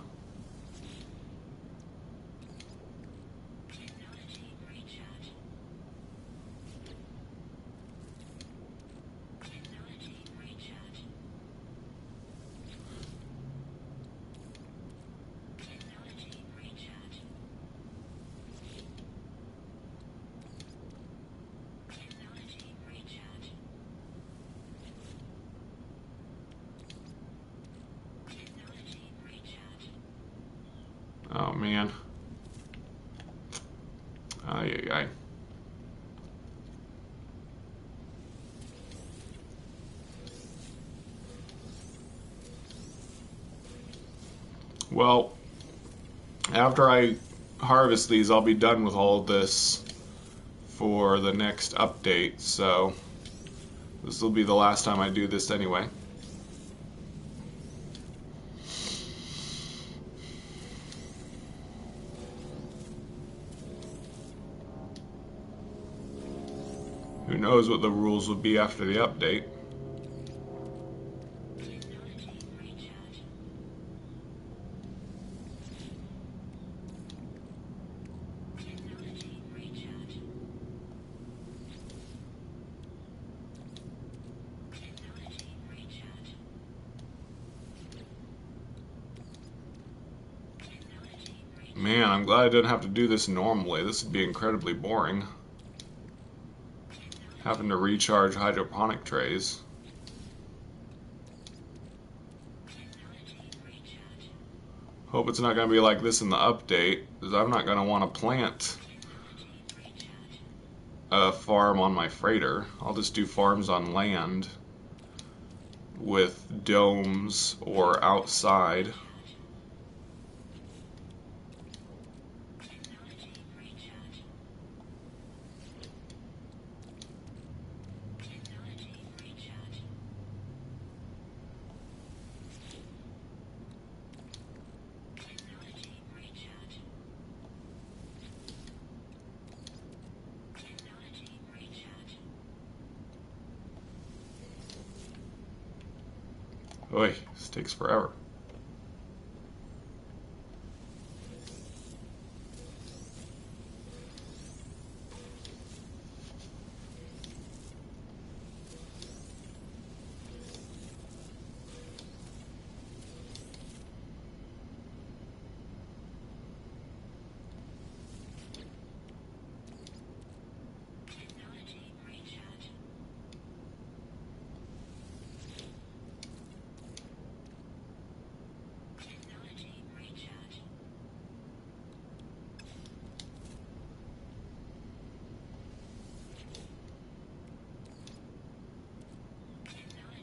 Oh man. Ay, ay, ay. Well, after I harvest these, I'll be done with all of this for the next update, so this will be the last time I do this anyway. Who knows what the rules will be after the update. Man, I'm glad I didn't have to do this normally. This would be incredibly boring. Having to recharge hydroponic trays. Hope it's not going to be like this in the update, because I'm not going to want to plant a farm on my freighter. I'll just do farms on land with domes or outside. Oy, this takes forever.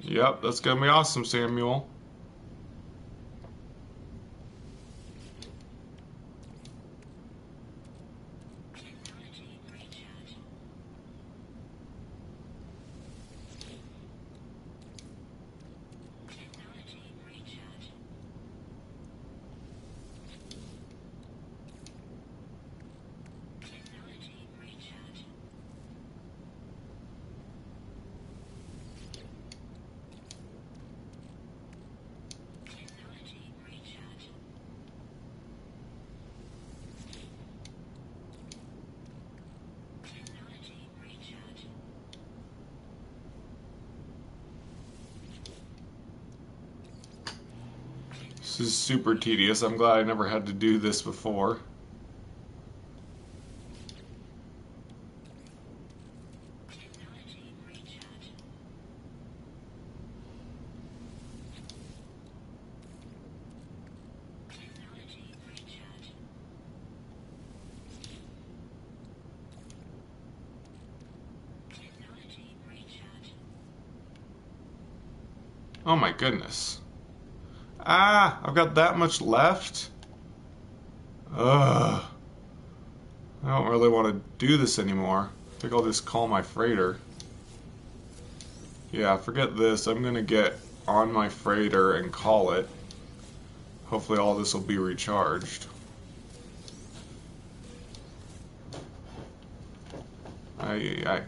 Yep, that's gonna be awesome, Samuel. This is super tedious. I'm glad I never had to do this before. Oh my goodness. Ah, I've got that much left? Ugh. I don't really want to do this anymore. I think I'll just call my freighter. Yeah, forget this. I'm gonna get on my freighter and call it. Hopefully all this will be recharged. Ay, ay, ay.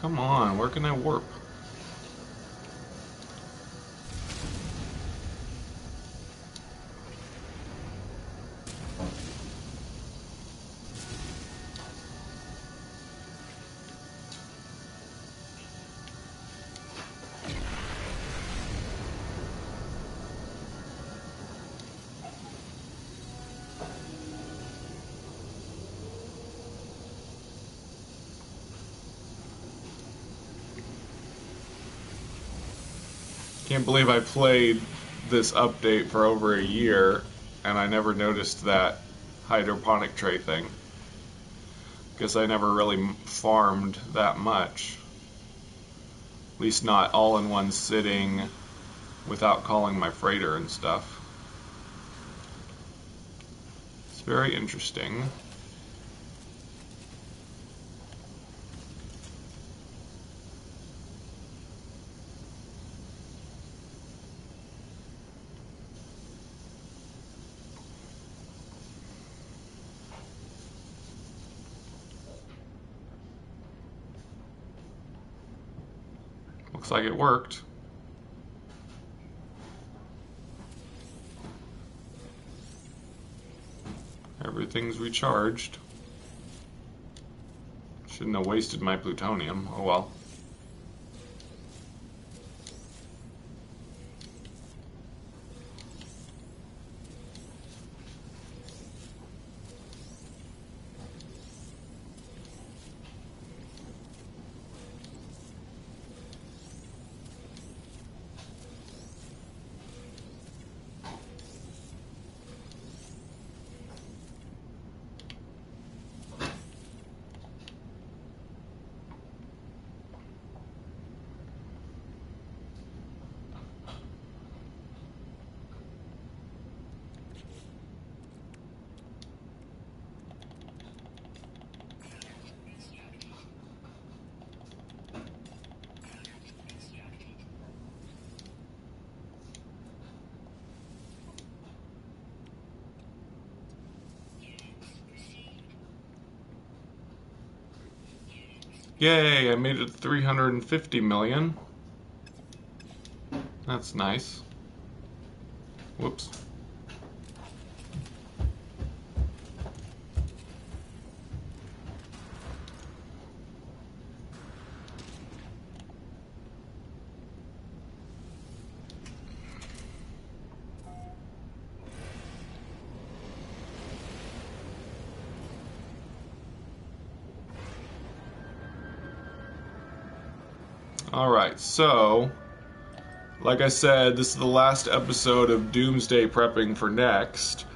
come on, where can I warp? Can't believe I played this update for over a year and I never noticed that hydroponic tray thing. Guess I never really farmed that much. At least not all in one sitting without calling my freighter and stuff. It's very interesting. Looks like it worked. Everything's recharged. Shouldn't have wasted my plutonium. Oh well. Yay, I made it to 350 million. That's nice. Whoops. Alright, so, like I said, this is the last episode of Doomsday prepping for next,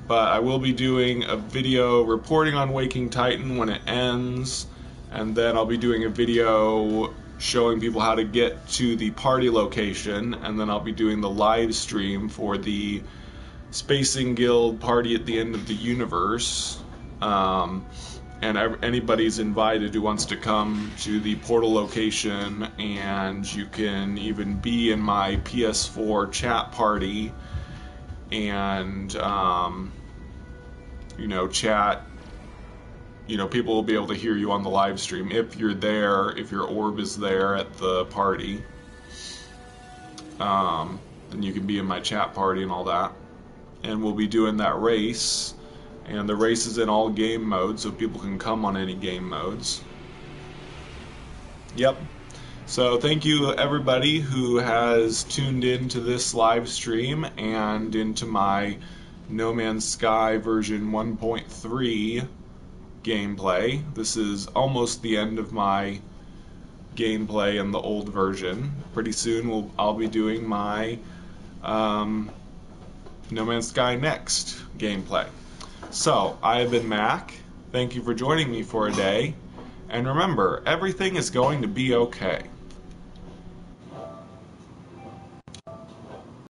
but I will be doing a video reporting on Waking Titan when it ends, and then I'll be doing a video showing people how to get to the party location, and then I'll be doing the live stream for the Spacing Guild party at the end of the universe. And anybody's invited who wants to come to the portal location, and you can even be in my PS4 chat party and you know, chat. You know, people will be able to hear you on the live stream if you're there, if your orb is there at the party. Then you can be in my chat party and all that, and we'll be doing that race. And the race is in all game modes, so people can come on any game modes. Yep. So thank you everybody who has tuned in to this live stream and into my No Man's Sky version 1.3 gameplay. This is almost the end of my gameplay in the old version. Pretty soon I'll be doing my No Man's Sky Next gameplay. So, I have been Mac. Thank you for joining me for a day. And remember, everything is going to be okay.